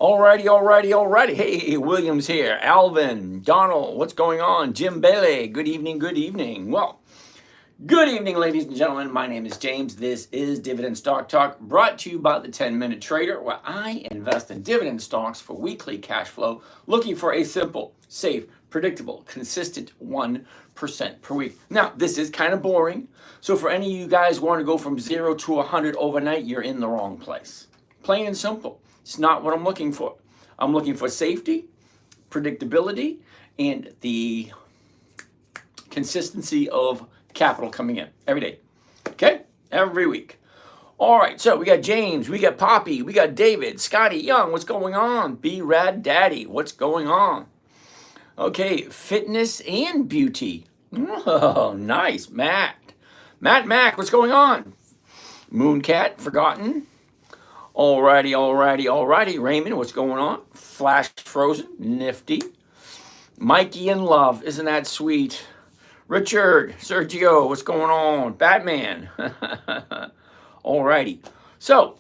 Alrighty. Hey, Williams here. Alvin, Donald, what's going on? Jim Bailey, good evening. Well, good evening, ladies and gentlemen. My name is James. This is Dividend Stock Talk, brought to you by the 10-Minute Trader, where I invest in dividend stocks for weekly cash flow, looking for a simple, safe, predictable, consistent 1% per week. Now, this is kind of boring, so for any of you guys who want to go from 0 to 100 overnight, you're in the wrong place. Plain and simple. It's not what I'm looking for. I'm looking for safety, predictability, and the consistency of capital coming in every day. Okay? Every week. All right, so we got James, we got Poppy, we got David, Scotty Young, what's going on? B-Rad Daddy, what's going on? Okay, fitness and beauty. Oh, nice. Matt, Mac, what's going on? Mooncat, forgotten. Alrighty. Raymond, what's going on? Flash Frozen, nifty. Mikey in love, isn't that sweet? Richard, Sergio, what's going on? Batman. Alrighty. So,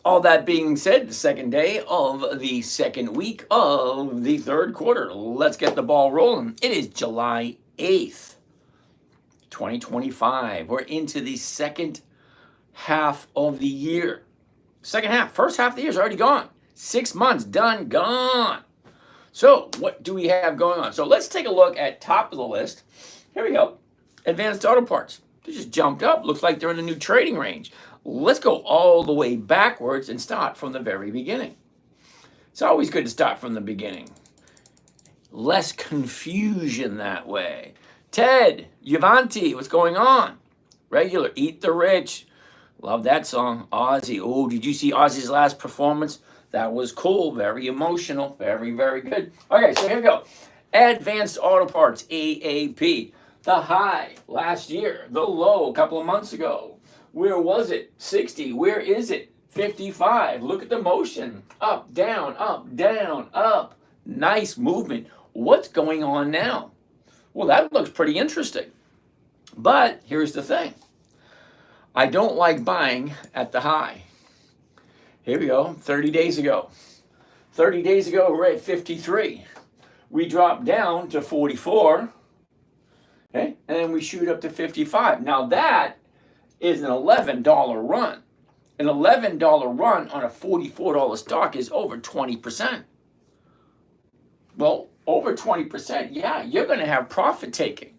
all that being said, the second day of the second week of the third quarter. Let's get the ball rolling. It is July 8th, 2025. We're into the second half of the year. Second half, first half of the year is already gone. 6 months done, gone. So what do we have going on? So let's take a look at top of the list. Here we go. Advanced Auto Parts. They just jumped up. Looks like they're in a new trading range. Let's go all the way backwards and start from the very beginning. It's always good to start from the beginning. Less confusion that way. Ted, Yavanti, what's going on? Regular, Eat the Rich. Love that song. Ozzy. Oh, did you see Ozzy's last performance? That was cool. Very emotional. Very, very good. Okay, so here we go. Advanced Auto Parts, AAP. The high last year. The low a couple of months ago. Where was it? 60. Where is it? 55. Look at the motion. Up, down, up. Nice movement. What's going on now? Well, that looks pretty interesting. But here's the thing. I don't like buying at the high. Here we go, 30 days ago. 30 days ago, we're at 53. We drop down to 44, okay? And then we shoot up to 55. Now that is an $11 run. An $11 run on a $44 stock is over 20%. Well, over 20%, yeah, you're gonna have profit taking.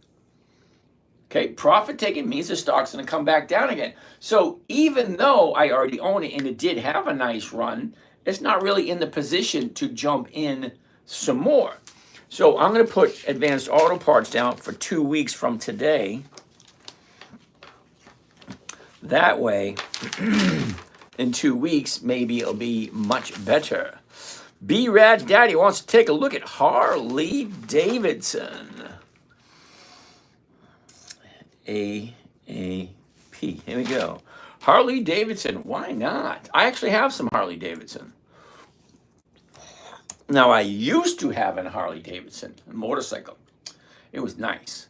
Okay, profit taking means the stock's going to come back down again. So even though I already own it and it did have a nice run, it's not really in the position to jump in some more. So I'm going to put Advanced Auto Parts down for 2 weeks from today. That way, in 2 weeks, maybe it'll be much better. B-Rad's Daddy wants to take a look at Harley-Davidson. AAP. Here we go. Harley-Davidson. Why not? I actually have some Harley-Davidson. Now, I used to have a Harley-Davidson motorcycle. It was nice.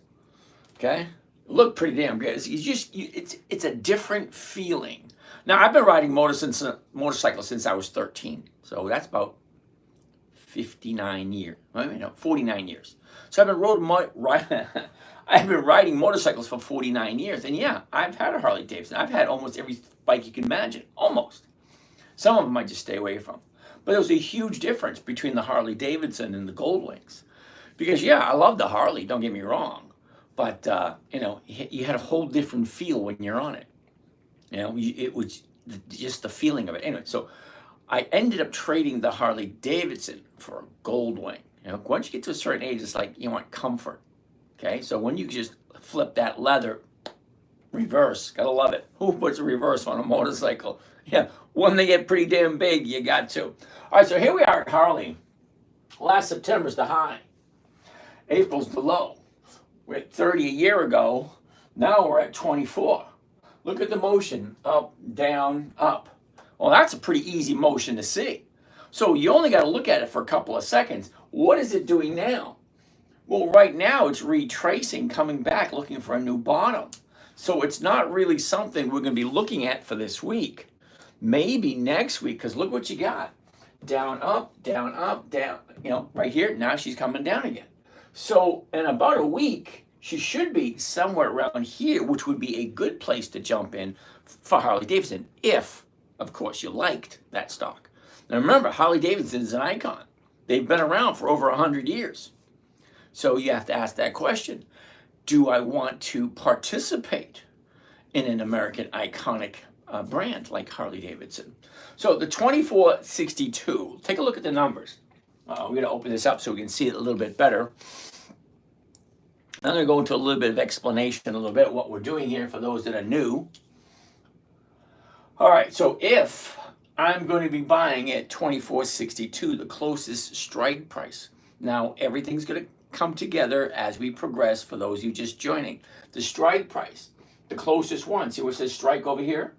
Okay? It looked pretty damn good. It's a different feeling. Now, I've been riding motorcycles since I was 13. So that's about 59 years. Wait, no, 49 years. So I've been riding motorcycles for 49 years. And yeah, I've had a Harley-Davidson. I've had almost every bike you can imagine. Almost. Some of them I just stay away from. But there was a huge difference between the Harley-Davidson and the Goldwings. Because yeah, I love the Harley, don't get me wrong. But, you had a whole different feel when you're on it. It was just the feeling of it. Anyway, so I ended up trading the Harley-Davidson for a Goldwing. Once you get to a certain age, it's like you want comfort. Okay, so when you just flip that leather, reverse, gotta love it. Who puts a reverse on a motorcycle? Yeah, when they get pretty damn big, you got to. All right, so here we are at Harley. Last September's the high. April's the low. We're at 30 a year ago. Now we're at 24. Look at the motion, up, down, up. Well, that's a pretty easy motion to see. So you only got to look at it for a couple of seconds. What is it doing now? Well, right now it's retracing, coming back, looking for a new bottom. So it's not really something we're going to be looking at for this week. Maybe next week, because look what you got. down, up, down, up, down, right here. Now she's coming down again. So in about a week, she should be somewhere around here, which would be a good place to jump in for Harley-Davidson if, of course, you liked that stock. Now remember, Harley-Davidson is an icon. They've been around for over 100 years. So you have to ask that question. Do I want to participate in an American iconic brand like Harley-Davidson? So the 2462, take a look at the numbers. We're going to open this up so we can see it a little bit better. I'm going to go into a little bit of explanation, a little bit what we're doing here for those that are new. All right, so if I'm going to be buying at 2462, the closest strike price. Now, everything's going to come together as we progress for those of you just joining. The strike price, the closest one, see where it says strike over here?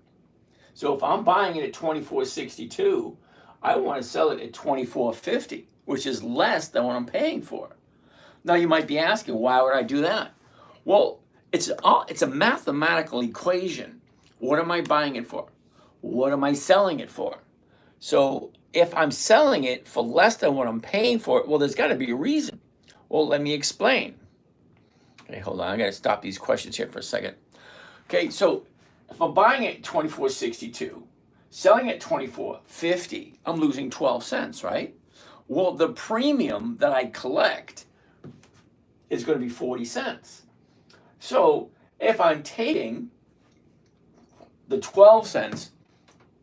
So if I'm buying it at 2462, I want to sell it at 2450, which is less than what I'm paying for. Now you might be asking, why would I do that? Well, it's a mathematical equation. What am I buying it for? What am I selling it for? So if I'm selling it for less than what I'm paying for it, well, there's got to be a reason. Well, let me explain. Okay, hold on. I got to stop these questions here for a second. Okay, so if I'm buying it at 2462, selling it at 2450, I'm losing 12 cents, right? Well, the premium that I collect is going to be 40 cents. So if I'm taking the 12 cents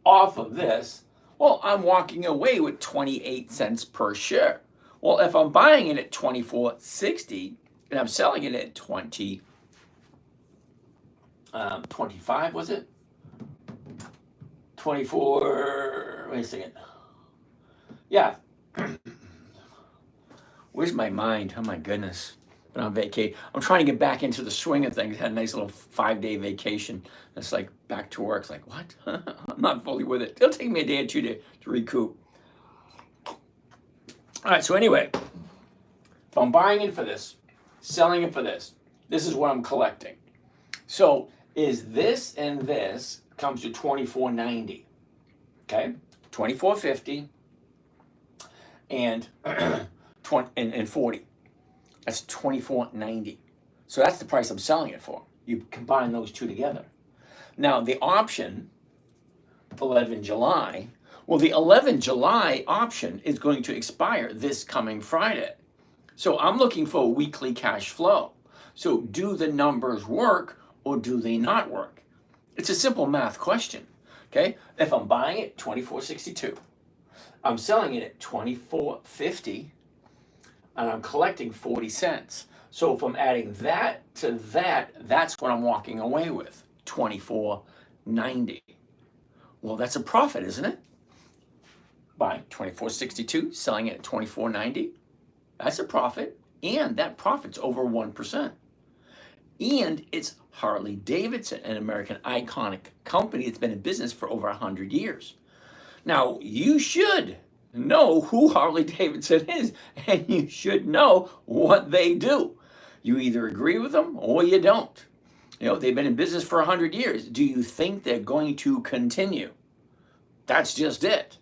off of this, well, I'm walking away with 28 cents per share. Well, if I'm buying it at 24.60 and I'm selling it at 25, was it? 24, wait a second. Yeah. Where's my mind? Oh my goodness. Been on vacation. I'm trying to get back into the swing of things. Had a nice little 5-day vacation. It's like back to work. It's like, what? I'm not fully with it. It'll take me a day or two to recoup. All right, so anyway, if I'm buying it for this, selling it for this is what I'm collecting. So is this and this comes to $24.90. Okay? $24.50 and 40. That's $24.90. So that's the price I'm selling it for. You combine those two together. Now the option, 11 July, well, the 11 July option is going to expire this coming Friday. So I'm looking for a weekly cash flow. So do the numbers work or do they not work? It's a simple math question. Okay? If I'm buying it 24.62, I'm selling it at 24.50, and I'm collecting 40 cents. So if I'm adding that to that, that's what I'm walking away with, $24.90. Well, that's a profit, isn't it? Buying $24.62, selling it at $24.90. That's a profit, and that profit's over 1%. And it's Harley-Davidson, an American iconic company that's been in business for over 100 years. Now, you should know who Harley-Davidson is, and you should know what they do. You either agree with them or you don't. They've been in business for 100 years. Do you think they're going to continue? That's just it.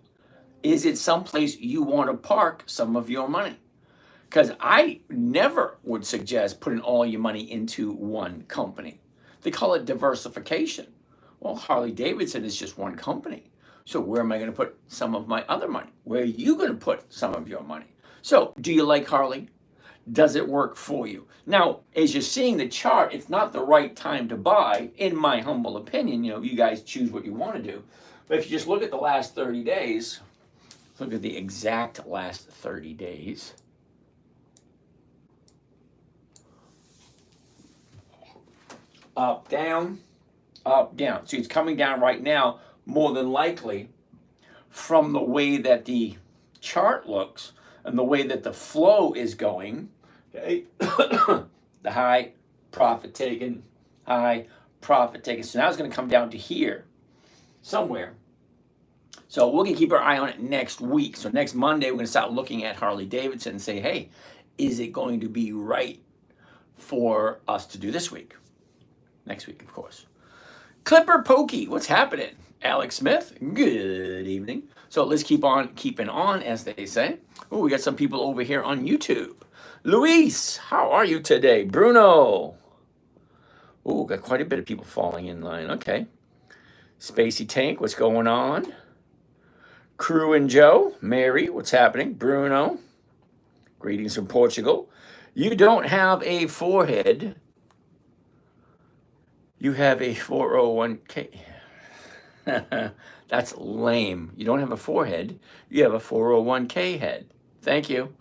Is it someplace you want to park some of your money? Because I never would suggest putting all your money into one company. They call it diversification. Well, Harley-Davidson is just one company. So where am I going to put some of my other money? Where are you going to put some of your money? So do you like Harley? Does it work for you? Now, as you're seeing the chart, it's not the right time to buy, in my humble opinion. You guys choose what you want to do. But if you just look at the last 30 days, look at the exact last 30 days. Up, down, up, down. See, it's coming down right now, more than likely, from the way that the chart looks and the way that the flow is going. Okay, the high, profit taken, high, profit taken. So now it's going to come down to here, somewhere. So we're going to keep our eye on it next week. So next Monday, we're going to start looking at Harley-Davidson and say, hey, is it going to be right for us to do this week? Next week, of course. Clipper Pokey, what's happening? Alex Smith, good evening. So let's keep on keeping on, as they say. Oh, we got some people over here on YouTube. Luis, how are you today? Bruno. Oh, got quite a bit of people falling in line. Okay. Spacey Tank, what's going on? Crew and Joe. Mary, what's happening? Bruno. Greetings from Portugal. You don't have a forehead. You have a 401k. That's lame. You don't have a forehead. You have a 401k head. Thank you.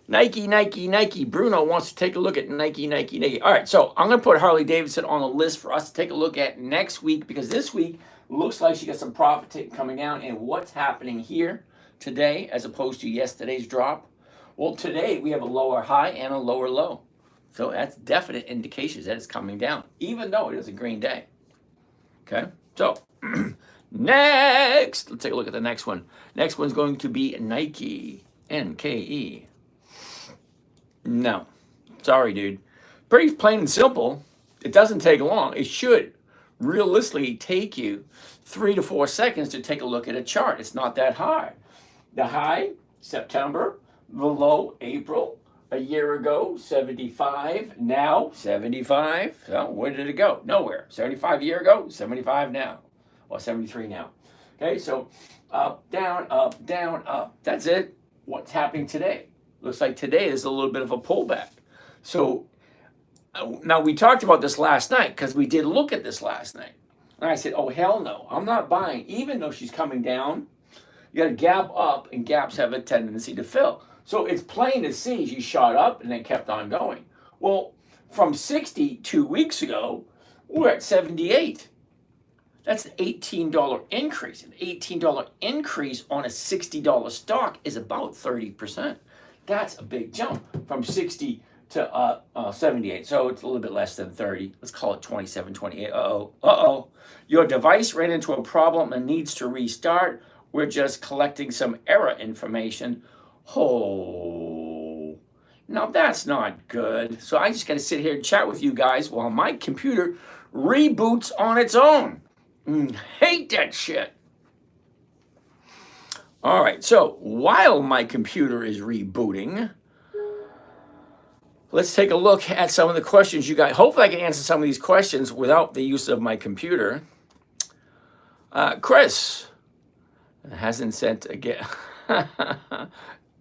Nike, Nike, Nike. Bruno wants to take a look at Nike, Nike, Nike. All right, so I'm going to put Harley-Davidson on the list for us to take a look at next week, because this week looks like she got some profit coming down. And what's happening here today as opposed to yesterday's drop? Well, today we have a lower high and a lower low. So that's definite indications that it's coming down, even though it is a green day. Okay, so next, let's take a look at the next one. Next one's going to be Nike, NKE. No, sorry, dude. Pretty plain and simple. It doesn't take long. It should realistically take you 3 to 4 seconds to take a look at a chart. It's not that hard. The high, September, the low, April. A year ago, 75, now 75. So where did it go? Nowhere. 75 a year ago, 75 now. Or 73 now. Okay, so up, down, up, down, up. That's it. What's happening today? Looks like today is a little bit of a pullback. So now we talked about this last night, because we did look at this last night. And I said, oh, hell no. I'm not buying, even though she's coming down. You got to gap up, and gaps have a tendency to fill. So it's plain to see she shot up and then kept on going. Well, from 60 2 weeks ago, we're at 78. That's an $18 increase. An $18 increase on a $60 stock is about 30%. That's a big jump from 60 to 78. So it's a little bit less than 30. Let's call it 27, 28. Uh-oh. Your device ran into a problem and needs to restart. We're just collecting some error information. Oh, now that's not good. So I just got to sit here and chat with you guys while my computer reboots on its own. Hate that shit. All right, so while my computer is rebooting, let's take a look at some of the questions you got. Hopefully I can answer some of these questions without the use of my computer. Chris hasn't sent again.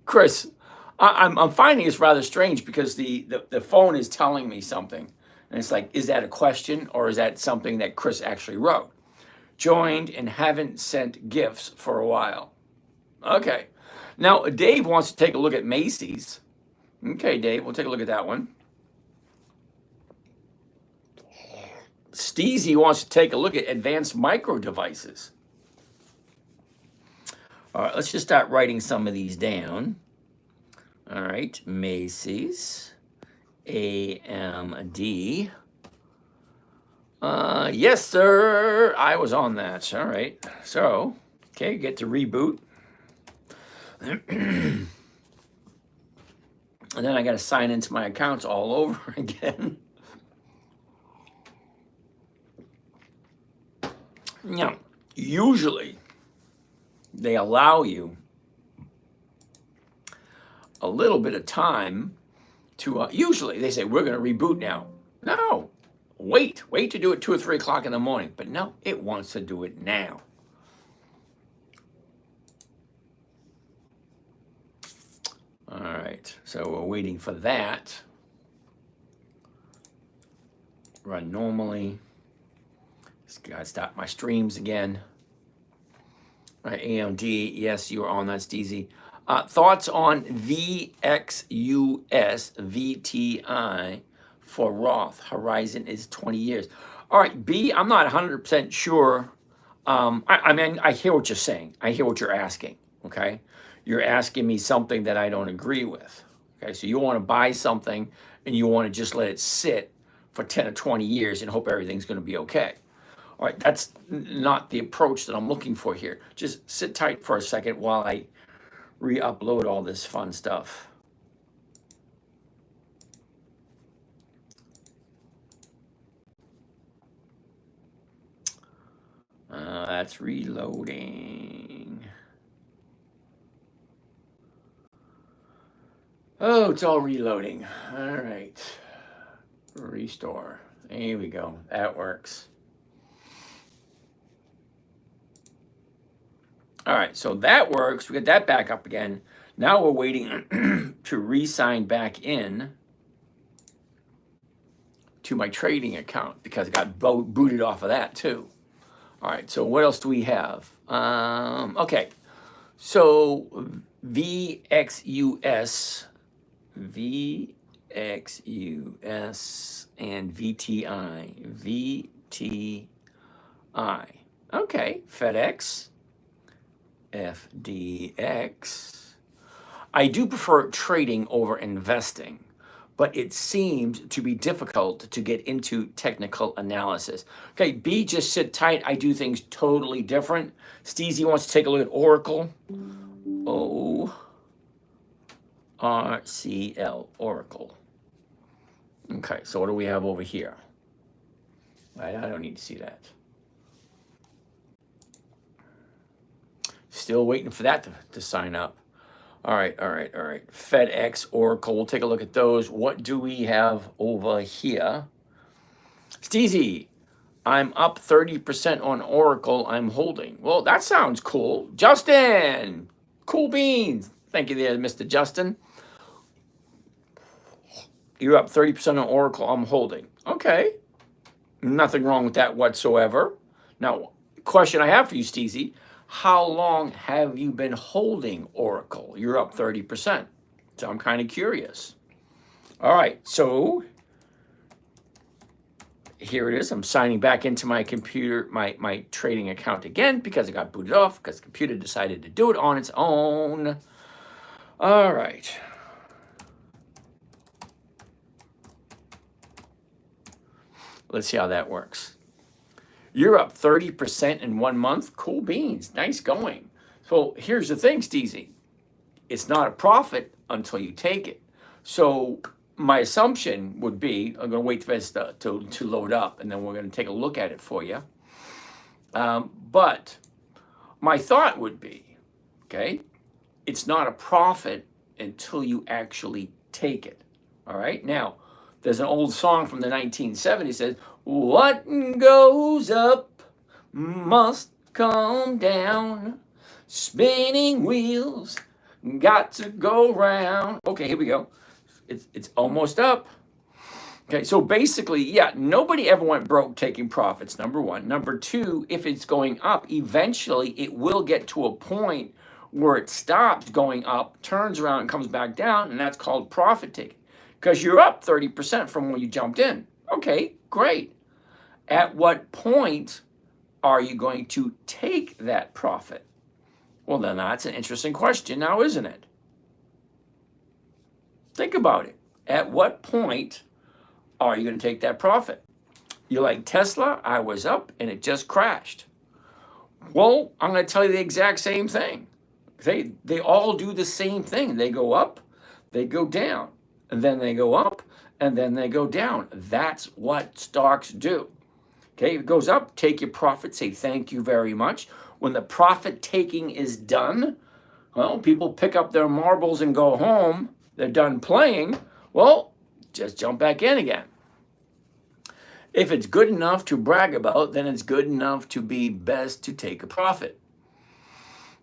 Chris, I'm finding this rather strange, because the phone is telling me something. And it's like, is that a question, or is that something that Chris actually wrote? Joined and haven't sent gifts for a while. Okay. Now, Dave wants to take a look at Macy's. Okay, Dave, we'll take a look at that one. Steezy wants to take a look at advanced micro devices. All right, let's just start writing some of these down. All right, Macy's, AMD. Yes, sir, I was on that. All right, so, okay, get to reboot. And then I got to sign into my accounts all over again. Now, usually they allow you a little bit of time to, usually they say, we're going to reboot now. No, wait to do it 2 or 3 o'clock in the morning. But no, it wants to do it now. All right, so we're waiting for that. Run normally. Just gotta stop my streams again. All right, AMD, yes, you are on that, Steezy. Thoughts on VXUS VTI for Roth? Horizon is 20 years. All right, B, I'm not 100% sure. I mean, I hear what you're saying. I hear what you're asking, okay? You're asking me something that I don't agree with, okay? So you want to buy something and you want to just let it sit for 10 or 20 years and hope everything's going to be okay. All right, that's not the approach that I'm looking for here. Just sit tight for a second while I re-upload all this fun stuff. That's reloading. Oh, it's all reloading. All right. Restore. There we go. That works. All right, so that works. We get that back up again. Now we're waiting to re-sign back in to my trading account because I got booted off of that too. All right, so what else do we have? Okay, so VXUS, and VTI, VTI. Okay, FedEx, FDX. I do prefer trading over investing, but it seemed to be difficult to get into technical analysis. Okay, B, just sit tight. I do things totally different. Steezy wants to take a look at Oracle. ORCL, Oracle. Okay, so what do we have over here? I don't need to see that. Still waiting for that to sign up. All right. FedEx, Oracle, we'll take a look at those. What do we have over here? Steezy, I'm up 30% on Oracle. I'm holding. Well, that sounds cool. Justin, cool beans. Thank you there, Mr. Justin. You're up 30% on Oracle. I'm holding. Okay. Nothing wrong with that whatsoever. Now, question I have for you, Steezy. How long have you been holding Oracle? You're up 30%. So I'm kind of curious. All right, so here it is. I'm signing back into my computer, my trading account again because I got booted off because the computer decided to do it on its own. All right. Let's see how that works. You're up 30% in 1 month. Cool beans. Nice going. So here's the thing, Steezy. It's not a profit until you take it. So my assumption would be, I'm going to wait for this to load up, and then we're going to take a look at it for you. But my thought would be, okay, it's not a profit until you actually take it. All right? Now, there's an old song from the 1970s that says, what goes up must come down. Spinning wheels got to go round. Okay, here we go. It's almost up. Okay, so basically, yeah, nobody ever went broke taking profits, number one. Number two, if it's going up, eventually it will get to a point where it stops going up, turns around, and comes back down, and that's called profit taking. Because you're up 30% from when you jumped in. Okay, great. At what point are you going to take that profit? Well, then that's an interesting question now, isn't it? Think about it. At what point are you going to take that profit? You're like, Tesla, I was up and it just crashed. Well, I'm going to tell you the exact same thing. They all do the same thing. They go up, they go down, and then they go up, and then they go down. That's what stocks do. Okay, if it goes up, take your profit, say thank you very much. When the profit taking is done, well, people pick up their marbles and go home. They're done playing. Well, just jump back in again. If it's good enough to brag about, then it's good enough to be best to take a profit.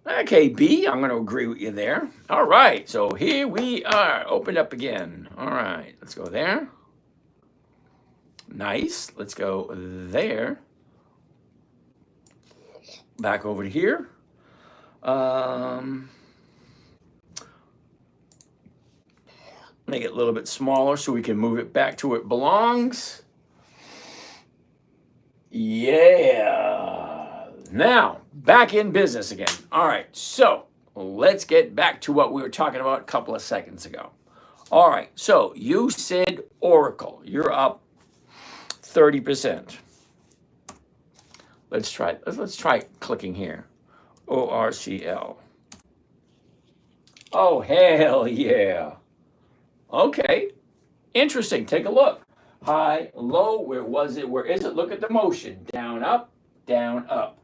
Okay, B, I'm going to agree with you there. All right, so here we are. Opened up again. All right, let's go there. Nice. Let's go there. Back over to here. Make it a little bit smaller so we can move it back to where it belongs. Yeah. Now, back in business again. All right, so let's get back to what we were talking about a couple of seconds ago. All right, so you said Oracle. You're up 30%. Let's try clicking here. ORCL. Oh, hell yeah. Okay. Interesting. Take a look. High, low, where was it? Where is it? Look at the motion. Down, up,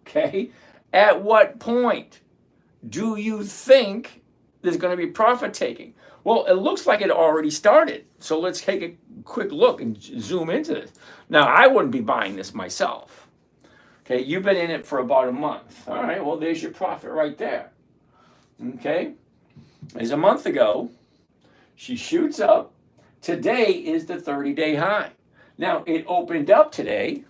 okay? At what point do you think there's going to be profit taking? Well, it looks like it already started. So let's take a quick look and zoom into this. Now, I wouldn't be buying this myself. Okay, you've been in it for about a month. All right, well, there's your profit right there. Okay, there's a month ago. She shoots up. Today is the 30-day high. Now, it opened up today.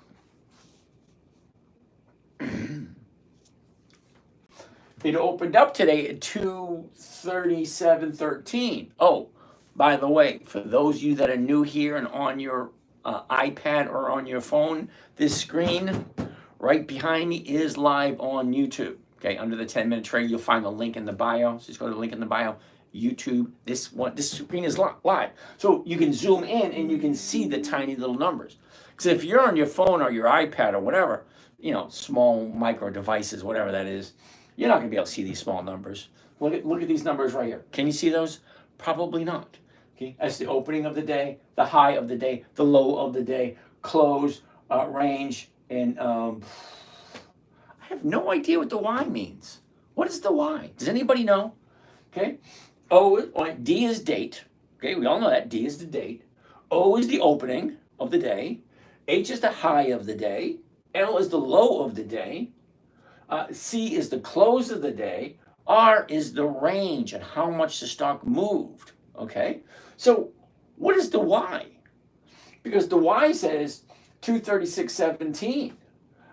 It opened up today at 237.13. Oh, by the way, for those of you that are new here and on your iPad or on your phone, this screen right behind me is live on YouTube. Okay, under the 10-minute trade, you'll find the link in the bio. So just go to the link in the bio. YouTube. This screen is live, so you can zoom in and you can see the tiny little numbers. Because if you're on your phone or your iPad or whatever, you know, small micro devices, whatever that is, you're not going to be able to see these small numbers. Look at these numbers right here. Can you see those? Probably not. Okay, that's the opening of the day, the high of the day, the low of the day, close, range, and I have no idea what the Y means. What is the Y? Does anybody know? Okay. D is date. Okay, we all know that. D is the date. O is the opening of the day. H is the high of the day. L is the low of the day. C is the close of the day. R is the range and how much the stock moved. Okay, so what is the Y? Because the Y says 236.17.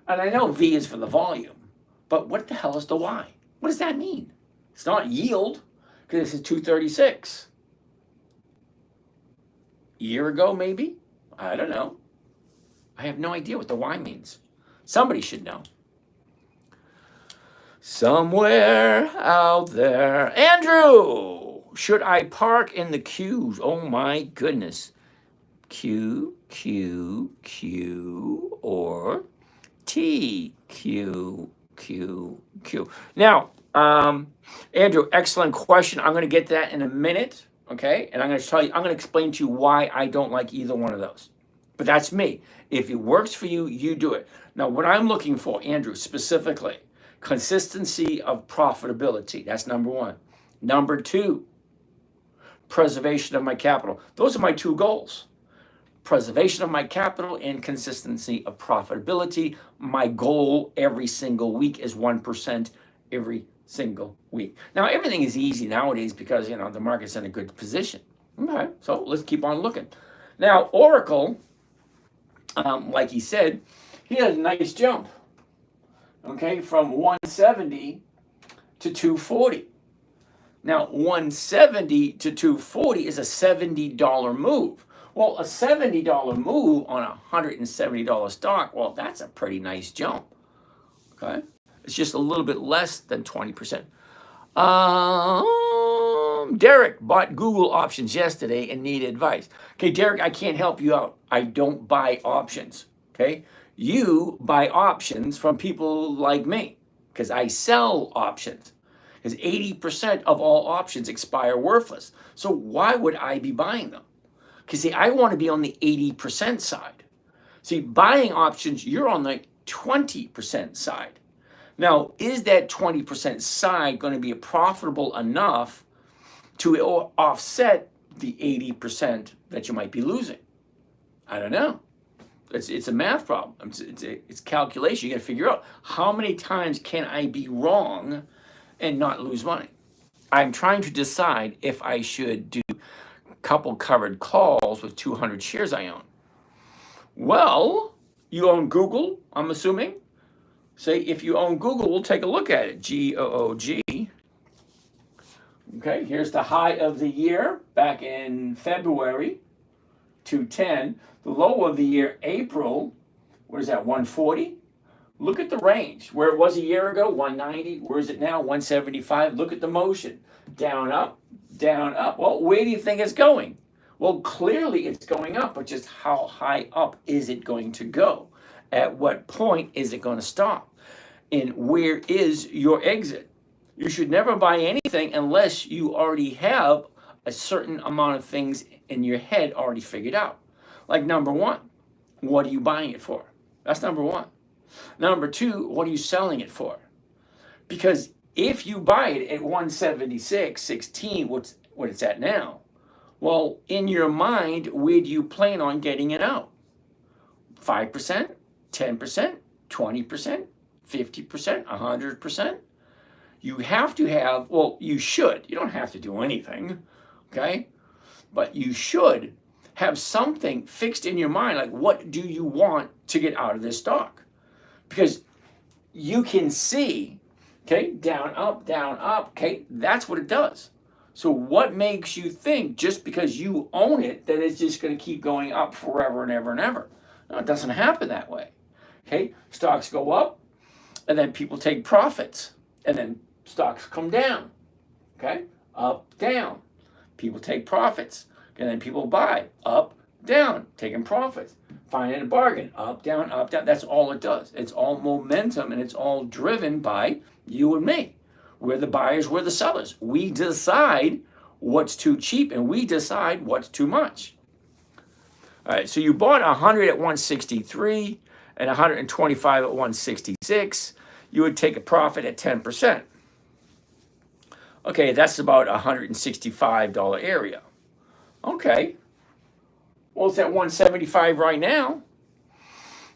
And I know V is for the volume, but what the hell is the Y? What does that mean? It's not yield, because this is 236. A year ago, maybe? I don't know. I have no idea what the Y means. Somebody should know. Somewhere out there. Andrew, should I park in the queues? Oh my goodness. Q, Q, Q, or T, Q, Q, Q. Now, Andrew, excellent question. I'm going to get to that in a minute, okay? And I'm going to explain to you why I don't like either one of those. But that's me. If it works for you, you do it. Now, what I'm looking for, Andrew, specifically, consistency of profitability. That's number one. Number two, preservation of my capital. Those are my two goals. Preservation of my capital and consistency of profitability. My goal every single week is 1% every single week. Now, everything is easy nowadays because, you know, the market's in a good position. Okay, so let's keep on looking. Now, Oracle, like he said, he had a nice jump, okay, from 170 to 240. Now, 170 to 240 is a $70 move. Well, a $70 move on a $170 stock, well, that's a pretty nice jump, okay? It's just a little bit less than 20%. Derek bought Google options yesterday and needed advice. Okay, Derek, I can't help you out. I don't buy options, okay? You buy options from people like me because I sell options. Because 80% of all options expire worthless. So why would I be buying them? Because see, I want to be on the 80% side. See, buying options, you're on the 20% side. Now, is that 20% side going to be profitable enough to offset the 80% that you might be losing? I don't know. It's a math problem. It's calculation. You got to figure out how many times can I be wrong and not lose money. I'm trying to decide if I should do a couple covered calls with 200 shares I own. Well, you own Google, I'm assuming. Say if you own Google, we'll take a look at it. GOOG. Okay, here's the high of the year back in February, 210. The low of the year, April, what is that, 140? Look at the range. Where it was a year ago, 190. Where is it now, 175? Look at the motion. Down, up, down, up. Well, where do you think it's going? Well, clearly it's going up, but just how high up is it going to go? At what point is it going to stop? And where is your exit? You should never buy anything unless you already have a certain amount of things in your head already figured out. Like number one, what are you buying it for? That's number one. Number two, what are you selling it for? Because if you buy it at 176.16, what it's at now. Well, in your mind, where do you plan on getting it out? 5%, 10%, 20%, 50%, 100%? You have to have, well, you should. You don't have to do anything, okay? But you should have something fixed in your mind, like what do you want to get out of this stock? Because you can see, okay, down, up, okay, that's what it does. So what makes you think just because you own it that it's just going to keep going up forever and ever and ever? No, it doesn't happen that way. Okay, stocks go up, and then people take profits, and then stocks come down. Okay, up, down. People take profits, and then people buy, up, down, taking profits, finding a bargain, up, down, up, down. That's all it does. It's all momentum, and it's all driven by you and me. We're the buyers, we're the sellers. We decide what's too cheap, and we decide what's too much. All right, so you bought 100 at 163 and 125 at 166. You would take a profit at 10%. Okay, that's about $165 area. Okay. Well, it's at 175 right now.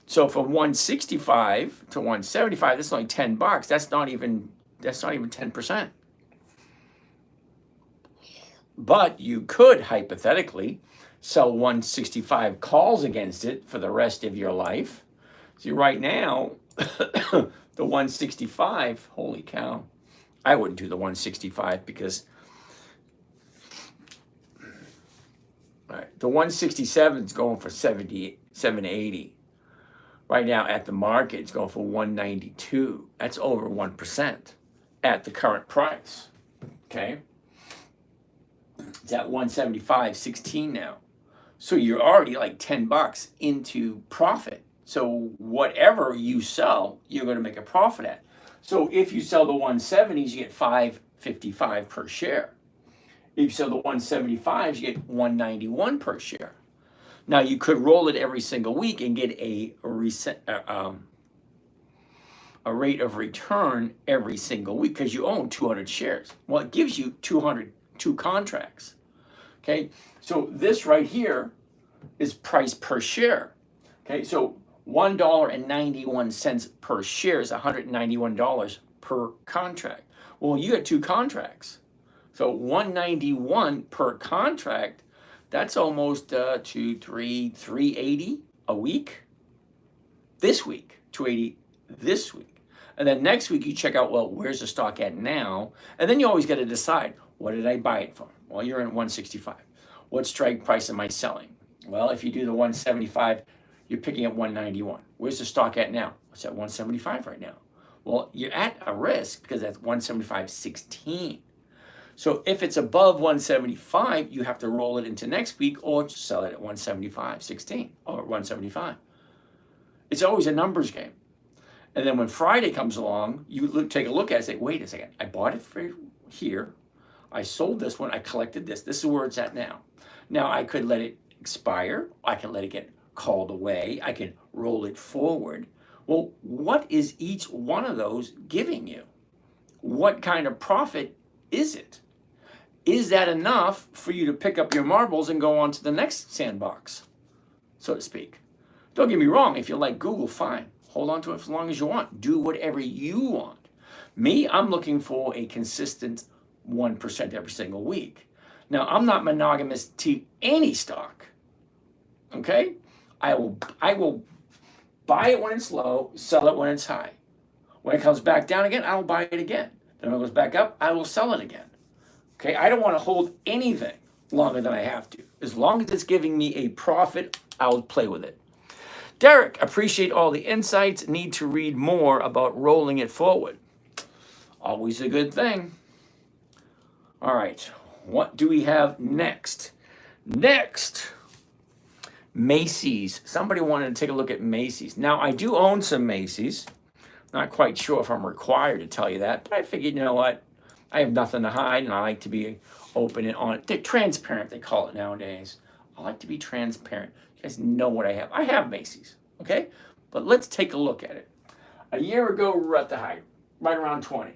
So from 165 to 175, that's only $10. That's not even 10%. But you could hypothetically sell 165 calls against it for the rest of your life. See, right now, the 165, holy cow. I wouldn't do the 165 because all right, the 167 is going for 780. Right now at the market, it's going for 192. That's over 1% at the current price. Okay? It's at 175.16 now. So you're already like $10 into profit. So whatever you sell, you're going to make a profit at. So if you sell the 170s, you get $5.55 per share. If you sell the 175s, you get $191 per share. Now you could roll it every single week and get a rate of return every single week because you own 200 shares. Well, it gives you 202 contracts. Okay, so this right here is price per share. Okay, so $1.91 per share is $191 per contract. Well, you got two contracts. So $191 per contract, that's almost $380 a week. This week, $280 this week. And then next week you check out, well, where's the stock at now? And then you always got to decide, what did I buy it for? Well, you're in 165. What strike price am I selling? Well, if you do the 175, you're picking up 191. Where's the stock at now? It's at 175 right now. Well, you're at a risk because that's 175.16. So if it's above 175, you have to roll it into next week or sell it at 175.16 or 175. It's always a numbers game. And then when Friday comes along, you take a look at it and say, wait a second, I bought it for here. I sold this one. I collected this. This is where it's at now. Now I could let it expire. I can let it get called away. I can roll it forward. Well, what is each one of those giving you? What kind of profit is it? Is that enough for you to pick up your marbles and go on to the next sandbox, so to speak? Don't get me wrong. If you like Google, fine. Hold on to it for as long as you want. Do whatever you want. Me, I'm looking for a consistent 1% every single week. Now, I'm not monogamous to any stock. Okay? I will buy it when it's low, sell it when it's high. When it comes back down again, I will buy it again. Then when it goes back up, I will sell it again. Okay? I don't want to hold anything longer than I have to. As long as it's giving me a profit, I'll play with it. Derek, appreciate all the insights. Need to read more about rolling it forward. Always a good thing. All right. What do we have next? Next, Macy's. Somebody wanted to take a look at Macy's. Now, I do own some Macy's. Not quite sure if I'm required to tell you that, but I figured, you know what? I have nothing to hide, and I like to be open and honest. They're transparent, they call it nowadays. I like to be transparent. You guys know what I have. I have Macy's, okay? But let's take a look at it. A year ago, we were at the high, right around 20.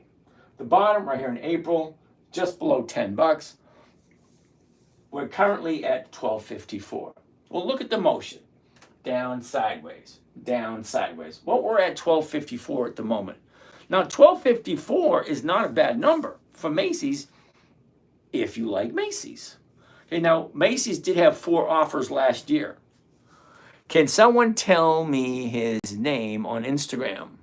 The bottom, right here in April, just below $10. We're currently at 1254. Well, look at the motion. Down, sideways, down, sideways. Well, we're at 1254 at the moment. Now, 1254 is not a bad number for Macy's if you like Macy's. Okay, now, Macy's did have 4 offers last year. Can someone tell me his name on Instagram?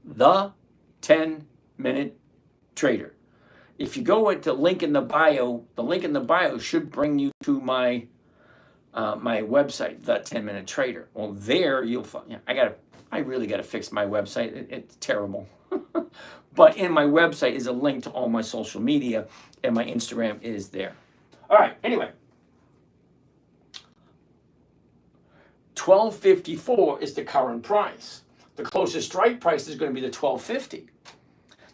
The 10MinuteTrader. If you go with the link in the bio should bring you to my my website, The 10MinuteTrader. Well, there you'll find. Yeah, I really gotta fix my website. It's terrible. But in my website is a link to all my social media, and my Instagram is there. All right. Anyway, 1254 is the current price. The closest strike price is going to be the 1250.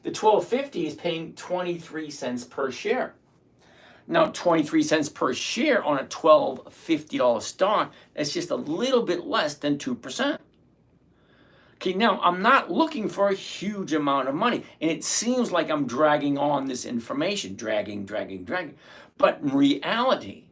The 1250 is paying 23 cents per share. Now, 23 cents per share on a $12.50 stock, that's just a little bit less than 2%. Okay, now I'm not looking for a huge amount of money, and it seems like I'm dragging on this information, dragging. But in reality,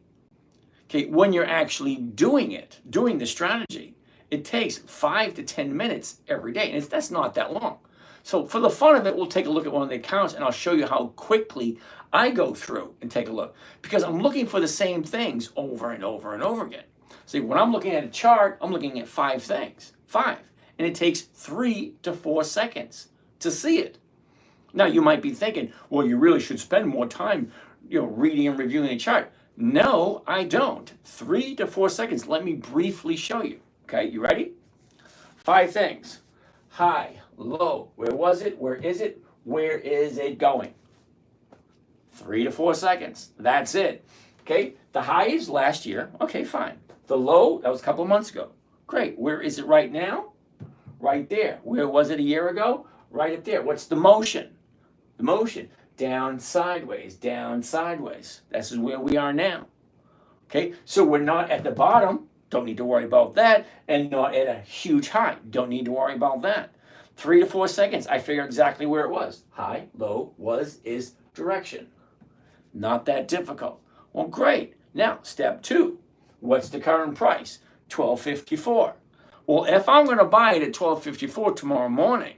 okay, when you're actually doing the strategy, it takes 5 to 10 minutes every day, and that's not that long. So for the fun of it, we'll take a look at one of the accounts, and I'll show you how quickly I go through and take a look, because I'm looking for the same things over and over and over again. See, when I'm looking at a chart, I'm looking at 5 things, 5, and it takes 3 to 4 seconds to see it. Now, you might be thinking, well, you really should spend more time, reading and reviewing the chart. No, I don't. 3 to 4 seconds. Let me briefly show you. Okay, you ready? 5 things. High, low, where was it? Where is it? Where is it going? 3 to 4 seconds. That's it. Okay, the high is last year. Okay, fine. The low, that was a couple of months ago. Great. Where is it right now? Right there. Where was it a year ago? Right up there. What's the motion? The motion. Down, sideways, down, sideways. This is where we are now. Okay, so we're not at the bottom. Don't need to worry about that. And not at a huge high. Don't need to worry about that. 3 to 4 seconds. I figure exactly where it was. High, low, was, is, direction. Not that difficult. Well, great. Now, step 2. What's the current price? $12.54. Well, if I'm going to buy it at $12.54 tomorrow morning,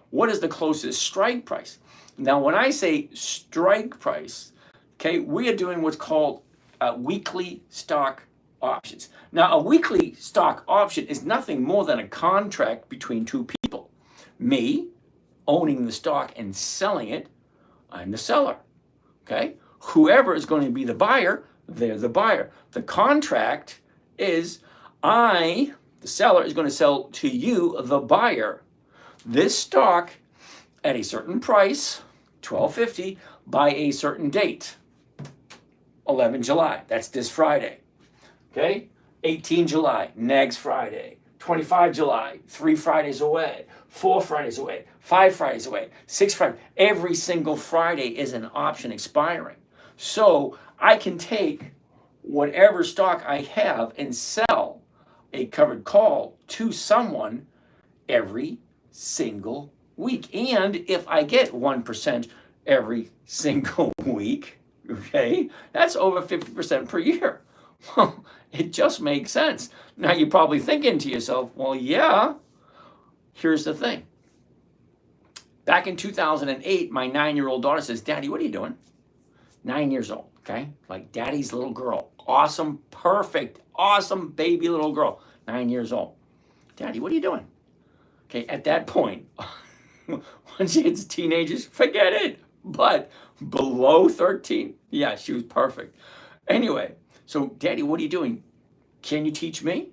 what is the closest strike price? Now, when I say strike price, okay, we are doing what's called weekly stock options. Now, a weekly stock option is nothing more than a contract between 2 people. Me, owning the stock and selling it, I'm the seller. Okay? Whoever is going to be the buyer, they're the buyer. The contract is the seller, is going to sell to you, the buyer, this stock at a certain price, $12.50, by a certain date, 11 July. That's this Friday. Okay? 18 July, next Friday. 25 July, 3 Fridays away, 4 Fridays away, 5 Fridays away, 6 Fridays. Every single Friday is an option expiring. So I can take whatever stock I have and sell a covered call to someone every single week. And if I get 1% every single week, okay, that's over 50% per year. Well, it just makes sense. Now you're probably thinking to yourself, well, yeah, here's the thing. Back in 2008, my 9-year-old daughter says, Daddy, what are you doing? 9 years old, okay? Like daddy's little girl. Awesome, perfect, awesome baby little girl. 9 years old. Daddy, what are you doing? Okay, at that point, once she gets teenagers, forget it. But below 13, yeah, she was perfect. Anyway, so Daddy, what are you doing? Can you teach me?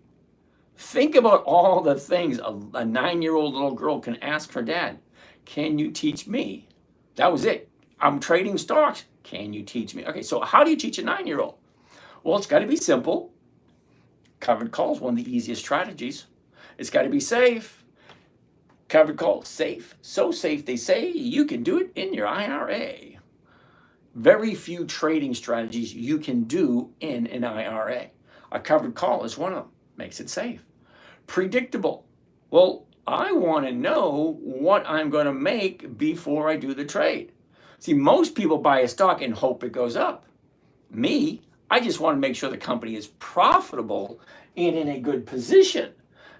Think about all the things a 9-year-old little girl can ask her dad. Can you teach me? That was it. I'm trading stocks. Can you teach me? Okay, so how do you teach a 9-year-old? Well, it's got to be simple. Covered call is one of the easiest strategies. It's got to be safe. Covered call, safe. So safe, they say, you can do it in your IRA. Very few trading strategies you can do in an IRA. A covered call is one of them. Makes it safe. Predictable. Well, I want to know what I'm going to make before I do the trade. See, most people buy a stock and hope it goes up. Me, I just want to make sure the company is profitable and in a good position.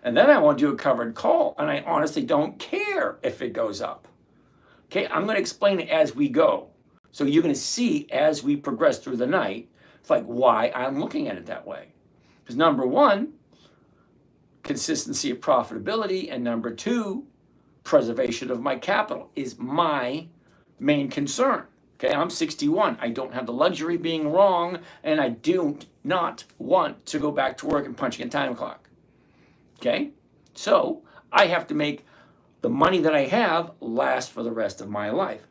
And then I want to do a covered call, and I honestly don't care if it goes up. Okay, I'm going to explain it as we go. So you're going to see as we progress through the night, it's like why I'm looking at it that way. Because number one, consistency of profitability, and number two, preservation of my capital is my main concern. Okay, I'm 61. I don't have the luxury of being wrong, and I do not want to go back to work and punching a time clock. Okay, so I have to make the money that I have last for the rest of my life.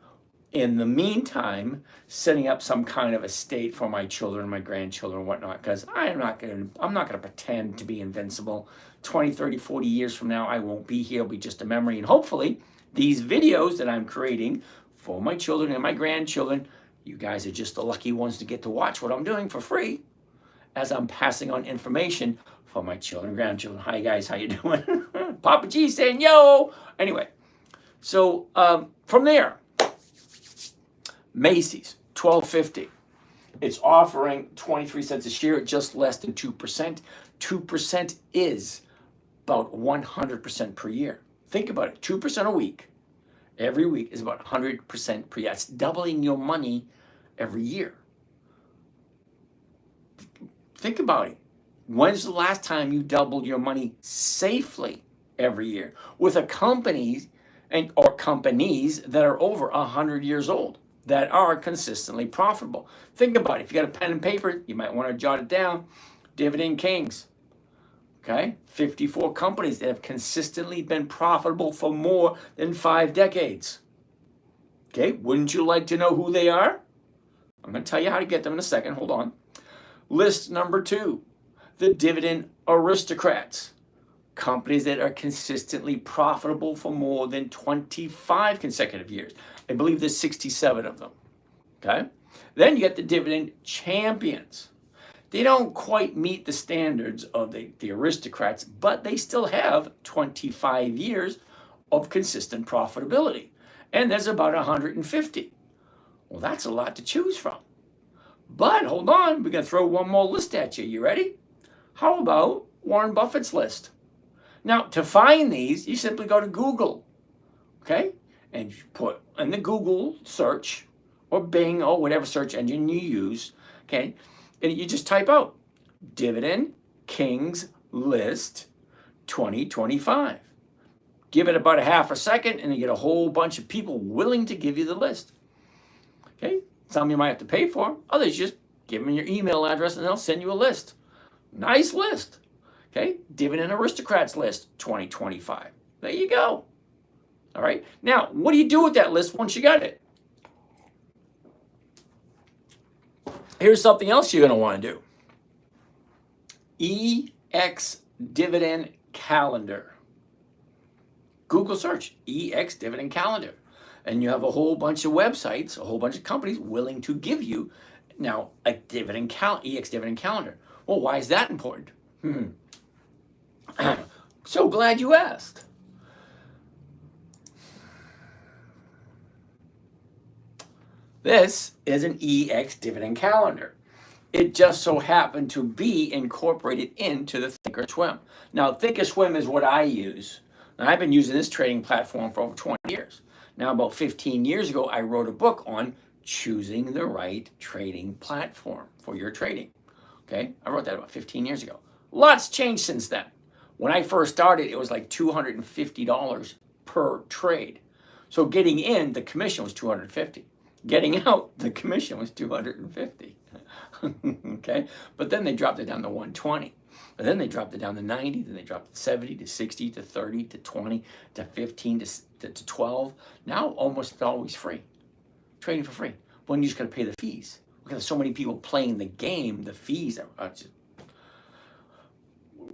In the meantime, setting up some kind of estate for my children, my grandchildren, and whatnot, because I'm not gonna pretend to be invincible. 20, 30, 40 years from now, I won't be here. It'll be just a memory. And hopefully, these videos that I'm creating for my children and my grandchildren, you guys are just the lucky ones to get to watch what I'm doing for free as I'm passing on information for my children and grandchildren. Hi, guys. How you doing? Papa G saying, yo. Anyway, so from there, Macy's, $12.50. It's offering 23 cents a share, just less than 2%. 2% is about 100% per year. Think about it, 2% a week. Every week is about 100% per year. That's doubling your money every year. Think about it. When's the last time you doubled your money safely every year with a company or companies that are over 100 years old, that are consistently profitable? Think about it. If you got a pen and paper, you might want to jot it down. Dividend Kings. Okay, 54 companies that have consistently been profitable for more than 5 decades. Okay, wouldn't you like to know who they are? I'm going to tell you how to get them in a second. Hold on. List number 2, the Dividend Aristocrats. Companies that are consistently profitable for more than 25 consecutive years. I believe there's 67 of them. Okay, then you get the Dividend Champions. They don't quite meet the standards of the aristocrats, but they still have 25 years of consistent profitability. And there's about 150. Well, that's a lot to choose from. But hold on, we're going to throw one more list at you. You ready? How about Warren Buffett's list? Now, to find these, you simply go to Google, okay? And you put in the Google search, or Bing, or whatever search engine you use, okay? And you just type out Dividend Kings List 2025. Give it about a half a second, and you get a whole bunch of people willing to give you the list. Okay? Some you might have to pay for. Others, just give them your email address, and they'll send you a list. Nice list. Okay? Dividend Aristocrats List 2025. There you go. All right? Now, what do you do with that list once you got it? Here's something else you're going to want to do. Ex-Dividend Calendar. Google search Ex-Dividend Calendar. And you have a whole bunch of websites, a whole bunch of companies willing to give you now a Ex-Dividend Calendar. Well, why is that important? So glad you asked. This is an Ex-Dividend Calendar. It just so happened to be incorporated into the Thinkorswim. Now, Thinkorswim is what I use. And I've been using this trading platform for over 20 years. Now, about 15 years ago, I wrote a book on choosing the right trading platform for your trading. Okay, I wrote that about 15 years ago. Lots changed since then. When I first started, it was like $250 per trade. So getting in, the commission was $250. Getting out, the commission was $250. Okay, but then they dropped it down to $120. But then they dropped it down to $90. Then they dropped it to $70 to $60 to $30 to $20 to $15 to $12. Now almost always free, trading for free. When you just got to pay the fees. Because there's so many people playing the game, the fees are just.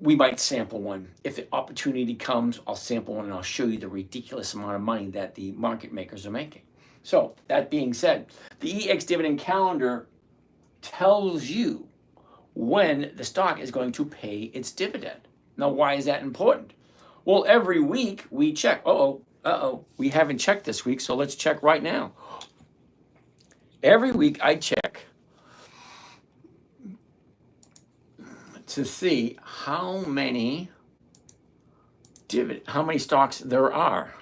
We might sample one. If the opportunity comes, I'll sample one and I'll show you the ridiculous amount of money that the market makers are making. So that being said, the Ex-Dividend Calendar tells you when the stock is going to pay its dividend. Now, why is that important? Well, every week we check. We haven't checked this week, so let's check right now. Every week I check to see how many stocks there are.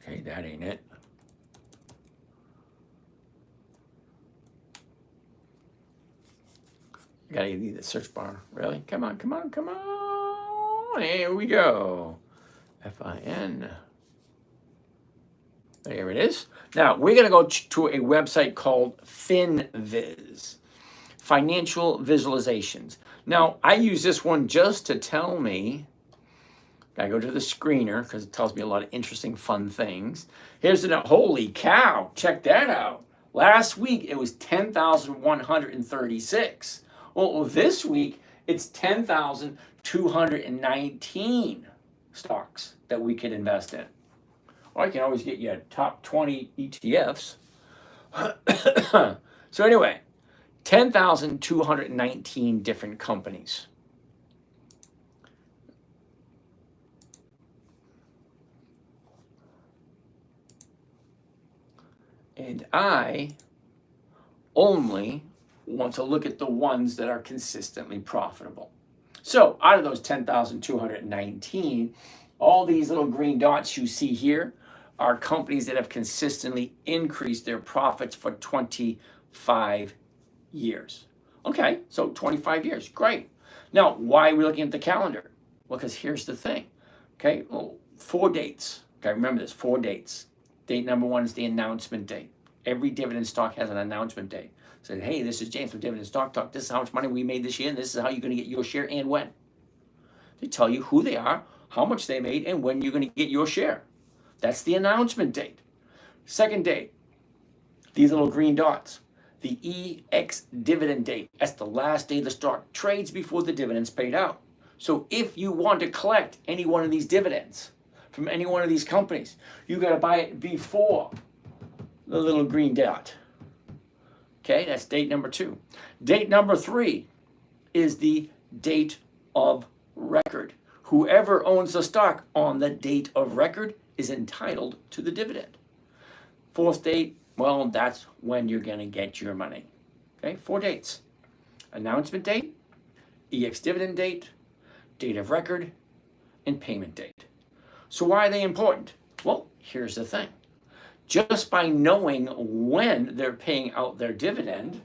Okay, that ain't it. I gotta need the search bar. Really? Come on, come on, come on. Here we go. FIN. There it is. Now, we're going to go to a website called FinViz, Financial Visualizations. Now, I use this one just to tell me, I go to the screener because it tells me a lot of interesting, fun things. Here's the, holy cow, check that out. Last week, it was 10,136. Well, this week, it's 10,219 stocks that we can invest in. Or I can always get you a top 20 ETFs. So anyway, 10,219 different companies. And I only want to look at the ones that are consistently profitable. So out of those 10,219, all these little green dots you see here are companies that have consistently increased their profits for 25 years. Okay, so 25 years, great. Now, why are we looking at the calendar? Well, because here's the thing. Okay, well, 4 dates. Okay, remember this, 4 dates. Date number 1 is the announcement date. Every dividend stock has an announcement date. Say, hey, this is James from Dividend Stock Talk. This is how much money we made this year, and this is how you're going to get your share and when. They tell you who they are, how much they made, and when you're going to get your share. That's the announcement date. Second date, these little green dots. The Ex-Dividend date. That's the last day the stock trades before the dividend's paid out. So if you want to collect any one of these dividends from any one of these companies, you got to buy it before the little green dot. Okay, that's date number 2. Date number 3 is the date of record. Whoever owns the stock on the date of record is entitled to the dividend. 4th date, well, that's when you're going to get your money. Okay, 4 dates. Announcement date, Ex-Dividend date, date of record, and payment date. So why are they important? Well, here's the thing. Just by knowing when they're paying out their dividend,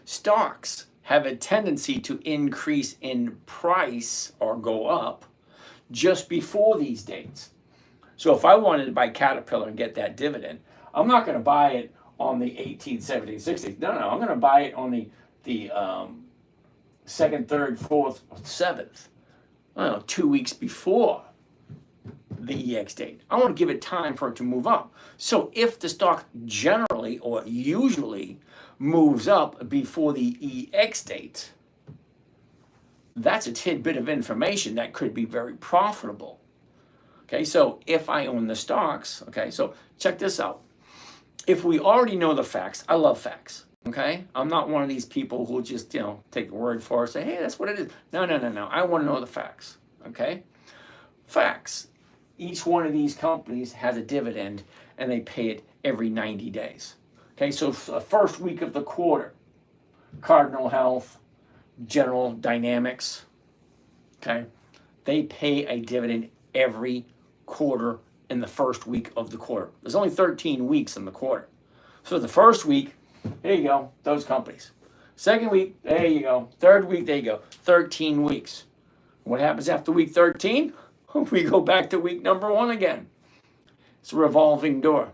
stocks have a tendency to increase in price or go up just before these dates. So if I wanted to buy Caterpillar and get that dividend, I'm not going to buy it on the 18th, 17th, 16th. No, I'm going to buy it on the 2nd, 3rd, 4th, 7th. I don't know, 2 weeks before the EX date. I want to give it time for it to move up. So if the stock generally or usually moves up before the EX date, that's a tidbit of information that could be very profitable. Okay, so if I own the stocks, okay, so check this out. If we already know the facts, I love facts. Okay, I'm not one of these people who just, take a word for it, say, hey, that's what it is. No. I want to know the facts. Okay, facts. Each one of these companies has a dividend and they pay it every 90 days. Okay, so the first week of the quarter, Cardinal Health, General Dynamics, okay, they pay a dividend every quarter in the first week of the quarter. There's only 13 weeks in the quarter. So the first week, there you go, those companies. Second week, there you go. Third week, there you go. 13 weeks. What happens after week 13? We go back to week number 1 again. It's a revolving door.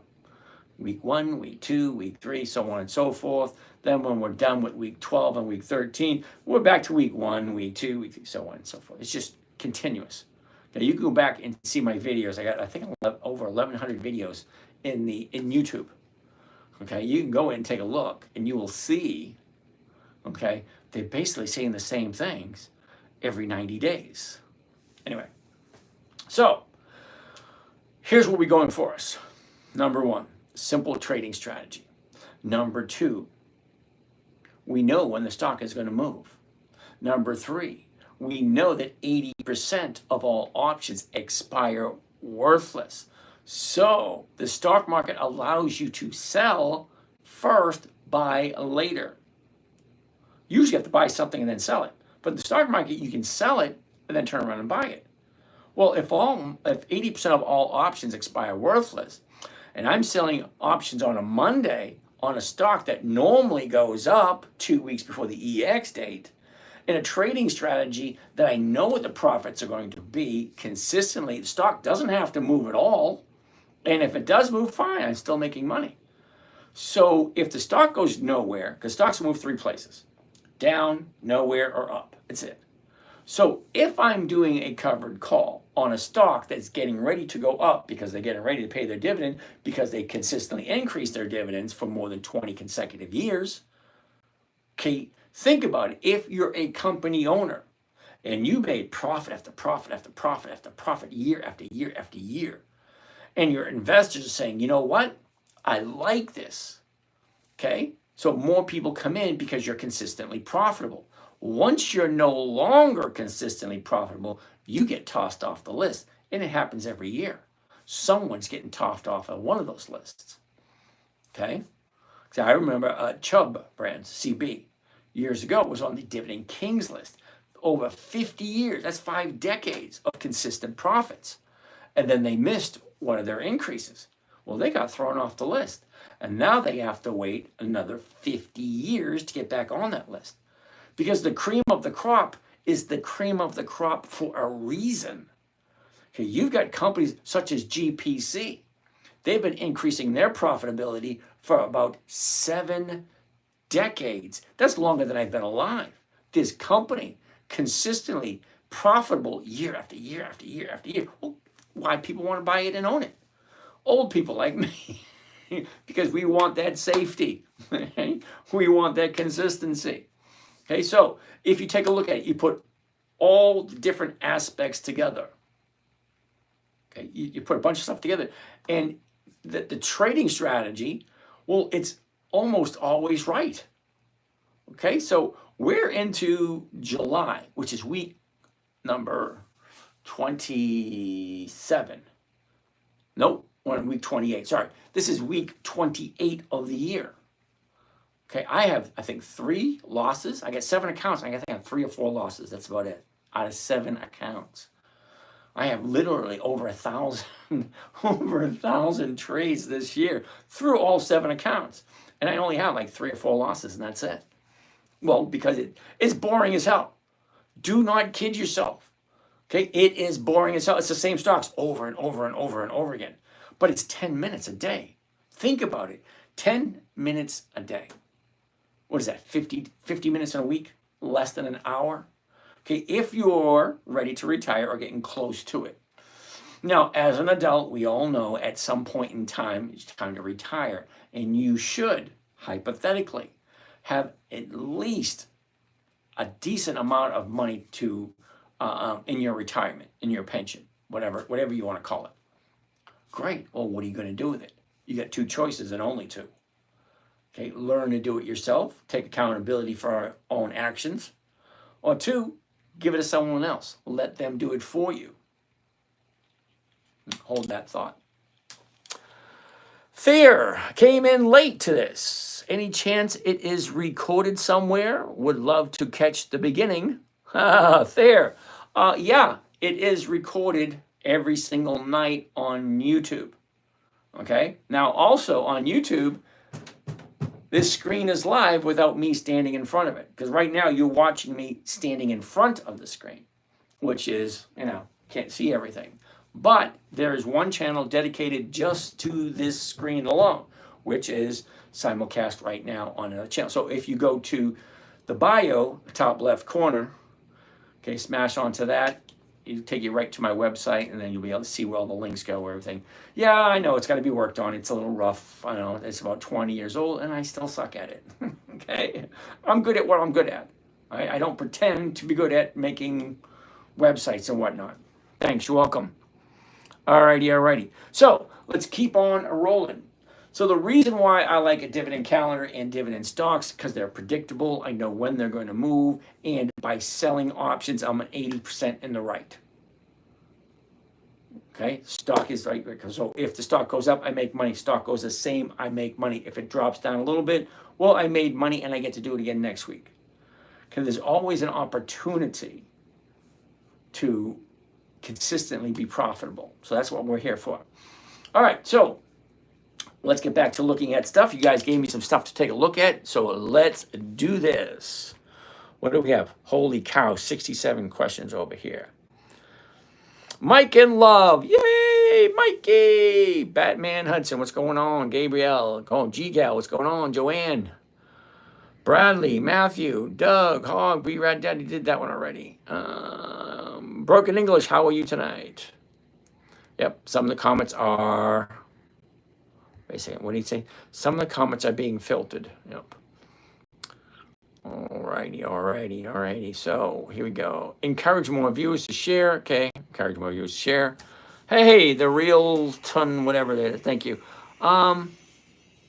Week 1, week 2, week 3, so on and so forth. Then when we're done with week 12 and week 13, we're back to week 1, week 2, week 3, so on and so forth. It's just continuous. Now you can go back and see my videos. I got, I think, over 1,100 videos in YouTube. Okay, you can go in and take a look, and you will see, okay, they're basically saying the same things every 90 days. Anyway, so here's what we're going for us. Number 1, simple trading strategy. Number 2, we know when the stock is going to move. Number 3, we know that 80% of all options expire worthless. So the stock market allows you to sell first, buy later. Usually you have to buy something and then sell it. But in the stock market, you can sell it and then turn around and buy it. Well, if 80% of all options expire worthless, and I'm selling options on a Monday on a stock that normally goes up 2 weeks before the EX date, in a trading strategy that I know what the profits are going to be consistently, the stock doesn't have to move at all. And if it does move, fine, I'm still making money. So if the stock goes nowhere, because stocks move 3 places, down, nowhere, or up, that's it. So if I'm doing a covered call on a stock that's getting ready to go up because they're getting ready to pay their dividend because they consistently increase their dividends for more than 20 consecutive years, okay, think about it. If you're a company owner and you made profit after profit after profit after profit year after year after year, and your investors are saying, you know what, I like this, okay? So more people come in because you're consistently profitable. Once you're no longer consistently profitable, you get tossed off the list. And it happens every year. Someone's getting tossed off of one of those lists. Okay? So I remember Chubb Brands, CB, years ago was on the Dividend Kings list. Over 50 years, that's 5 decades of consistent profits. And then they missed one of their increases. Well, they got thrown off the list. And now they have to wait another 50 years to get back on that list. Because the cream of the crop is the cream of the crop for a reason. Okay, you've got companies such as GPC. They've been increasing their profitability for about 7 decades. That's longer than I've been alive. This company consistently profitable year after year after year after year. Well, why people want to buy it and own it? Old people like me. Because we want that safety. We want that consistency. Okay, so if you take a look at it, you put all the different aspects together. Okay, you put a bunch of stuff together. And the trading strategy, well, it's almost always right. Okay, so we're into July, which is week number 27. Nope, we're in week 28. Sorry, this is week 28 of the year. Okay, I have, I think, 3 losses. I got 7 accounts. I think I have 3 or 4 losses. That's about it, out of 7 accounts. I have literally over 1,000 trades this year through all 7 accounts. And I only have like 3 or 4 losses, and that's it. Well, because it's boring as hell. Do not kid yourself. Okay, it is boring as hell. It's the same stocks over and over and over and over again. But it's 10 minutes a day. Think about it. 10 minutes a day. What is that, 50 minutes in a week? Less than an hour? Okay, if you're ready to retire or getting close to it. Now, as an adult, we all know at some point in time, it's time to retire. And you should, hypothetically, have at least a decent amount of money to in your retirement, in your pension, whatever you want to call it. Great. Well, what are you going to do with it? You got 2 choices and only 2. Okay, learn to do it yourself, take accountability for our own actions. Or 2, give it to someone else. Let them do it for you. Hold that thought. Fear came in late to this. Any chance it is recorded somewhere? Would love to catch the beginning. There. Yeah, it is recorded every single night on YouTube. Okay, now also on YouTube, this screen is live without me standing in front of it. Because right now you're watching me standing in front of the screen, which is, can't see everything. But there is one channel dedicated just to this screen alone, which is simulcast right now on another channel. So if you go to the bio, top left corner, okay, smash onto that. It'll take you right to my website, and then you'll be able to see where all the links go, everything. Yeah, I know it's got to be worked on. It's a little rough. I know it's about 20 years old, and I still suck at it. Okay, I'm good at what I'm good at. I don't pretend to be good at making websites and whatnot. Thanks. You're welcome. Alrighty. So let's keep on rolling. So the reason why I like a dividend calendar and dividend stocks, because they're predictable. I know when they're going to move. And by selling options, I'm an 80% in the right. Okay, stock is right. So if the stock goes up, I make money. Stock goes the same, I make money. If it drops down a little bit, well, I made money and I get to do it again next week. Because there's always an opportunity to consistently be profitable. So that's what we're here for. All right, so let's get back to looking at stuff. You guys gave me some stuff to take a look at, so let's do this. What do we have? Holy cow, 67 questions over here. Mike in love, yay, Mikey. Batman Hudson, what's going on? Gabrielle, G-Gal, what's going on? Joanne, Bradley, Matthew, Doug, Hog, B-Rad Daddy did that one already. Broken English, how are you tonight? Yep, some of the comments are, wait a second, what did he say? Some of the comments are being filtered. Yep. Alrighty. So here we go. Encourage more viewers to share. Okay, encourage more viewers to share. Hey, the real ton, whatever it is. Thank you.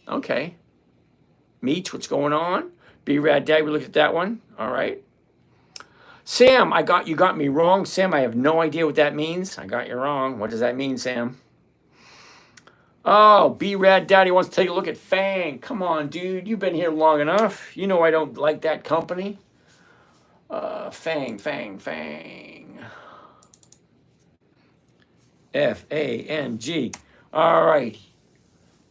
Okay. Meech, what's going on? B-Rad Dad, we looked at that one. All right. Sam, you got me wrong. Sam, I have no idea what that means. I got you wrong. What does that mean, Sam? Oh, B-Rad Daddy wants to take a look at Fang. Come on, dude. You've been here long enough. You know I don't like that company. Fang. F-A-N-G. All right.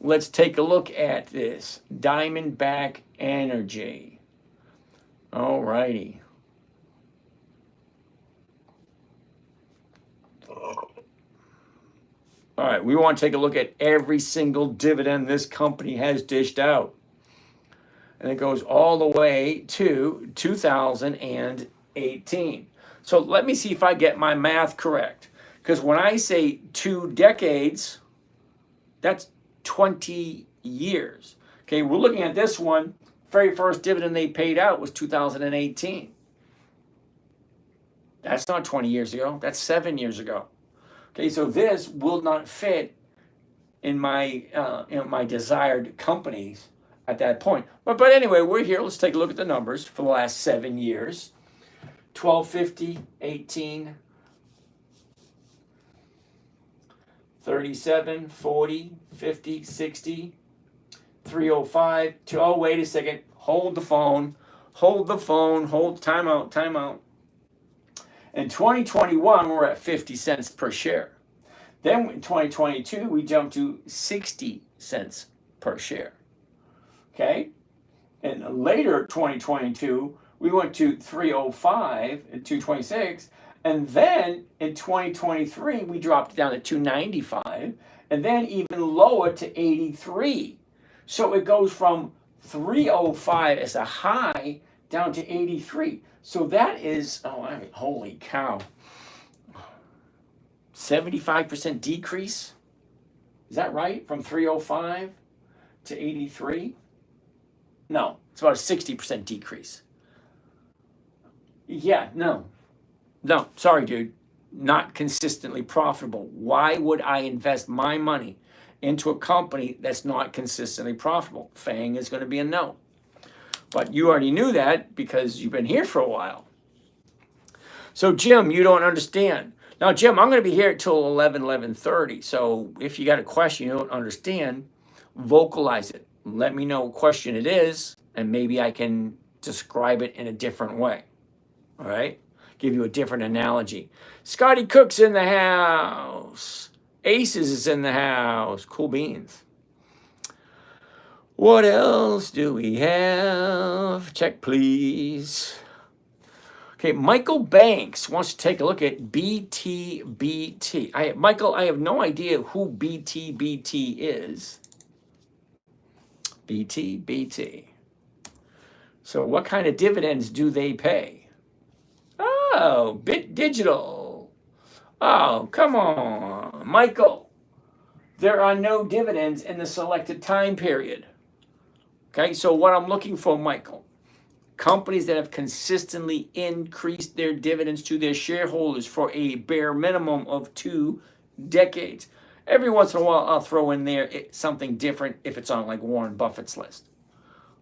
Let's take a look at this. Diamondback Energy. All righty. All right, we want to take a look at every single dividend this company has dished out. And it goes all the way to 2018. So let me see if I get my math correct. Because when I say 2 decades, that's 20 years. Okay, we're looking at this one. Very first dividend they paid out was 2018. That's not 20 years ago. That's 7 years ago. Okay, so this will not fit in my desired companies at that point. But anyway, we're here. Let's take a look at the numbers for the last 7 years. 1250, 18, 37, 40, 50, 60, 305, oh, wait a second. Hold the phone. Time out. In 2021, we're at 50 cents per share. Then in 2022, we jumped to 60 cents per share. Okay? And later, 2022, we went to 305 and 226. And then in 2023, we dropped down to 295. And then even lower to 83. So it goes from 305 as a high down to 83. So that is, holy cow, 75% decrease? Is that right? From 305 to 83? No, it's about a 60% decrease. Yeah, no, sorry, dude. Not consistently profitable. Why would I invest my money into a company that's not consistently profitable? Fang is going to be a no. But you already knew that because you've been here for a while. So, Jim, you don't understand. Now, Jim, I'm going to be here till 11:30. So if you got a question you don't understand, vocalize it. Let me know what question it is, and maybe I can describe it in a different way. All right? Give you a different analogy. Scotty Cook's in the house. Aces is in the house. Cool beans. What else do we have? Check, please. Okay, Michael Banks wants to take a look at BTBT. Michael, I have no idea who BTBT is. BTBT. So what kind of dividends do they pay? Oh, Bit Digital. Oh, come on. Michael, there are no dividends in the selected time period. Okay, so what I'm looking for, Michael, companies that have consistently increased their dividends to their shareholders for a bare minimum of 2 decades. Every once in a while, I'll throw in there something different if it's on like Warren Buffett's list,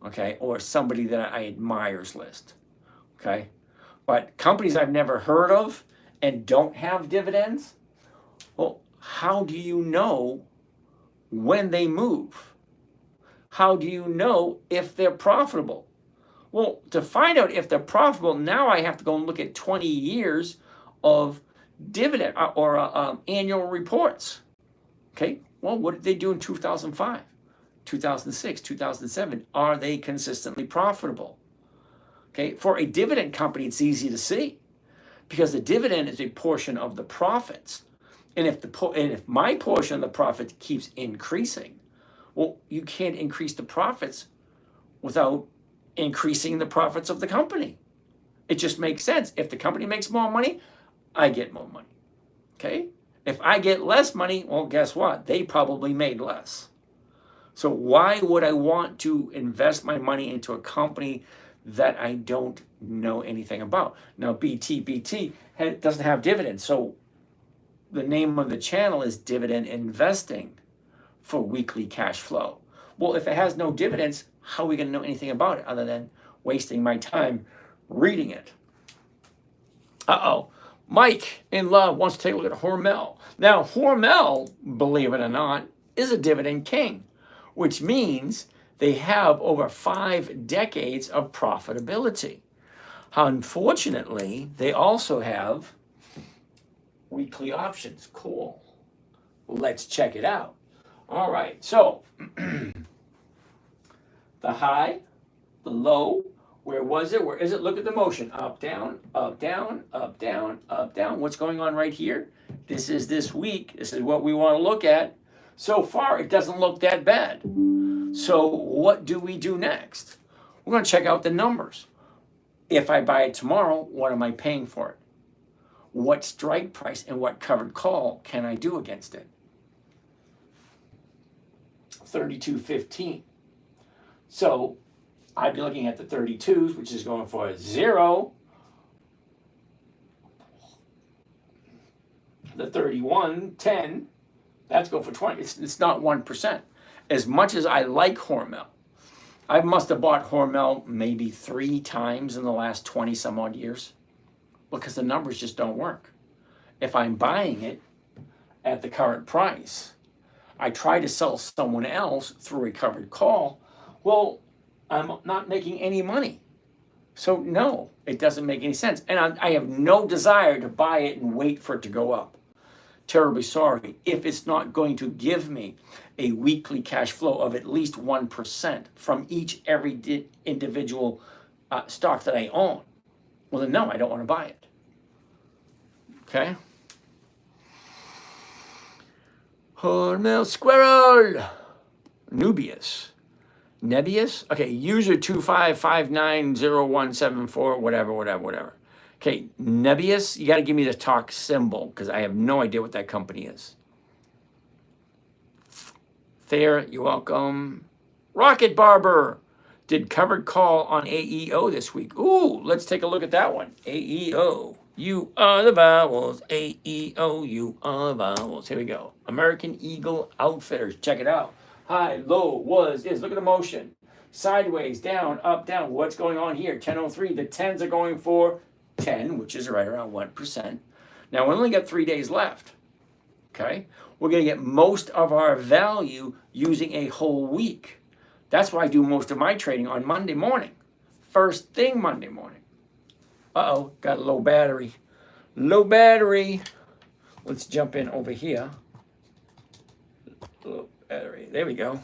okay, or somebody that I admire's list, okay? But companies I've never heard of and don't have dividends, well, how do you know when they move? How do you know if they're profitable? Well, to find out if they're profitable, now I have to go and look at 20 years of dividend or annual reports. Okay, well, what did they do in 2005, 2006, 2007? Are they consistently profitable? Okay, for a dividend company, it's easy to see because the dividend is a portion of the profits. And if my portion of the profits keeps increasing, well, you can't increase the profits without increasing the profits of the company. It just makes sense. If the company makes more money, I get more money. Okay? If I get less money, well, guess what? They probably made less. So why would I want to invest my money into a company that I don't know anything about? Now, BT doesn't have dividends. So the name of the channel is Dividend Investing for weekly cash flow. Well, if it has no dividends, how are we going to know anything about it other than wasting my time reading it? Mike in love wants to take a look at Hormel. Now, Hormel, believe it or not, is a dividend king, which means they have over 5 decades of profitability. Unfortunately, they also have weekly options. Cool. Let's check it out. All right, so the high, the low, where was it? Where is it? Look at the motion. Up, down, up, down, up, down, up, down. What's going on right here? This is this week. This is what we want to look at. So far, it doesn't look that bad. So what do we do next? We're going to check out the numbers. If I buy it tomorrow, what am I paying for it? What strike price and what covered call can I do against it? 32.15. So I'd be looking at the 32s, which is going for a 0. The 31.10, that's going for 20. It's not 1%. As much as I like Hormel, I must have bought Hormel maybe 3 times in the last 20 some odd years because the numbers just don't work. If I'm buying it at the current price, I try to sell someone else through a covered call, well, I'm not making any money. So no, it doesn't make any sense. And I have no desire to buy it and wait for it to go up. Terribly sorry. If it's not going to give me a weekly cash flow of at least 1% from every individual stock that I own, well then no, I don't want to buy it. Okay? Hormel Squirrel. Nebius? Okay, user 25590174, whatever. Okay, Nebius, you got to give me the talk symbol because I have no idea what that company is. Thayer, you're welcome. Rocket Barber did covered call on AEO this week. Ooh, let's take a look at that one. AEO. You are the vowels. AEO, you are the vowels. Here we go. American Eagle Outfitters. Check it out. High, low, was, is. Look at the motion. Sideways, down, up, down. What's going on here? 10.03. The 10s are going for 10, which is right around 1%. Now, we only got 3 days left. Okay? We're going to get most of our value using a whole week. That's why I do most of my trading on Monday morning. First thing Monday morning. Uh-oh, got a low battery. Low battery. Let's jump in over here. Low battery. There we go.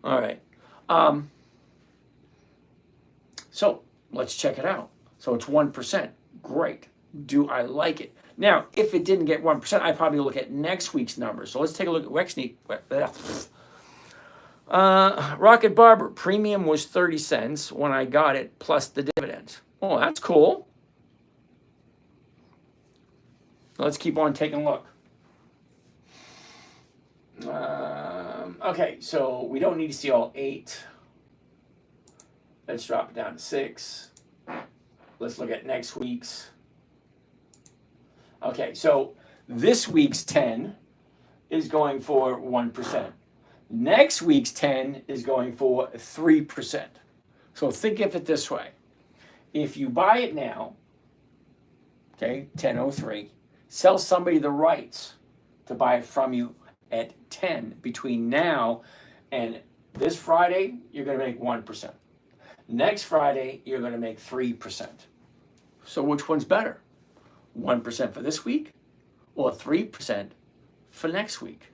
All right. So let's check it out. So it's 1%. Great. Do I like it? Now, if it didn't get 1%, I'd probably look at next week's numbers. So let's take a look at Rocket Barber. Premium was 30 cents when I got it, plus the dividends. Oh, that's cool. Let's keep on taking a look. Okay, so we don't need to see all 8. Let's drop it down to 6. Let's look at next week's. Okay, so this week's 10 is going for 1%. Next week's 10 is going for 3%. So think of it this way. If you buy it now, okay, 10.03, sell somebody the rights to buy it from you at 10 between now and this Friday, you're going to make 1%. Next Friday, you're going to make 3%. So which one's better? 1% for this week or 3% for next week?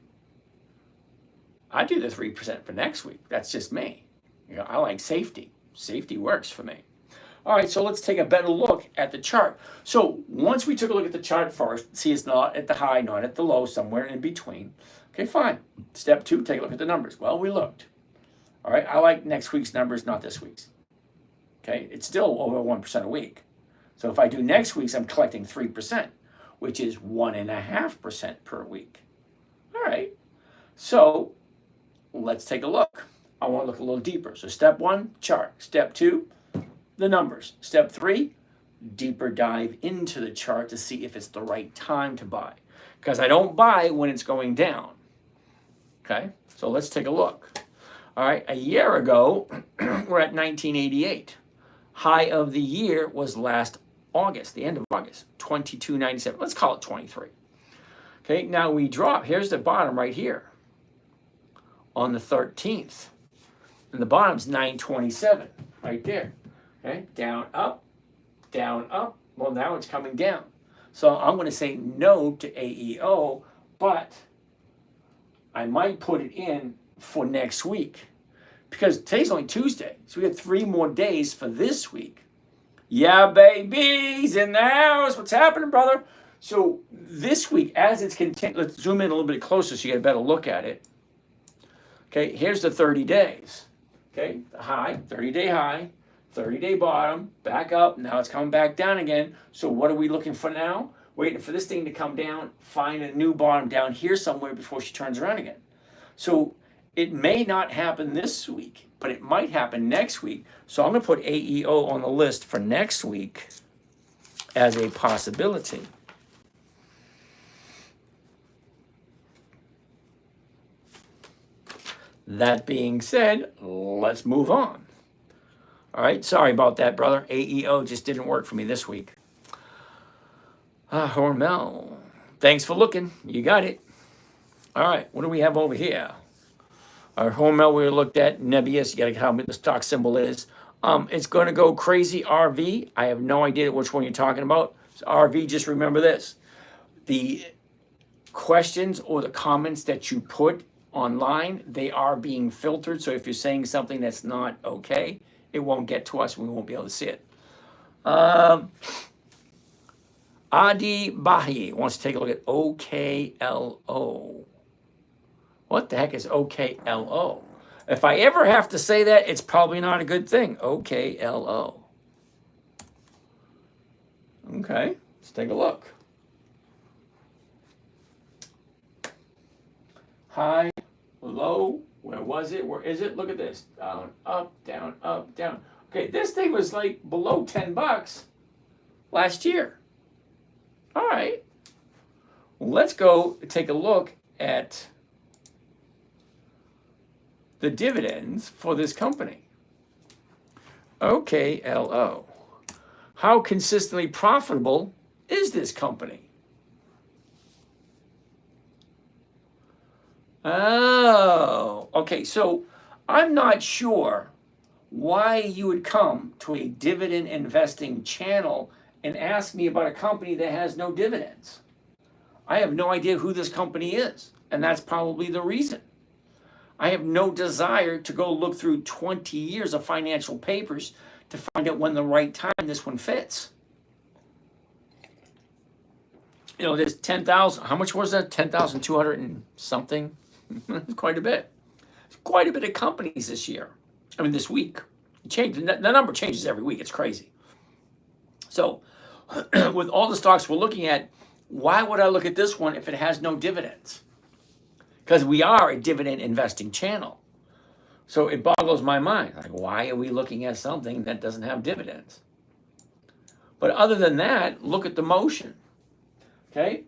I do the 3% for next week. That's just me. You know, I like safety. Safety works for me. All right, so let's take a better look at the chart. So once we took a look at the chart first, see it's not at the high, not at the low, somewhere in between. Okay, fine. Step 2, take a look at the numbers. Well, we looked. All right, I like next week's numbers, not this week's. Okay, it's still over 1% a week. So if I do next week's, I'm collecting 3%, which is 1.5% per week. All right, so let's take a look. I want to look a little deeper. So step 1, chart. Step 2, the numbers. Step 3, deeper dive into the chart to see if it's the right time to buy. Because I don't buy when it's going down. Okay, so let's take a look. All right, a year ago, we're at 1988. High of the year was last August, the end of August, 22.97. Let's call it 23. Okay, now we drop. Here's the bottom right here on the 13th. And the bottom's 927 right there. Okay, down, up, down, up. Well, now it's coming down. So I'm going to say no to AEO, but I might put it in for next week because today's only Tuesday. So we got 3 more days for this week. Yeah, baby's in the house. What's happening, brother? So this week, as it's continuing, let's zoom in a little bit closer so you get a better look at it. Okay, here's the 30 days. Okay, the high, 30-day high, 30-day bottom, back up. Now it's coming back down again. So what are we looking for now? Waiting for this thing to come down, find a new bottom down here somewhere before she turns around again. So it may not happen this week, but it might happen next week. So I'm going to put AEO on the list for next week as a possibility. That being said, let's move on. All right, sorry about that, brother. AEO just didn't work for me this week. Hormel. Thanks for looking. You got it. All right, what do we have over here? Our Hormel we looked at, Nebius. You got to tell me what the stock symbol is. It's going to go crazy, RV. I have no idea which one you're talking about. So RV, just remember this. The questions or the comments that you put online, they are being filtered. So if you're saying something that's not okay, it won't get to us and we won't be able to see it. Adi Bahi wants to take a look at OKLO. What the heck is OKLO? If I ever have to say that, it's probably not a good thing. OKLO. Okay, let's take a look. High, low, where was it? Where is it? Look at this. Down, up, down, up, down. Okay, this thing was like below $10 last year. All right. Well, let's go take a look at the dividends for this company. OKLO. How consistently profitable is this company? Oh, okay. So I'm not sure why you would come to a dividend investing channel and ask me about a company that has no dividends. I have no idea who this company is, and that's probably the reason. I have no desire to go look through 20 years of financial papers to find out when the right time this one fits. You know, there's 10,000, how much was that? 10,200 and something? Quite a bit. Quite a bit of companies this year. I mean, this week. The number changes every week. It's crazy. So, with all the stocks we're looking at, why would I look at this one if it has no dividends? Because we are a dividend investing channel. So it boggles my mind. Like, why are we looking at something that doesn't have dividends? But other than that, look at the motion. Okay?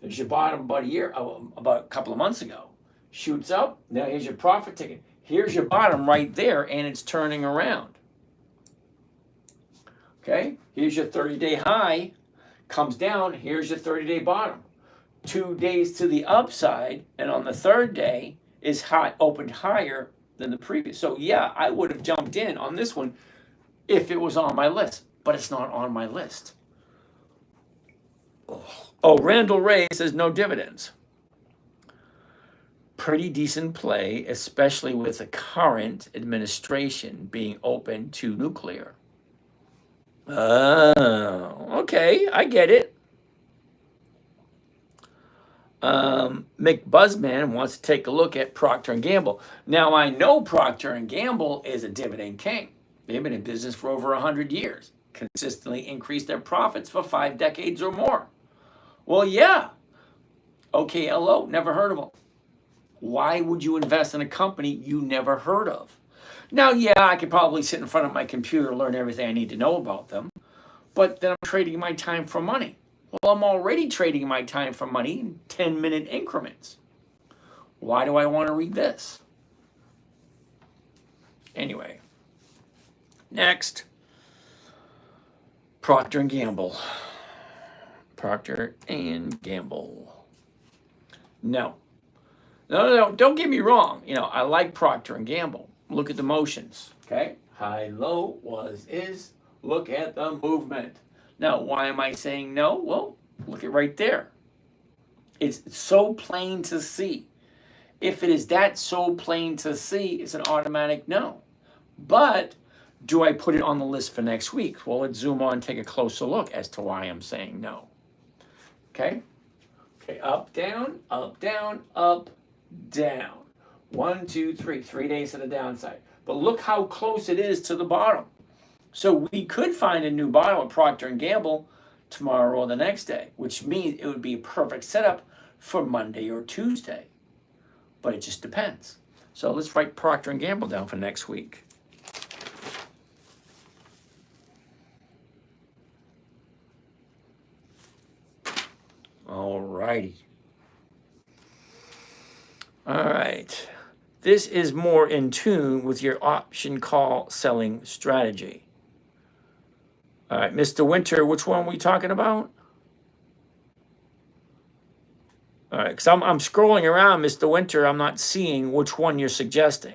There's your bottom about a couple of months ago. Shoots up. Now here's your profit ticket. Here's your bottom right there, and it's turning around. Okay? Here's your 30-day high. Comes down. Here's your 30-day bottom. 2 days to the upside, and on the third day is opened higher than the previous. So yeah, I would have jumped in on this one if it was on my list, but it's not on my list. Oh, Randall Ray says no dividends. Pretty decent play, especially with the current administration being open to nuclear. Oh, okay, I get it. McBuzzman wants to take a look at Procter & Gamble. Now, I know Procter & Gamble is a dividend king. They've been in business for over 100 years, consistently increased their profits for 5 decades or more. Well, yeah. OKLO, never heard of them. Why would you invest in a company you never heard of? Now, yeah, I could probably sit in front of my computer and learn everything I need to know about them, but then I'm trading my time for money. Well, I'm already trading my time for money in 10-minute increments. Why do I want to read this? Anyway, next, Procter & Gamble. Procter & Gamble. No, don't get me wrong. You know, I like Procter & Gamble. Look at the motions, okay? High, low, was, is. Look at the movement. Now, why am I saying no? Well, look at right there. It's so plain to see. If it is that so plain to see, it's an automatic no. But do I put it on the list for next week? Well, let's zoom on and take a closer look as to why I'm saying no. Okay? Okay, up, down, up, down, up, down. 1, 2, 3. 3 days to the downside. But look how close it is to the bottom. So we could find a new bottom at Procter & Gamble tomorrow or the next day, which means it would be a perfect setup for Monday or Tuesday. But it just depends. So let's write Procter & Gamble down for next week. All righty. All right. This is more in tune with your option call selling strategy. All right, Mr. Winter, which one are we talking about? All right, because I'm scrolling around, Mr. Winter. I'm not seeing which one you're suggesting.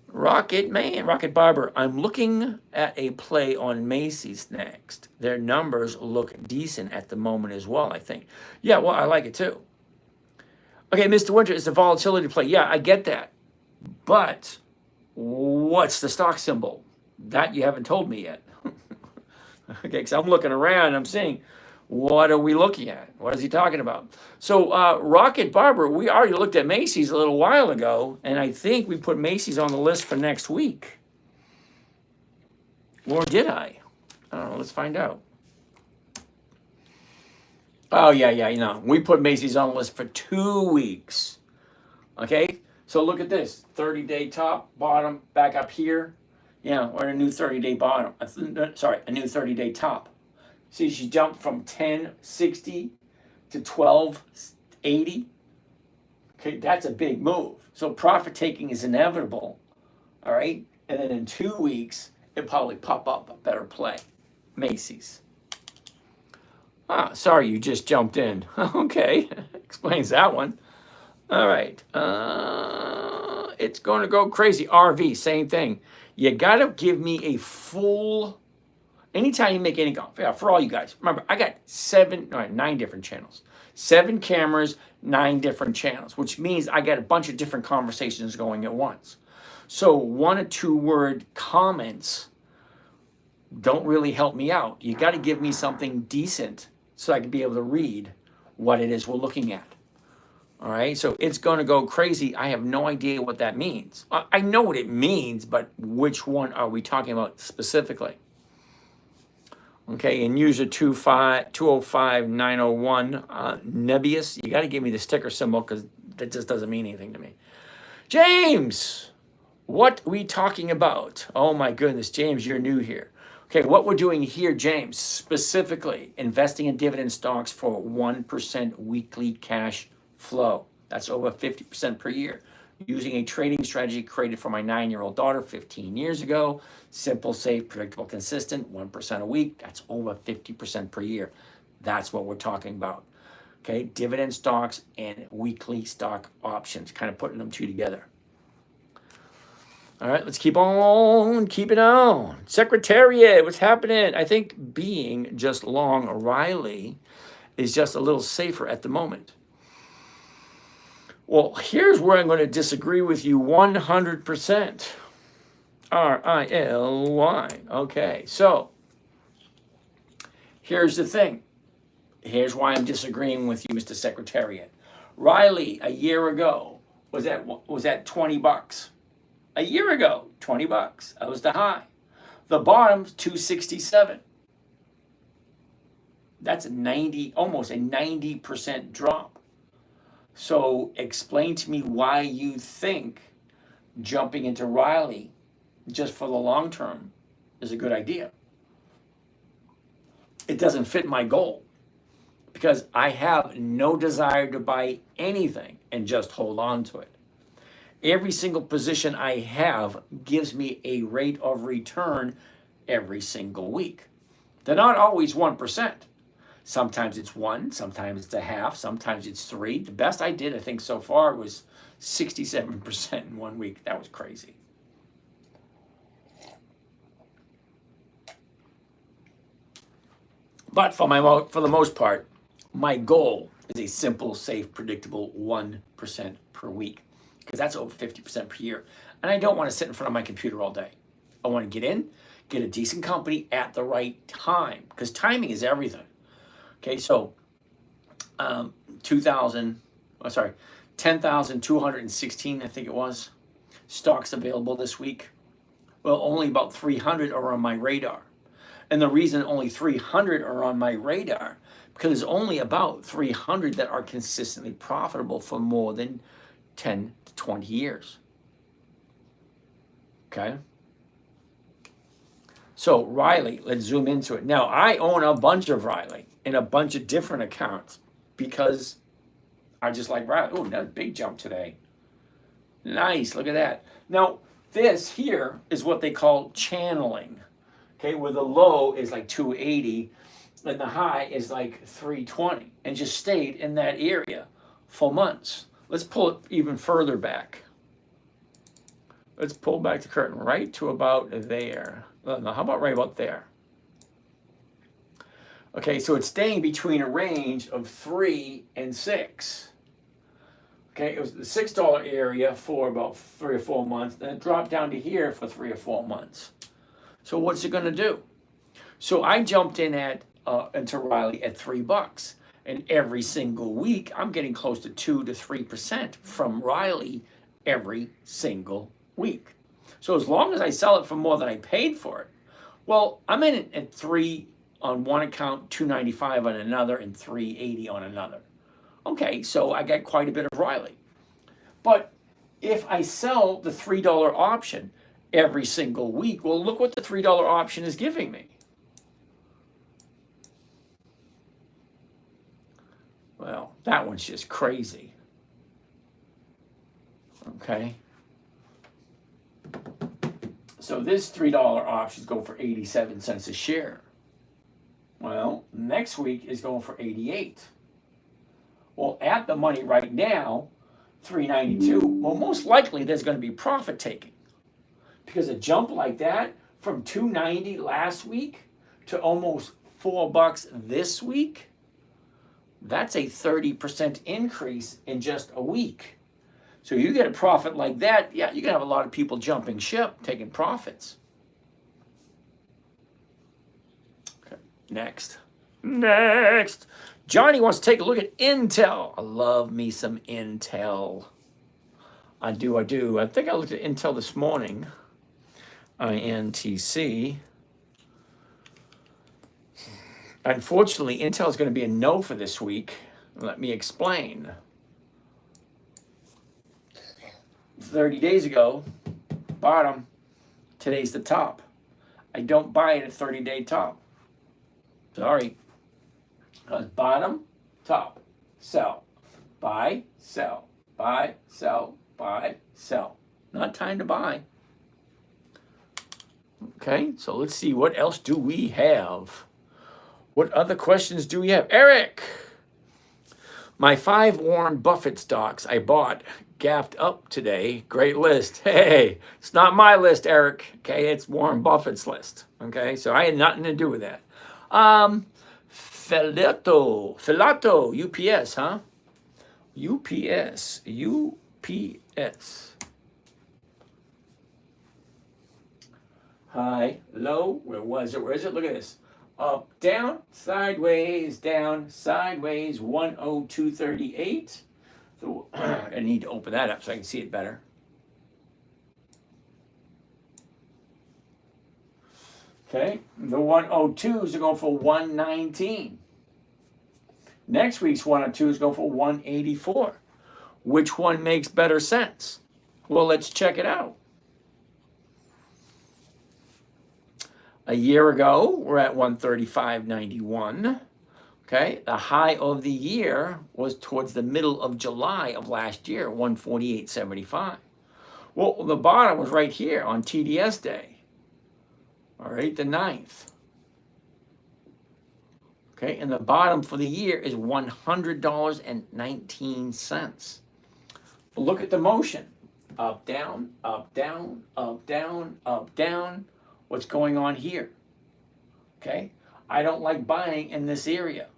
Rocket Barber, I'm looking at a play on Macy's next. Their numbers look decent at the moment as well, I think. Yeah, well, I like it too. Okay, Mr. Winter, it's a volatility play. Yeah, I get that. But what's the stock symbol? That you haven't told me yet. Okay, because I'm looking around and I'm seeing, what are we looking at? What is he talking about? So Rocket Barber, we already looked at Macy's a little while ago, and I think we put Macy's on the list for next week. Or did I? I don't know, let's find out. Oh, yeah, you know, we put Macy's on the list for 2 weeks. Okay, so look at this, 30-day top, bottom, back up here. Yeah, we're in a new 30-day bottom. Sorry, a new 30-day top. See, she jumped from 1060 to 1280. Okay, that's a big move. So profit taking is inevitable. All right, and then in 2 weeks, it'll probably pop up a better play. Macy's. Ah, sorry, you just jumped in. Okay, explains that one. All right, it's going to go crazy. RV, same thing. You got to give me a full, anytime you make any call, for all you guys. Remember, I got 9 different channels. 7 cameras, 9 different channels, which means I got a bunch of different conversations going at once. So 1 or 2 word comments don't really help me out. You got to give me something decent so I can be able to read what it is we're looking at. All right, so it's going to go crazy. I have no idea what that means. I know what it means, but which one are we talking about specifically? Okay, and user 205901, Nebius, you got to give me the sticker symbol because that just doesn't mean anything to me. James, what are we talking about? Oh my goodness, James, you're new here. Okay, what we're doing here, James, specifically investing in dividend stocks for 1% weekly cash flow. That's over 50% per year. using a trading strategy created for my 9-year-old daughter 15 years ago. Simple, safe, predictable, consistent, 1% a week. That's over 50% per year. That's what we're talking about. Okay, dividend stocks and weekly stock options, kind of putting them two together. All right, let's keep on keeping on. Secretariat, what's happening? I think being just long O'Reilly is just a little safer at the moment. Well, here's where I'm going to disagree with you 100%. R-I-L-Y. Okay, so here's the thing. Here's why I'm disagreeing with you, Mr. Secretariat. Riley, a year ago, was at 20 bucks. A year ago, 20 bucks. That was the high. The bottom's 267. That's almost a 90% drop. So explain to me why you think jumping into Riley just for the long term is a good idea. It doesn't fit my goal because I have no desire to buy anything and just hold on to it. Every single position I have gives me a rate of return every single week. They're not always 1%. Sometimes it's 1, sometimes it's a half, sometimes it's 3. The best I did, I think, so far was 67% in 1 week. That was crazy. But for the most part, my goal is a simple, safe, predictable 1% per week, because that's over 50% per year. And I don't want to sit in front of my computer all day. I want to get in, get a decent company at the right time, because timing is everything. Okay, so 10,216, I think it was, stocks available this week. Well, only about 300 are on my radar. And the reason only 300 are on my radar, because there's only about 300 that are consistently profitable for more than 10 to 20 years. Okay? So Riley, let's zoom into it. Now, I own a bunch of Riley in a bunch of different accounts because I just like Riley. Oh, another big jump today. Nice, look at that. Now, this here is what they call channeling. Okay, where the low is like 280 and the high is like 320 and just stayed in that area for months. Let's pull it even further back. Let's pull back the curtain right to about there. No, how about right about there? Okay, so it's staying between a range of 3 and 6. Okay, it was the $6 area for about 3 or 4 months, then it dropped down to here for 3 or 4 months. So what's it going to do? So I jumped in into Riley at $3, and every single week I'm getting close to 2 to 3% from Riley every single week. So as long as I sell it for more than I paid for it, well, I'm in it at 3 on one account, 295 on another, and 380 on another. Okay, so I got quite a bit of Riley. But if I sell the $3 option every single week, well, look what the $3 option is giving me. Well, that one's just crazy. Okay. So this $3 option is going for 87 cents a share. Well, next week is going for 88. Well, at the money right now, 392. Well, most likely there's going to be profit taking. Because a jump like that from 290 last week to almost $4 this week, that's a 30% increase in just a week. So you get a profit like that, yeah, you're going to have a lot of people jumping ship, taking profits. Okay, next. Johnny wants to take a look at Intel. I love me some Intel. I do. I think I looked at Intel this morning. INTC. Unfortunately, Intel is going to be a no for this week. Let me explain. 30 days ago, bottom. Today's the top. I don't buy it at 30-day top. Sorry. Because bottom, top, sell. Buy, sell. Buy, sell. buy, sell. Not time to buy. Okay, so let's see, what else do we have? What other questions do we have? Eric, my 5 Warren Buffett stocks I bought gapped up today. Great list. Hey, it's not my list, Eric. Okay, it's Warren Buffett's list. Okay, so I had nothing to do with that. Filato, UPS, huh? UPS. High, low, where was it? Where is it? Look at this. Up, down, sideways, 102.38. So I need to open that up so I can see it better. Okay, the 102s are going for 119. Next week's 102 is going for 184. Which one makes better sense? Well, let's check it out. A year ago, we're at 135.91. Okay, the high of the year was towards the middle of July of last year, 148.75. Well, the bottom was right here on TDS day. All right, the 9th. Okay, and the bottom for the year is $100.19. Look at the motion. Up, down, up, down, up, down, up, down. What's going on here? Okay, I don't like buying in this area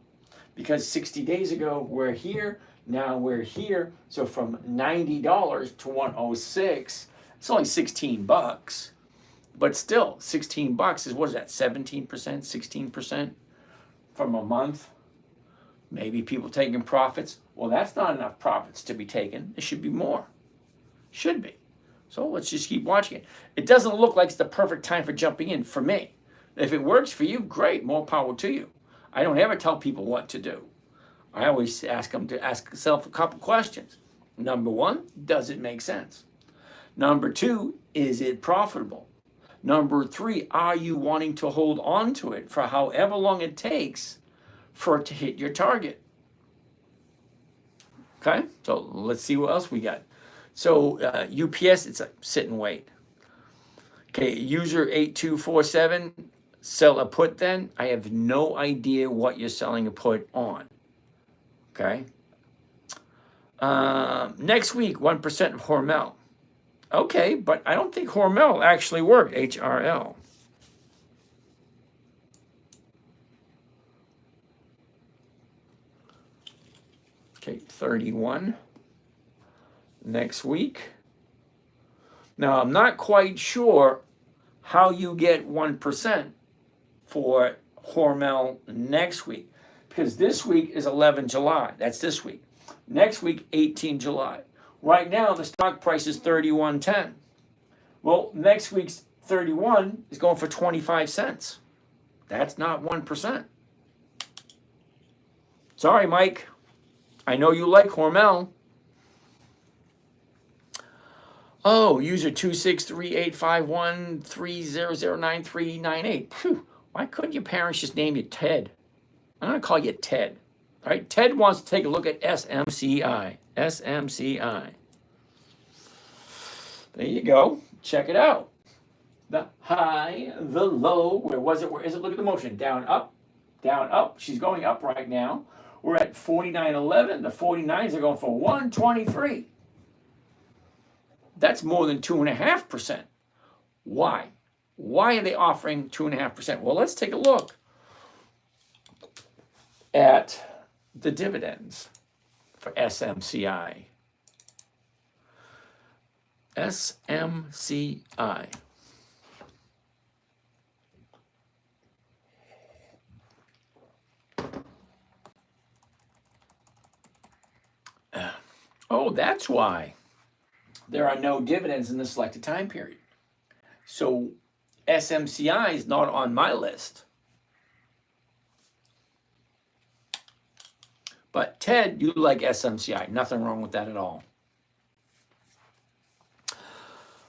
because 60 days ago we're here, now we're here. So from $90 to 106, it's only 16 bucks. But still, 16 bucks is, what is that, 17%, 16% from a month? Maybe people taking profits. Well, that's not enough profits to be taken. It should be more. Should be. So let's just keep watching it. It doesn't look like it's the perfect time for jumping in for me. If it works for you, great, more power to you. I don't ever tell people what to do. I always ask them to ask themselves a couple questions. Number 1, does it make sense? Number 2, is it profitable? Number 3, are you wanting to hold on to it for however long it takes for it to hit your target? Okay, so let's see what else we got. So UPS, it's a sit and wait. Okay, user 8247, sell a put then. I have no idea what you're selling a put on. Okay. Next week, 1% of Hormel. Okay, but I don't think Hormel actually worked, HRL. Okay, 31. Next week. Now, I'm not quite sure how you get 1% for Hormel next week, because this week is 11 July. That's this week. Next week, 18 July. Right now, the stock price is 31.10. Well, next week's 31 is going for 25 cents. That's not 1%. Sorry, Mike. I know you like Hormel. Oh, user 2638513009398. Phew, why couldn't your parents just name you Ted? I'm going to call you Ted. All right, Ted wants to take a look at SMCI. SMCI. There you go. Check it out. The high, the low. Where was it? Where is it? Look at the motion. Down, up, down, up. She's going up right now. We're at 49.11. The 49s are going for 123. That's more than 2.5%. Why? Why are they offering 2.5%? Well, let's take a look at the dividends for SMCI. SMCI. Oh, that's why there are no dividends in the selected time period. So SMCI is not on my list. But Ted, you like SMCI. Nothing wrong with that at all.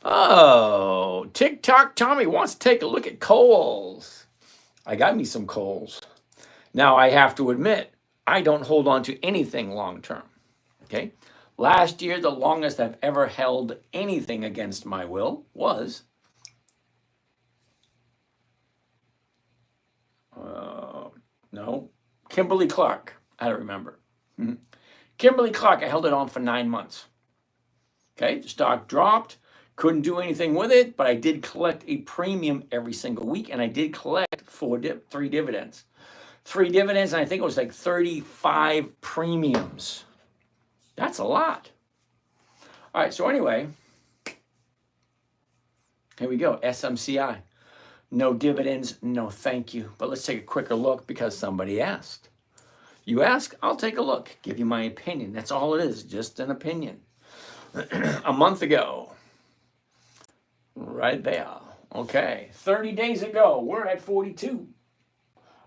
Oh, TikTok Tommy wants to take a look at Kohls. I got me some Kohls. Now, I have to admit, I don't hold on to anything long term. Okay? Last year, the longest I've ever held anything against my will was no, Kimberly-Clark. I don't remember. Kimberly-Clark, I held it on for 9 months. Okay, the stock dropped, couldn't do anything with it, but I did collect a premium every single week, and I did collect 3 dividends. 3 dividends, and I think it was like 35 premiums. That's a lot. All right, so anyway, here we go, SMCI. No dividends, no thank you. But let's take a quicker look because somebody asked. You ask, I'll take a look, give you my opinion. That's all it is, just an opinion. A month ago, right there. Okay, 30 days ago, we're at 42.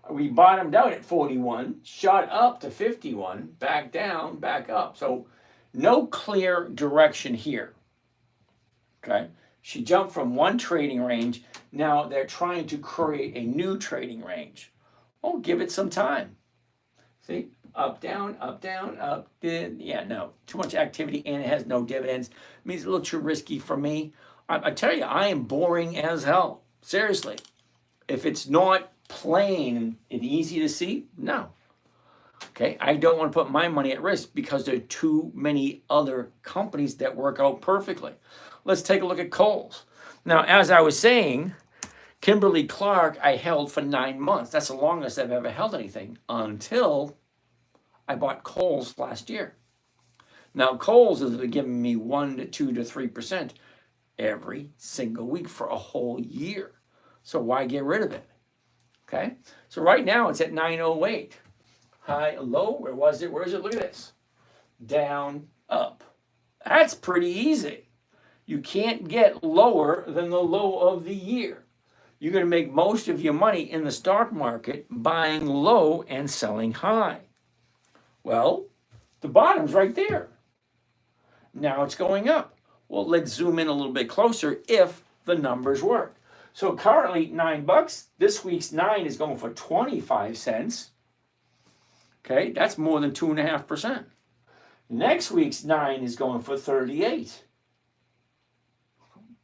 We bottomed out at 41, shot up to 51, back down, back up. So no clear direction here. Okay, she jumped from one trading range. Now they're trying to create a new trading range. Oh, give it some time. See, up, down, up, yeah, no, too much activity and it has no dividends. It means a little too risky for me. I tell you, I am boring as hell. Seriously. If it's not plain and easy to see, no. Okay, I don't want to put my money at risk because there are too many other companies that work out perfectly. Let's take a look at Kohl's. Now, as I was saying, Kimberly-Clark I held for 9 months. That's the longest I've ever held anything until I bought Kohl's last year. Now, Kohl's has been giving me 1 to 2 to 3% every single week for a whole year. So why get rid of it? Okay, so right now it's at 908. High, low, where was it? Where is it? Look at this. Down, up. That's pretty easy. You can't get lower than the low of the year. You're going to make most of your money in the stock market buying low and selling high. Well, the bottom's right there. Now it's going up. Well, let's zoom in a little bit closer if the numbers work. So currently $9. This week's 9 is going for 25 cents. Okay, that's more than 2.5%. Next week's 9 is going for 38.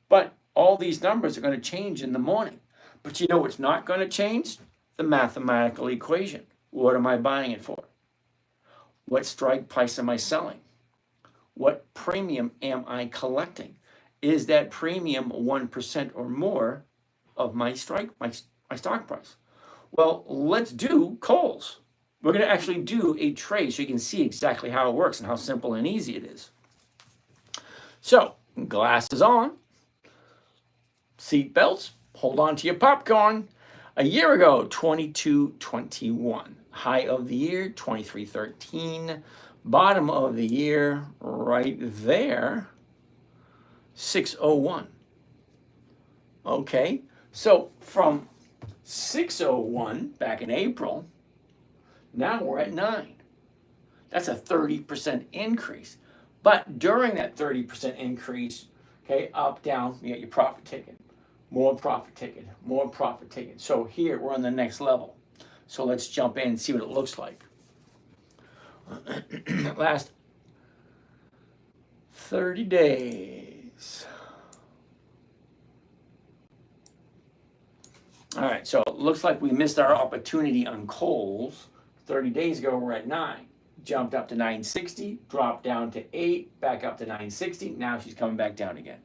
But all these numbers are going to change in the morning. But you know what's not going to change? The mathematical equation. What am I buying it for? What strike price am I selling? What premium am I collecting? Is that premium 1% or more of my stock price? Well, let's do Kohl's. We're going to actually do a trade so you can see exactly how it works and how simple and easy it is. So, glasses on, seat belts, hold on to your popcorn. A year ago, 22.21. High of the year, 23.13. Bottom of the year, right there, 601. Okay, so from 601 back in April, now we're at 9. That's a 30% increase. But during that 30% increase, okay, up, down, you get your profit ticket. More profit ticket, more profit ticket. So here we're on the next level. So let's jump in and see what it looks like. Last 30 days. All right, so it looks like we missed our opportunity on Kohl's. 30 days ago, we're at 9. Jumped up to 960, dropped down to 8, back up to 960. Now she's coming back down again.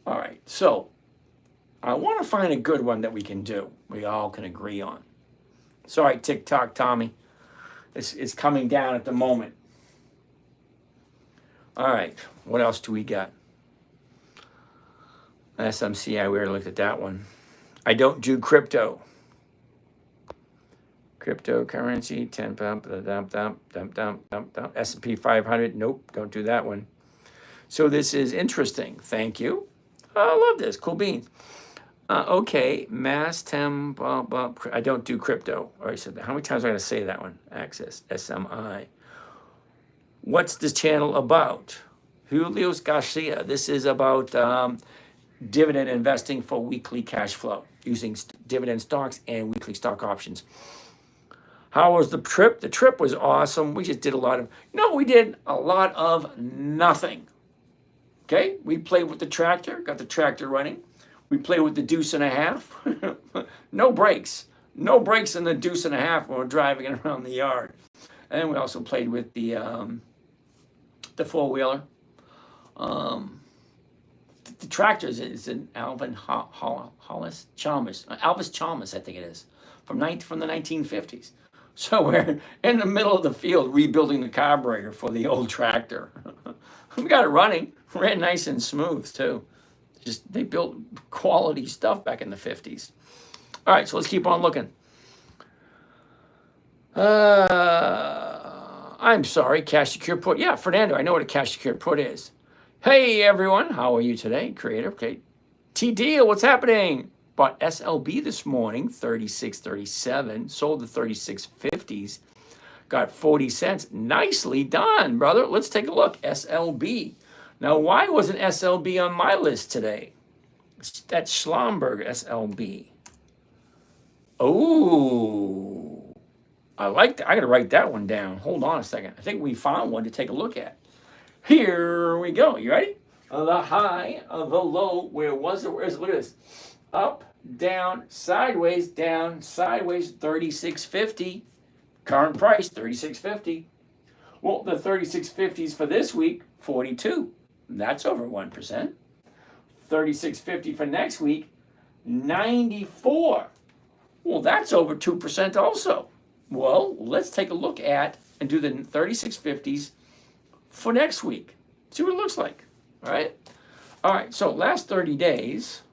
All right, so I want to find a good one that we can do, we all can agree on. Sorry, TikTok, Tommy. It's coming down at the moment. All right, what else do we got? SMCI, we already looked at that one. I don't do crypto. Cryptocurrency, 10 S&P 500, nope, don't do that one. So this is interesting, thank you. I love this, cool beans. Okay, I don't do crypto. All right, so how many times am I going to say that one? Access, SMI. What's this channel about? Julio Garcia. This is about dividend investing for weekly cash flow using dividend stocks and weekly stock options. How was the trip? The trip was awesome. We just did a lot of, we did a lot of nothing. Okay, we played with the tractor, got the tractor running. We played with the deuce and a half. No brakes. No brakes in the deuce and a half when we're driving it around the yard. And we also played with the four-wheeler. The tractor is an Alvin Hollis Chalmers. Alvis Chalmers, I think it is, from the 1950s. So we're in the middle of the field rebuilding the carburetor for the old tractor. We got it running. Ran nice and smooth, too. Just they built quality stuff back in the 50s. All right, so let's keep on looking. I'm sorry, cash secure put. Yeah, Fernando, I know what a cash secure put is. Hey, everyone. How are you today? Creative. Okay. T-Deal, what's happening? Bought SLB this morning, 36.37. Sold the 36.50s. Got 40 cents. Nicely done, brother. Let's take a look. SLB. Now, why wasn't SLB on my list today? That's Schlumberger SLB. Oh, I like that. I got to write that one down. Hold on a second. I think we found one to take a look at. Here we go. You ready? The high, the low. Where was it? Where is it? Look at this. Up, down, sideways, 36.50. Current price, 36.50. Well, the 36.50s for this week, 42. That's over 1%. 36.50 for next week, 94. Well, that's over 2% also. Well, let's take a look at and do the 36.50s for next week. See what it looks like. All right. All right. So last 30 days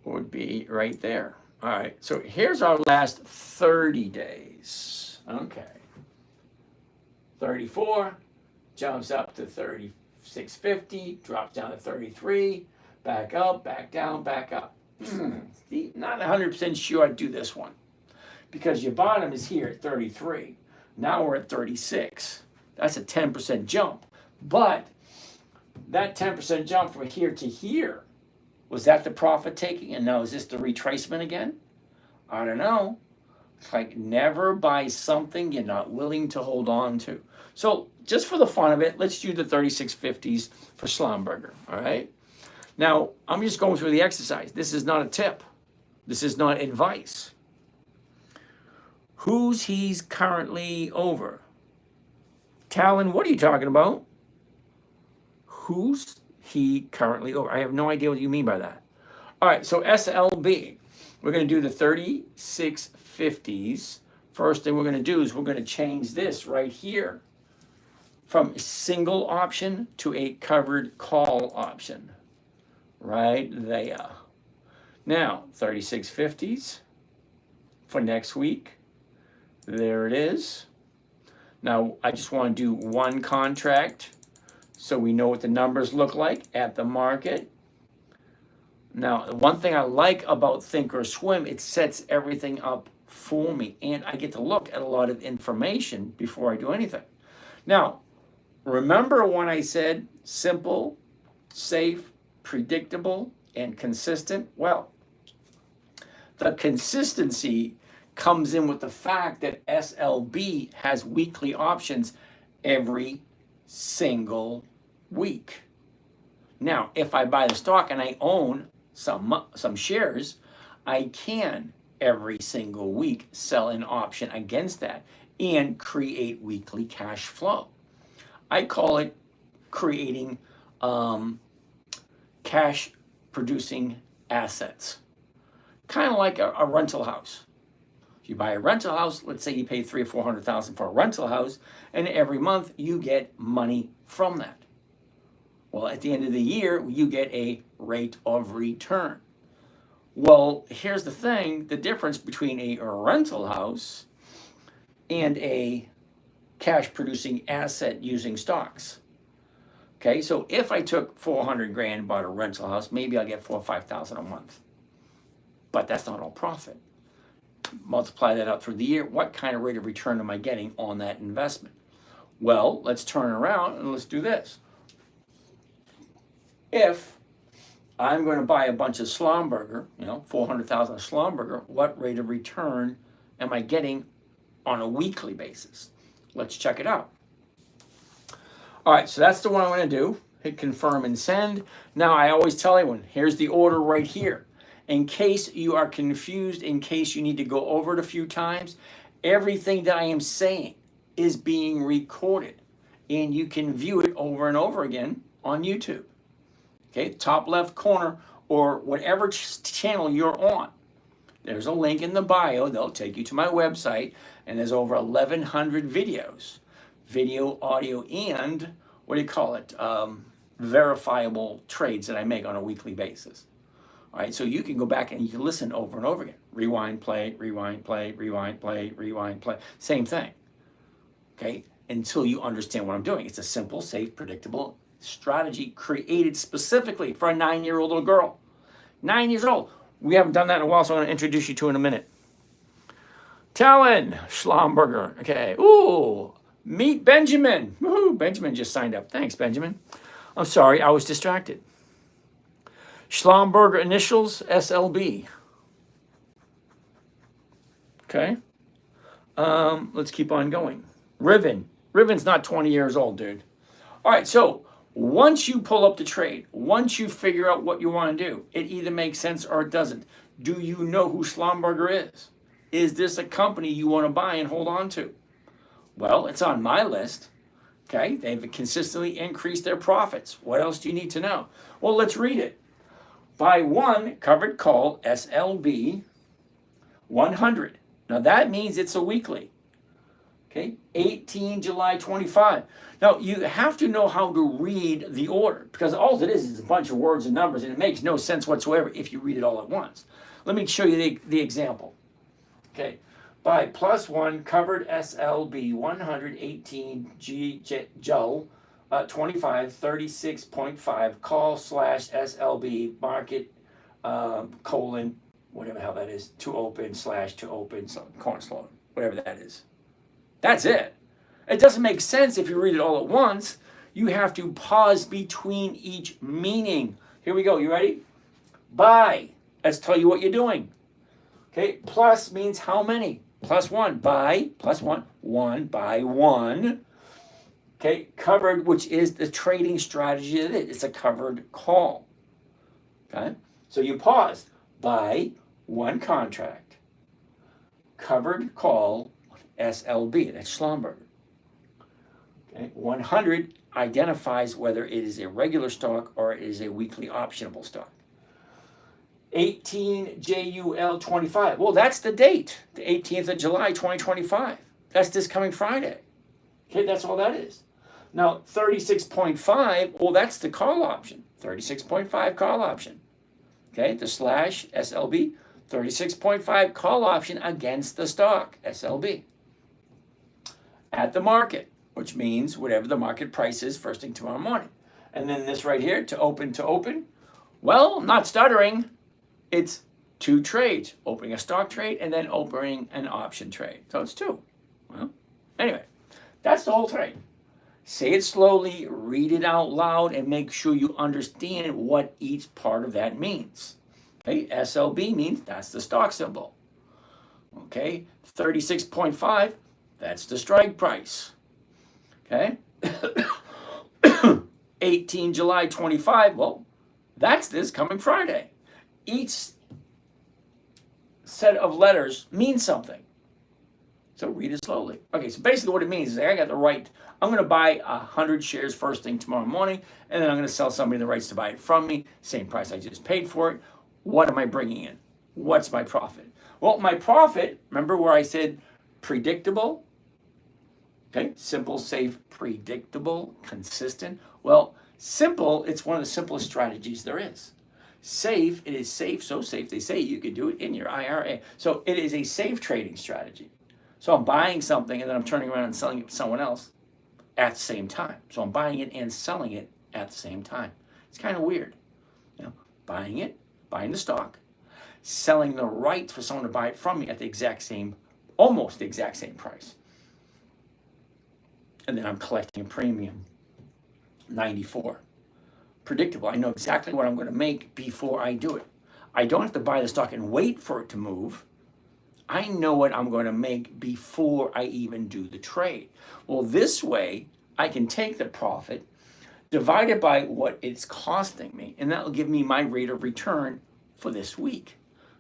would be right there. All right. So here's our last 30 days. Okay. 34 jumps up to 36.50, drops down to 33, back up, back down, back up. Not 100% sure I'd do this one because your bottom is here at 33. Now we're at 36. That's a 10% jump. But that 10% jump from here to here, was that the profit taking? And now is this the retracement again? I don't know. It's like never buy something you're not willing to hold on to. So just for the fun of it, let's do the 36.50s for Schlumberger, all right? Now, I'm just going through the exercise. This is not a tip. This is not advice. Who's he's currently over? Talon, what are you talking about? Who's he currently over? I have no idea what you mean by that. All right, so SLB. We're going to do the 36.50s. First thing we're going to do is we're going to change this right here from a single option to a covered call option. Right there. Now, 36.50s for next week. There it is. Now, I just want to do one contract so we know what the numbers look like at the market. Now, one thing I like about Thinkorswim, it sets everything up for me, and I get to look at a lot of information before I do anything. Now, remember when I said simple, safe, predictable, and consistent? Well, the consistency comes in with the fact that SLB has weekly options every single week. Now, if I buy the stock and I own some shares, I can every single week sell an option against that and create weekly cash flow. I call it creating cash producing assets, kind of like a rental house. If you buy a rental house, let's say you pay $300,000 or $400,000 for a rental house, and every month you get money from that. Well, at the end of the year, you get a rate of return. Well, here's the thing, the difference between a rental house and a cash producing asset using stocks. Okay, so if I took $400,000, bought a rental house, maybe I'll get $4,000 or $5,000 a month. But that's not all profit. Multiply that out through the year. What kind of rate of return am I getting on that investment? Well, let's turn around and let's do this. If I'm going to buy a bunch of Schlumberger, 400,000 of Schlumberger. What rate of return am I getting on a weekly basis? Let's check it out. All right, so that's the one I'm going to do. Hit confirm and send. Now, I always tell everyone, here's the order right here. In case you are confused, in case you need to go over it a few times, everything that I am saying is being recorded, and you can view it over and over again on YouTube. Okay, top left corner or whatever channel you're on. There's a link in the bio. They'll take you to my website, and there's over 1,100 videos, video, audio, and what do you call it? Verifiable trades that I make on a weekly basis. All right, so you can go back and you can listen over and over again. Rewind, play, rewind, play, rewind, play, rewind, play. Same thing. Okay, until you understand what I'm doing. It's a simple, safe, predictable strategy created specifically for a 9-year-old little girl. 9 years old. We haven't done that in a while, so I'm going to introduce you to in a minute. Talon Schlumberger. Okay. Ooh, meet Benjamin. Woohoo! Benjamin just signed up. Thanks, Benjamin. I'm sorry, I was distracted. Schlumberger initials, SLB. Okay. Let's keep on going. Ribbon. Ribbon's not 20 years old, dude. All right, so once you pull up the trade, once you figure out what you want to do, it either makes sense or it doesn't. Do you know who Schlumberger is? Is this a company you want to buy and hold on to? Well, it's on my list. Okay, they've consistently increased their profits. What else do you need to know? Well, let's read it. Buy one covered call, SLB, 100. Now that means it's a weekly. Okay, 18 July 25. Now you have to know how to read the order, because all it is a bunch of words and numbers, and it makes no sense whatsoever if you read it all at once. Let me show you the example. Okay, buy +1 covered SLB 118 JUL 25 36.5 call / SLB market colon whatever the hell that is to open cornerstone, whatever that is. That's it. It doesn't make sense if you read it all at once. You have to pause between each meaning. Here we go. You ready? Buy. Let's tell you what you're doing. Okay. Plus means how many? +1. Buy. +1. 1. Buy 1. Okay. Covered, which is the trading strategy of it. It's a covered call. Okay. So you pause. Buy 1 contract. Covered call. SLB, that's Schlumberger. Okay, 100 identifies whether it is a regular stock or it is a weekly optionable stock. 18 JUL 25. Well, that's the date, the 18th of July 2025. That's this coming Friday. Okay, that's all that is. Now, 36.5, well, that's the call option. 36.5 call option. Okay, the slash SLB, 36.5 call option against the stock, SLB. At the market, which means whatever the market price is first thing tomorrow morning. And then this right here, to open. Well, not stuttering. It's 2 trades, opening a stock trade and then opening an option trade. So it's 2. Well, anyway, that's the whole trade. Say it slowly, read it out loud, and make sure you understand what each part of that means. Okay, SLB means that's the stock symbol. Okay, 36.5. That's the strike price. Okay. 18 July 25. Well, that's this coming Friday. Each set of letters means something. So read it slowly. Okay, so basically what it means is I got the right. I'm going to buy 100 shares first thing tomorrow morning, and then I'm going to sell somebody the rights to buy it from me. Same price I just paid for it. What am I bringing in? What's my profit? Well, my profit, remember where I said predictable? Okay, simple, safe, predictable, consistent. Well, simple, it's one of the simplest strategies there is. Safe, it is safe, so safe they say you could do it in your IRA. So it is a safe trading strategy. So I'm buying something and then I'm turning around and selling it to someone else at the same time. So I'm buying it and selling it at the same time. It's kind of weird. Buying the stock, selling the right for someone to buy it from me at the exact same, almost the exact same price. And then I'm collecting a premium, 94. predictable. I know exactly what I'm going to make before I do it. I don't have to buy the stock and wait for it to move. I know what I'm going to make before I even do the trade. Well, this way, I can take the profit, divide it by what it's costing me, and that will give me my rate of return for this week.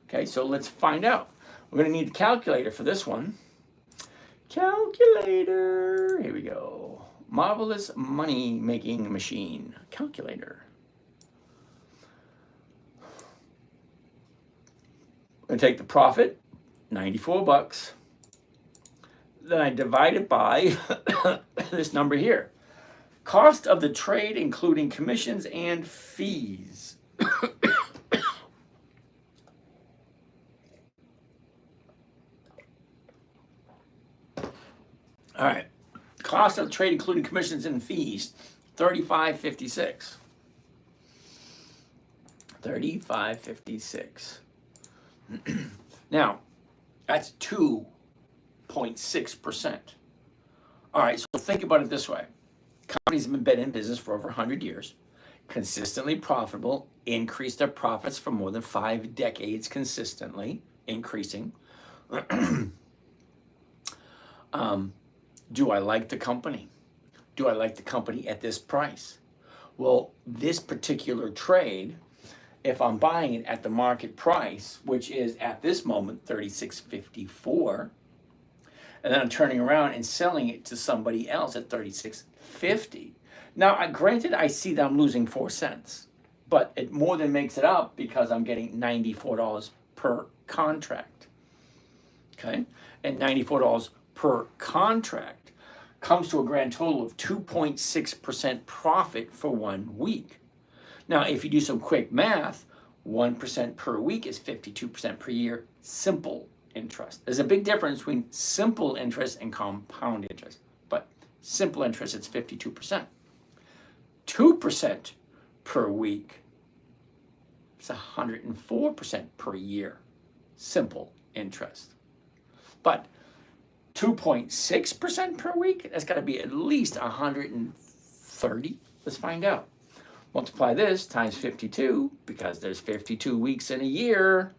Okay, so let's find out. We're going to need the calculator for this one. Calculator, here we go. Marvelous money making machine. Calculator. I'm going to take the profit, 94 bucks. Then I divide it by this number here. Cost of the trade, including commissions and fees. All right. Cost of the trade, including commissions and fees, $35.56. $35.56. Now, that's 2.6%. All right, so think about it this way. Companies have been in business for over 100 years, consistently profitable, increased their profits for more than 5 decades, consistently increasing. Do I like the company? Do I like the company at this price? Well, this particular trade, if I'm buying it at the market price, which is at this moment $36.54, and then I'm turning around and selling it to somebody else at $36.50. Now, granted, I see that I'm losing 4 cents, but it more than makes it up because I'm getting $94 per contract. Okay, and $94 per contract comes to a grand total of 2.6% profit for 1 week. Now, if you do some quick math, 1% per week is 52% per year, simple interest. There's a big difference between simple interest and compound interest, but simple interest, it's 52%. 2% per week, it's 104% per year, simple interest. But 2.6% per week, that's got to be at least 130. Let's find out. Multiply this times 52, because there's 52 weeks in a year.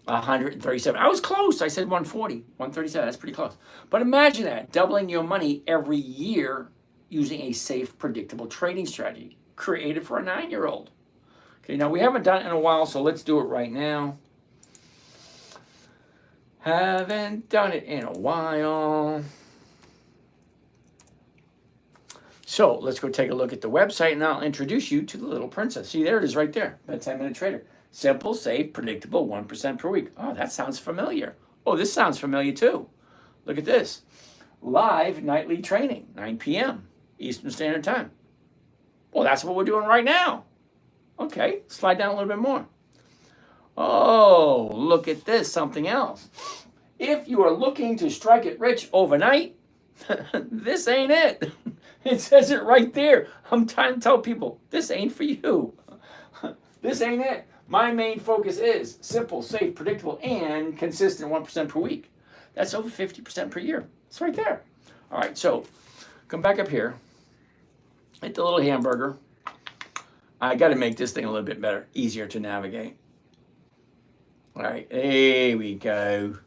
137. I was close. I said 140, 137. That's pretty close. But imagine that, doubling your money every year using a safe, predictable trading strategy created for a 9-year-old. Okay, now we haven't done it in a while, so let's do it right now. Haven't done it in a while. So let's go take a look at the website, and I'll introduce you to the little princess. See, there it is right there. The 10-minute trader. Simple, safe, predictable, 1% per week. Oh, that sounds familiar. Oh, this sounds familiar too. Look at this. Live nightly training, 9 p.m. Eastern Standard Time. Well, that's what we're doing right now. Okay, slide down a little bit more. Oh, look at this, something else. If you are looking to strike it rich overnight, this ain't it. It says it right there. I'm trying to tell people, this ain't for you. This ain't it. My main focus is simple, safe, predictable, and consistent 1% per week. That's over 50% per year. It's right there. All right, so come back up here. Hit the little hamburger. I got to make this thing a little bit better, easier to navigate. All right, there we go.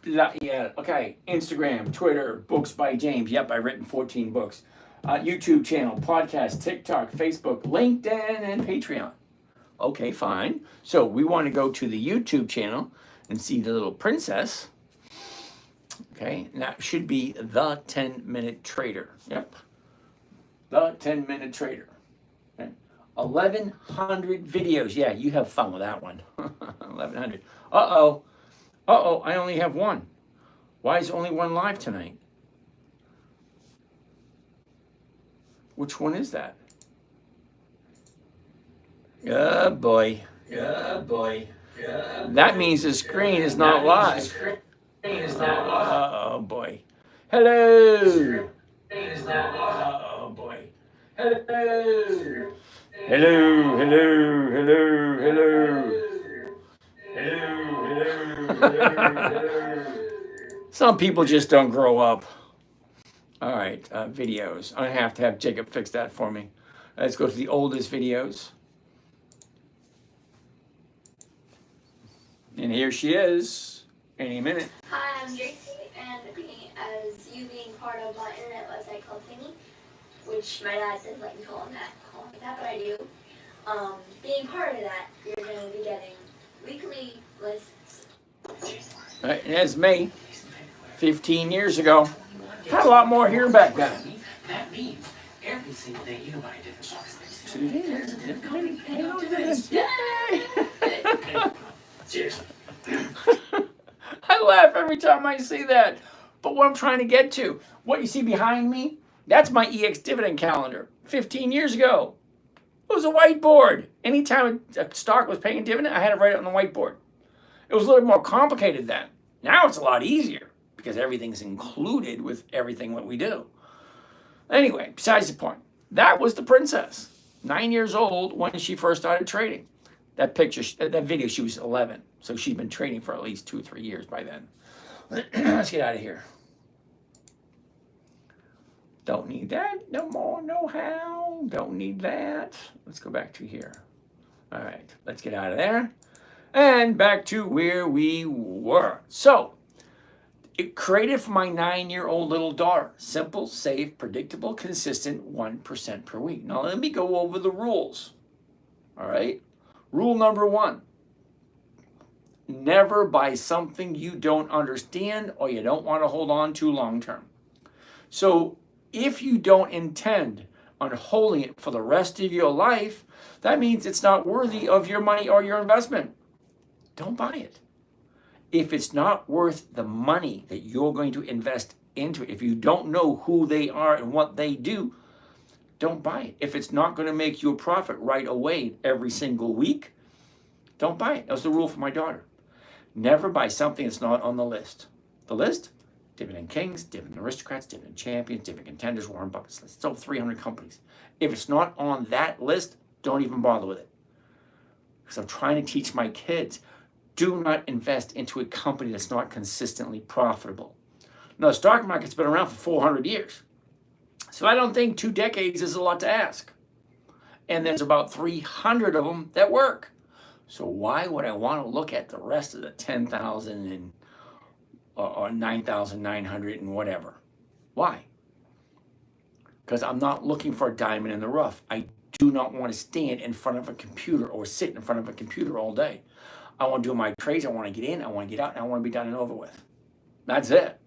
Yeah, okay. Instagram, Twitter, Books by James. Yep, I've written 14 books. YouTube channel, podcast, TikTok, Facebook, LinkedIn, and Patreon. Okay, fine. So we want to go to the YouTube channel and see the little princess. Okay, and that should be the 10-minute trader. Yep, the 10-minute trader. Okay. 1,100 videos. Yeah, you have fun with that one. 1,100. Uh-oh, I only have one. Why is only one live tonight? Which one is that? Oh boy. That means the screen is not live. Oh boy. Hello. Oh boy. Hello. Some people just don't grow up. All right, videos. I have to have Jacob fix that for me. Let's go to the oldest videos. And here she is, any minute. Hi, I'm Macy, and you being part of my internet website called Thingy, which my dad doesn't like me calling that, but I do. Being part of that, you're going to be getting weekly lists. All right, and that's me, 15 years ago. Had a lot more here back then. That means every single day you buy a different box. Seriously. I laugh every time I see that. But what I'm trying to get to, what you see behind me, that's my Ex-Dividend calendar. 15 years ago. It was a whiteboard. Anytime a stock was paying a dividend, I had to write it on the whiteboard. It was a little more complicated then. Now it's a lot easier because everything's included with everything that we do. Anyway, besides the point, that was the princess. 9 years old when she first started trading. That picture, that video, she was 11. So she'd been trading for at least 2 or 3 years by then. Let's get out of here. Don't need that no more, no how. Don't need that. Let's go back to here. All right, let's get out of there. And back to where we were. So, it created for my 9-year-old little daughter. Simple, safe, predictable, consistent, 1% per week. Now, let me go over the rules. All right? Rule number 1. Never buy something you don't understand or you don't want to hold on to long term. So, if you don't intend on holding it for the rest of your life, that means it's not worthy of your money or your investment. Don't buy it. If it's not worth the money that you're going to invest into it, if you don't know who they are and what they do, don't buy it. If it's not going to make you a profit right away every single week, don't buy it. That was the rule for my daughter. Never buy something that's not on the list. The list? Dividend Kings, Dividend Aristocrats, Dividend Champions, Dividend Contenders, Warren Buffett's list. It's over 300 companies. If it's not on that list, don't even bother with it. Because I'm trying to teach my kids, do not invest into a company that's not consistently profitable. Now, the stock market's been around for 400 years. So I don't think 2 decades is a lot to ask. And there's about 300 of them that work. So why would I want to look at the rest of the 10,000 and or 9,900 and whatever? Why? Because I'm not looking for a diamond in the rough. I do not want to stand in front of a computer or sit in front of a computer all day. I want to do my trades. I want to get in. I want to get out. And I want to be done and over with. That's it.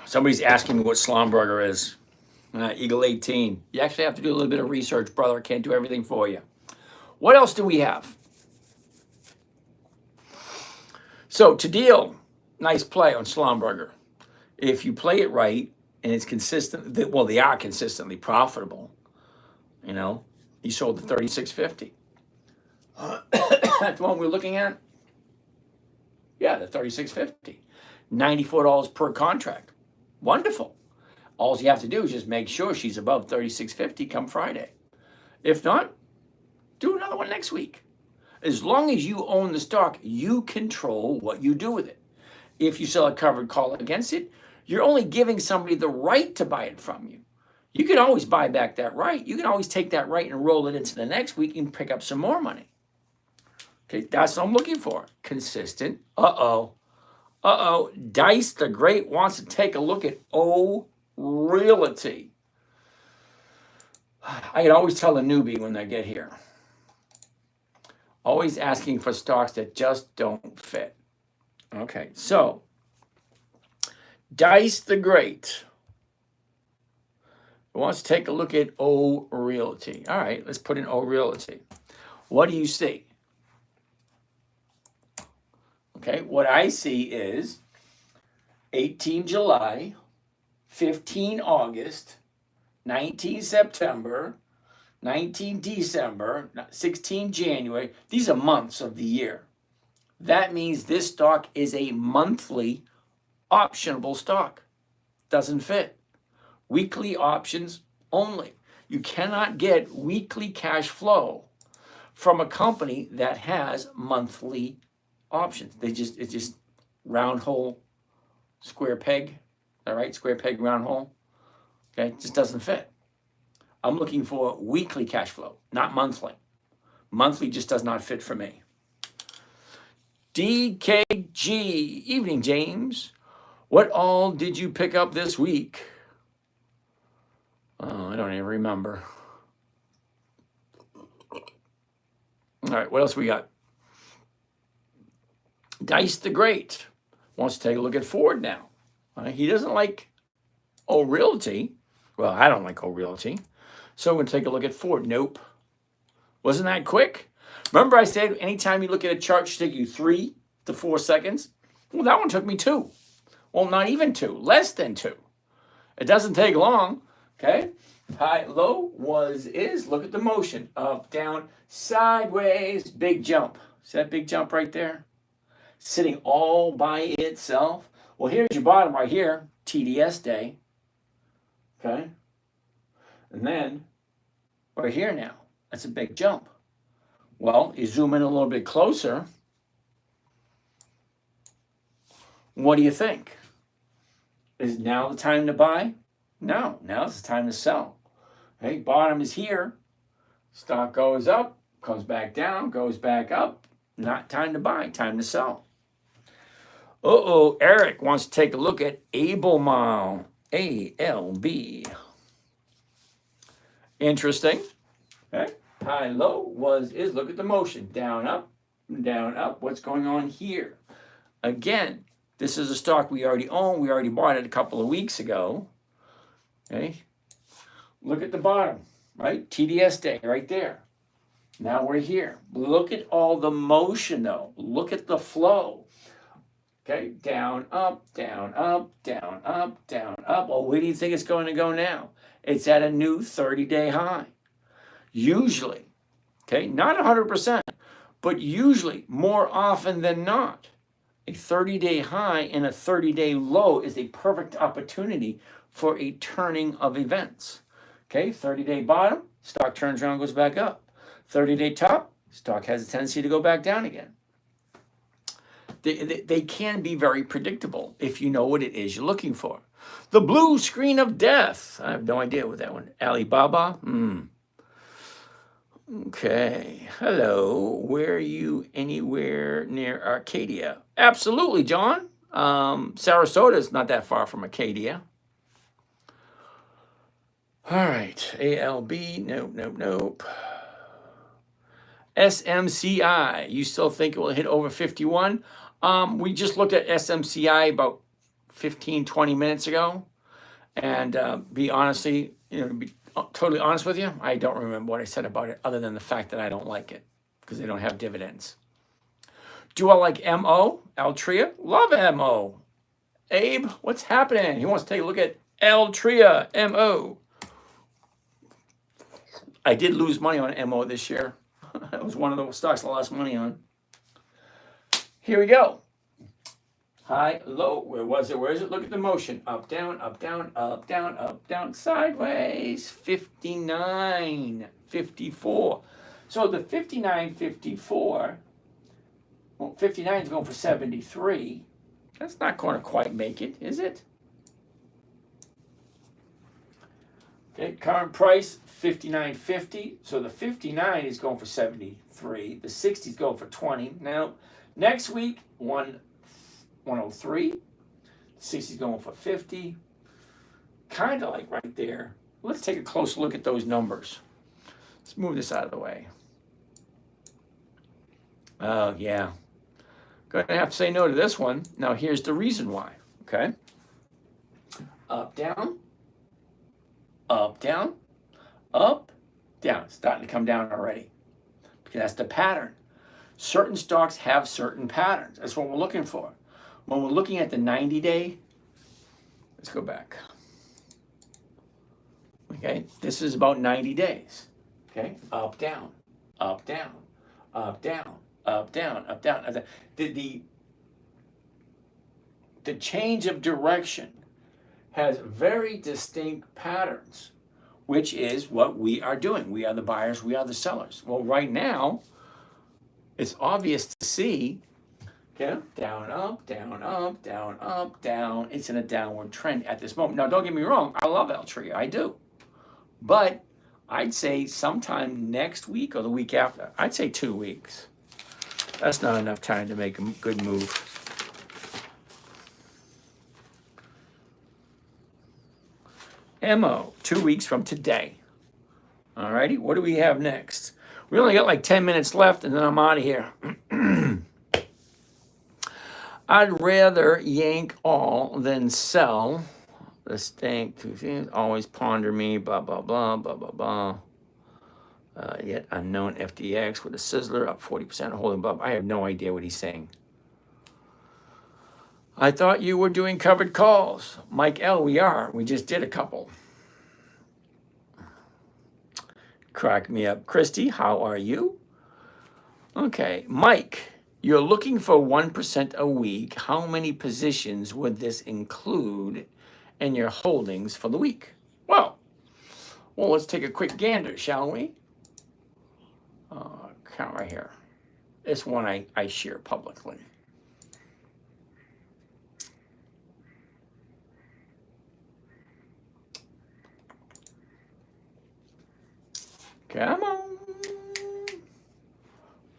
Somebody's asking me what Schlumberger is. Eagle 18. You actually have to do a little bit of research, brother. I can't do everything for you. What else do we have? So to deal, nice play on Schlumberger. If you play it right and it's consistent, well, they are consistently profitable. You know, you sold the 36.50. That's the one we're looking at. Yeah, the 36.50. $94 per contract. Wonderful. All you have to do is just make sure she's above 36.50 come Friday. If not, do another one next week. As long as you own the stock, you control what you do with it. If you sell a covered call against it, you're only giving somebody the right to buy it from you. You can always buy back that right. You can always take that right and roll it into the next week and pick up some more money. Okay, that's what I'm looking for. Consistent. Dice the Great wants to take a look at Realty. I can always tell a newbie when they get here. Always asking for stocks that just don't fit. Okay, so Dice the Great wants to take a look at Realty. All right, let's put in Realty. What do you see? Okay, what I see is 18 July, 15 August, 19 September, 19 December, 16 January. These are months of the year. That means this stock is a monthly optionable stock. Doesn't fit. Weekly options only. You cannot get weekly cash flow from a company that has monthly options. It's just round hole square peg, all right, square peg, round hole. Okay, it just doesn't fit. I'm looking for weekly cash flow, not monthly. Monthly just does not fit for me. DKG, evening, James. What all did you pick up this week? Oh, I don't even remember. All right, what else we got? Dice the Great wants to take a look at Ford now. He doesn't like O-Realty. Well, I don't like O-Realty. So we're going to take a look at Ford. Nope. Wasn't that quick? Remember I said anytime you look at a chart, it should take you 3 to 4 seconds? Well, that one took me 2. Well, not even 2. Less than 2. It doesn't take long. Okay? High, low, was, is. Look at the motion. Up, down, sideways. Big jump. See that big jump right there? Sitting all by itself. Well, here's your bottom right here. TDS day. Okay? And then, right here now. That's a big jump. Well, you zoom in a little bit closer. What do you think? Is now the time to buy? No, now it's the time to sell. Okay, bottom is here. Stock goes up, comes back down, goes back up. Not time to buy, time to sell. Eric wants to take a look at Albemarle. ALB. Interesting. Okay. High, low, was, is. Look at the motion. Down, up, down, up. What's going on here? Again, this is a stock we already own. We already bought it a couple of weeks ago. Okay. Look at the bottom, right? TDS day right there. Now we're here. Look at all the motion, though. Look at the flow. Okay, down, up, down, up, down, up, down, up. Well, where do you think it's going to go now? It's at a new 30-day high. Usually, okay, not 100%, but usually, more often than not, a 30-day high and a 30-day low is a perfect opportunity for a turning of events. Okay, 30-day bottom, stock turns around, goes back up. 30-day top, stock has a tendency to go back down again. They can be very predictable if you know what it is you're looking for. The blue screen of death. I have no idea what that one. Alibaba? Okay. Hello. Were you anywhere near Arcadia? Absolutely, John. Sarasota is not that far from Arcadia. All right. ALB. Nope. SMCI. You still think it will hit over 51? We just looked at SMCI about 15, 20 minutes ago. And be totally honest with you, I don't remember what I said about it other than the fact that I don't like it because they don't have dividends. Do I like MO? Altria? Love MO. Abe, what's happening? He wants to take a look at Altria, MO. I did lose money on MO this year. That was one of the stocks I lost money on. Here we go. High, low, where was it? Where is it? Look at the motion. Up, down, up, down, up, down, up, down, sideways. 59, 54. So the 59, 54, well, 59 is going for 73. That's not going to quite make it, is it? Okay, current price, 59.50. So the 59 is going for 73. The 60 is going for 20. Now, next week, 103. 60 is going for 50. Kind of like right there. Let's take a close look at those numbers. Let's move this out of the way. Oh, yeah. Going to have to say no to this one. Now, here's the reason why. Okay. Up, down. Up, down. Up, down. It's starting to come down already. Because that's the pattern. Certain stocks have certain patterns. That's what we're looking for. When we're looking at the 90-day, let's go back. Okay, this is about 90 days. Okay, up, down, up, down, up, down, up, down, up, down. Up, down. The change of direction has very distinct patterns, which is what we are doing. We are the buyers, we are the sellers. Well, right now, it's obvious to see Okay, down, up, down, up, down, up, down. It's in a downward trend at this moment. Now, don't get me wrong. I love Altria. I do. But I'd say sometime next week or the week after. I'd say 2 weeks. That's not enough time to make a good move. MO, 2 weeks from today. All righty, what do we have next? We only got like 10 minutes left and then I'm out of here. I'd rather yank all than sell. The stank, two things, always ponder me, blah, blah, blah, blah, blah, blah. Yet unknown FDX with a sizzler up 40%, holding above. I have no idea what he's saying. I thought you were doing covered calls. Mike L, we are. We just did a couple. Crack me up. Christy, how are you? Okay, Mike, you're looking for 1% a week. How many positions would this include in your holdings for the week? Well, let's take a quick gander, shall we? Count right here. This one I share publicly. Come on.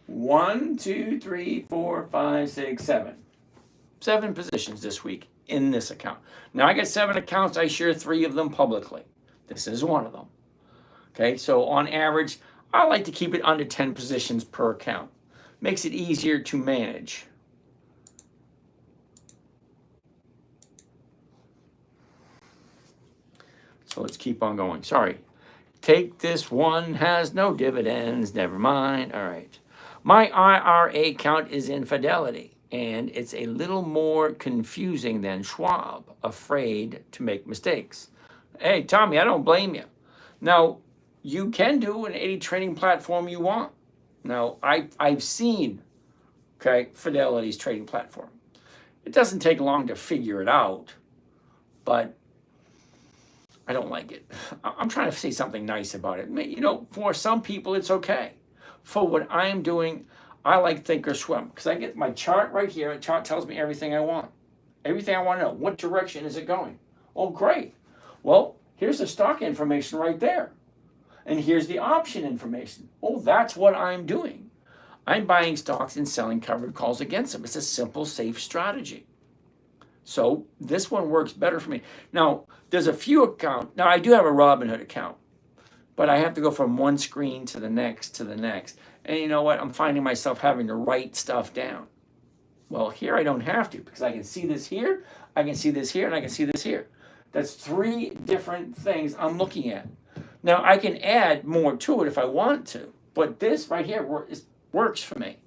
1, 2, 3, 4, 5, 6, 7. 7 positions this week in this account. Now I got 7 accounts. I share 3 of them publicly. This is one of them. Okay, so on average, I like to keep it under 10 positions per account. Makes it easier to manage. So let's keep on going. Sorry. Take this one, has no dividends. Never mind. All right. My IRA account is in Fidelity, and it's a little more confusing than Schwab, afraid to make mistakes. Hey, Tommy, I don't blame you. Now, you can do an 80 trading platform you want. Now, I've seen, okay, Fidelity's trading platform. It doesn't take long to figure it out, but I don't like it. I'm trying to say something nice about it. You know, for some people, it's okay. For what I'm doing, I like Thinkorswim because I get my chart right here. The chart tells me everything I want. Everything I want to know. What direction is it going? Oh, great. Well, here's the stock information right there. And here's the option information. Oh, that's what I'm doing. I'm buying stocks and selling covered calls against them. It's a simple, safe strategy. So this one works better for me. Now, there's a few accounts. Now, I do have a Robinhood account, but I have to go from one screen to the next to the next. And you know what? I'm finding myself having to write stuff down. Well, here I don't have to because I can see this here, I can see this here, and I can see this here. That's 3 different things I'm looking at. Now, I can add more to it if I want to, but this right here works for me.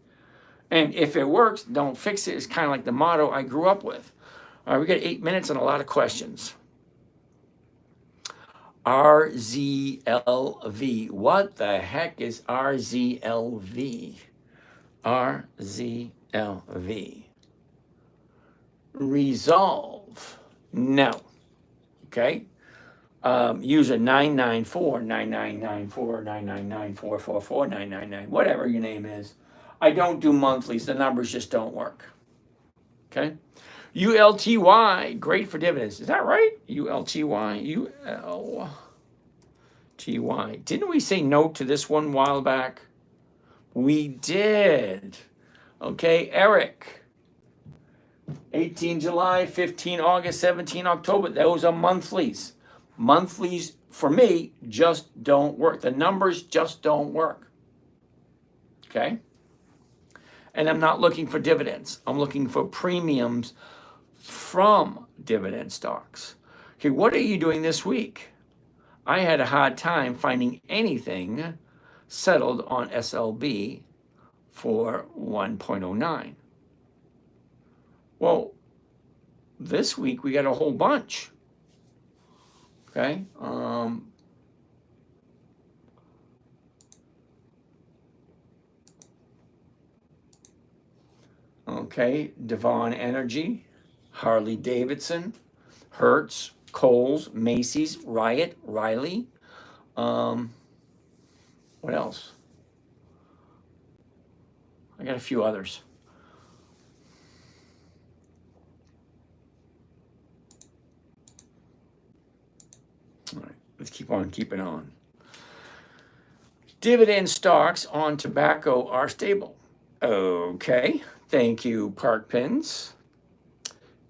And if it works, don't fix it. It's kind of like the motto I grew up with. All right, we got 8 minutes and a lot of questions. RZLV. What the heck is RZLV? RZLV. Resolve. No. Okay. User 994 9994 999 444 999, whatever your name is. I don't do monthlies. The numbers just don't work. Okay. ULTY, great for dividends. Is that right? ULTY, ULTY. Didn't we say no to this one a while back? We did. Okay, Eric. 18 July, 15 August, 17 October. Those are monthlies. Monthlies, for me, just don't work. The numbers just don't work. Okay? And I'm not looking for dividends. I'm looking for premiums from dividend stocks. Okay, what are you doing this week? I had a hard time finding anything settled on SLB for 1.09. Well, this week we got a whole bunch. Okay. Okay, Devon Energy, Harley-Davidson, Hertz, Kohl's, Macy's, Riot, Riley. What else? I got a few others. Let's keep on keeping on. Dividend stocks on tobacco are stable. Okay, thank you, Park Pins.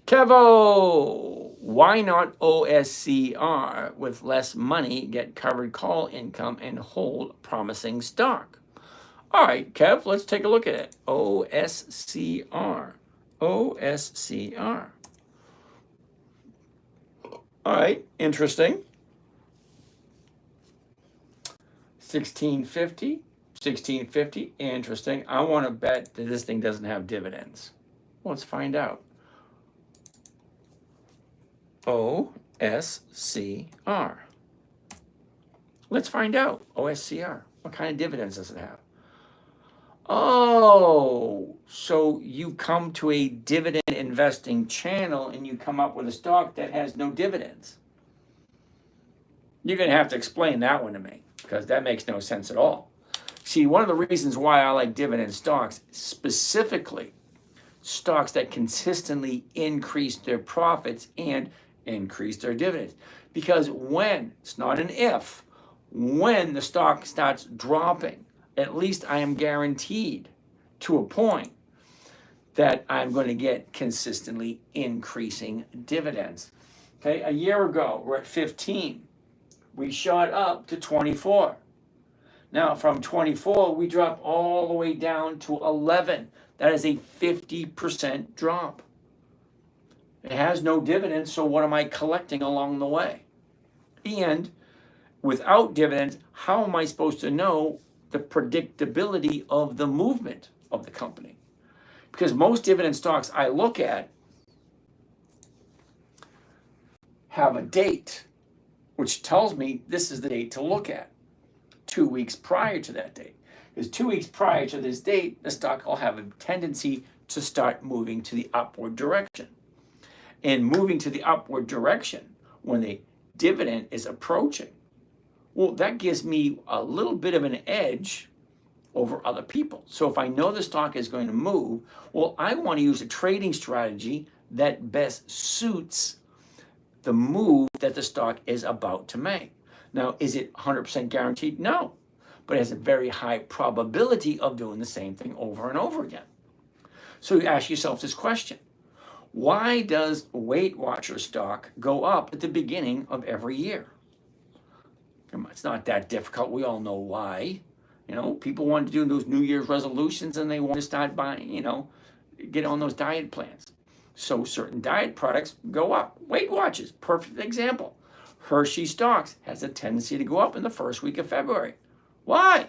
Kevo, why not OSCR with less money, get covered call income, and hold promising stock? All right, Kev, let's take a look at it. OSCR. OSCR. All right, interesting. 1650, 1650, interesting. I want to bet that this thing doesn't have dividends. Well, let's find out. OSCR. Let's find out. OSCR. What kind of dividends does it have? Oh, so you come to a dividend investing channel and you come up with a stock that has no dividends. You're going to have to explain that one to me because that makes no sense at all. See, one of the reasons why I like dividend stocks, specifically stocks that consistently increase their profits and increase their dividends. Because when, it's not an if, when the stock starts dropping, at least I am guaranteed to a point that I'm going to get consistently increasing dividends. Okay, a year ago, we're at 15. We shot up to 24. Now, from 24, we dropped all the way down to 11. That is a 50% drop. It has no dividends, so what am I collecting along the way? And without dividends, how am I supposed to know the predictability of the movement of the company? Because most dividend stocks I look at have a date, which tells me this is the date to look at 2 weeks prior to that date. Because 2 weeks prior to this date, the stock will have a tendency to start moving to the upward direction. And moving to the upward direction when the dividend is approaching, well, that gives me a little bit of an edge over other people. So if I know the stock is going to move, well, I want to use a trading strategy that best suits the move that the stock is about to make. Now, is it 100% guaranteed? No, but it has a very high probability of doing the same thing over and over again. So you ask yourself this question: why does Weight Watchers stock go up at the beginning of every year? It's not that difficult. We all know why. You know, people want to do those New Year's resolutions and they want to start buying, get on those diet plans. So certain diet products go up. Weight Watchers, perfect example. Hershey stocks has a tendency to go up in the first week of February. Why?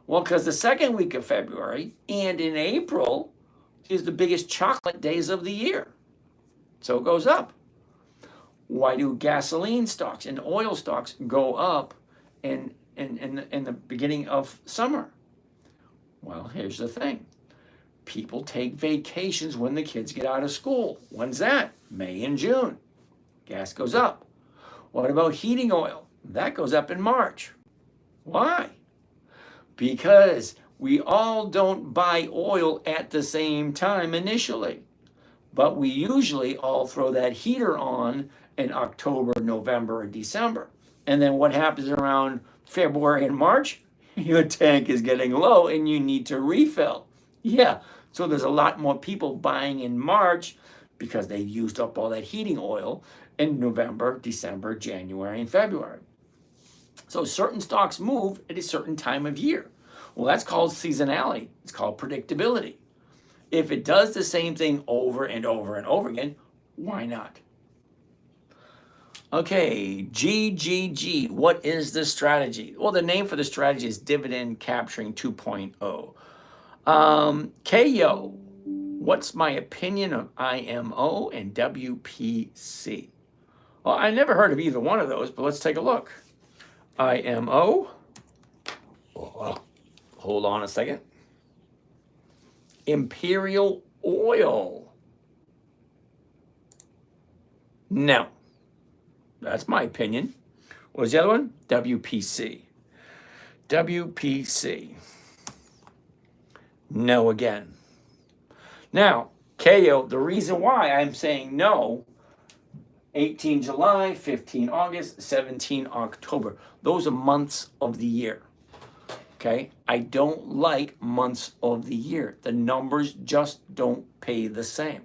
Well, because the second week of February and in April is the biggest chocolate days of the year. So it goes up. Why do gasoline stocks and oil stocks go up in the beginning of summer? Well, here's the thing. People take vacations when the kids get out of school. When's that? May and June. Gas goes up. What about heating oil? That goes up in March. Why? Because we all don't buy oil at the same time initially, but we usually all throw that heater on in October, November, or December. And then what happens around February and March? Your tank is getting low and you need to refill. Yeah, so there's a lot more people buying in March because they used up all that heating oil in November, December, January, and February. So certain stocks move at a certain time of year. Well, that's called seasonality. It's called predictability. If it does the same thing over and over and over again, why not? Okay, GGG, what is the strategy? Well, the name for the strategy is Dividend Capturing 2.0. KO, what's my opinion of IMO and WPC? Well, I never heard of either one of those, but let's take a look. IMO, hold on a second. Imperial Oil. No. That's my opinion. What was the other one? WPC. WPC. No again. Now, KO, the reason why I'm saying no 18 July, 15 August, 17 October. Those are months of the year. Okay, I don't like months of the year. The numbers just don't pay the same.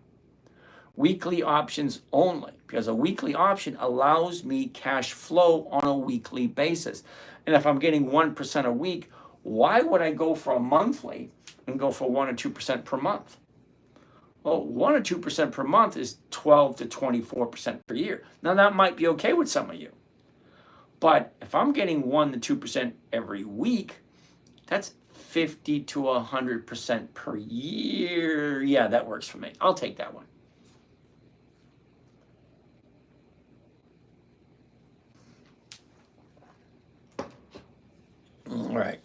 Weekly options only, because a weekly option allows me cash flow on a weekly basis. And if I'm getting 1% a week, why would I go for a monthly and go for 1 or 2% per month? Well, 1 or 2% per month is 12 to 24% per year. Now, that might be okay with some of you. But if I'm getting 1 to 2% every week, that's 50 to 100% per year. Yeah, that works for me. I'll take that one. All right.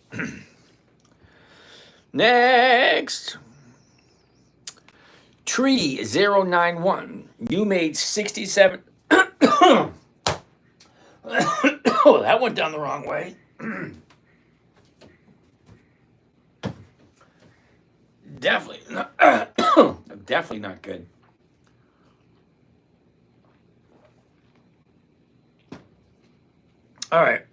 Next. Tree 091. You made 67. Oh, that went down the wrong way. Definitely not, definitely not good. All right.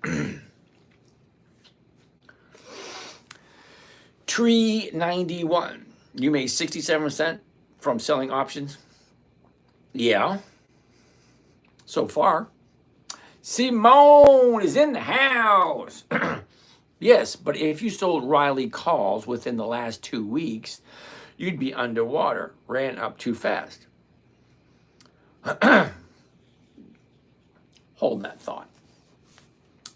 Tree 91. You made 67% from selling options. Yeah. So far. Simone is in the house. Yes, but if you sold Riley calls within the last 2 weeks, you'd be underwater. Ran up too fast. Hold that thought.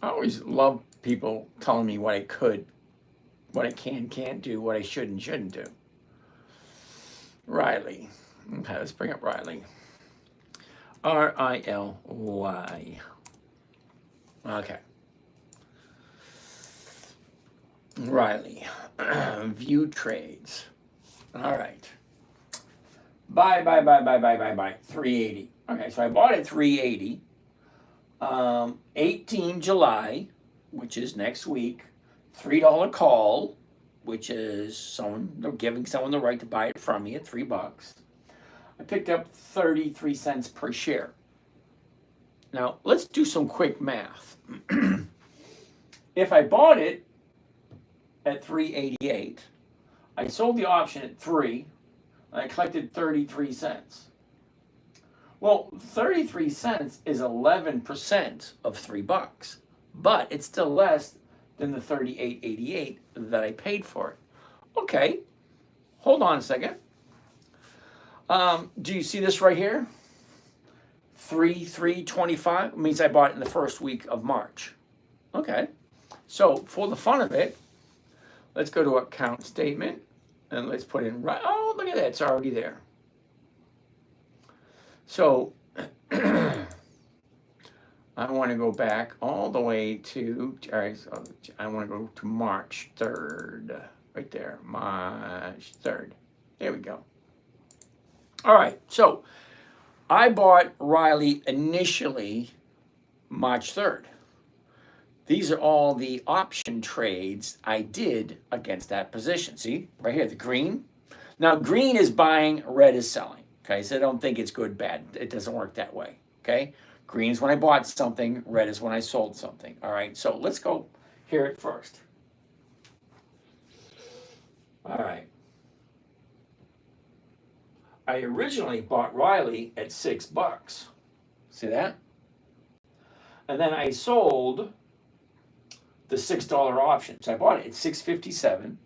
I always love people telling me what I could, what I can't do, what I shouldn't do. Riley. Okay, let's bring up Riley. R-I-L-Y. Okay. Riley. View trades. All right. Buy. 380. Okay, so I bought at 380. 18 July, which is next week. $3 call, which is they're giving someone the right to buy it from me at $3. I picked up 33 cents per share. Now, let's do some quick math. If I bought it at 388, I sold the option at 3, and I collected 33 cents. Well, 33 cents is 11% of $3, but it's still less than the 38.88 that I paid for it. Okay, hold on a second. Do you see this right here? 3/3/25 means I bought it in the first week of March. Okay, so for the fun of it, let's go to account statement and let's put in right. Oh, look at that, it's already there. So I want to go back all the way to, all right, so I want to go to March 3rd, right there, March 3rd. There we go. All right, so I bought Riley initially March 3rd. These are all the option trades I did against that position. See, right here, the green. Now, green is buying, red is selling. Okay, so I don't think it's good, bad. It doesn't work that way. Okay, green is when I bought something, red is when I sold something. All right, so let's go hear it first. All right. I originally bought Riley at $6. See that? And then I sold the $6 option. So I bought it at $6.57.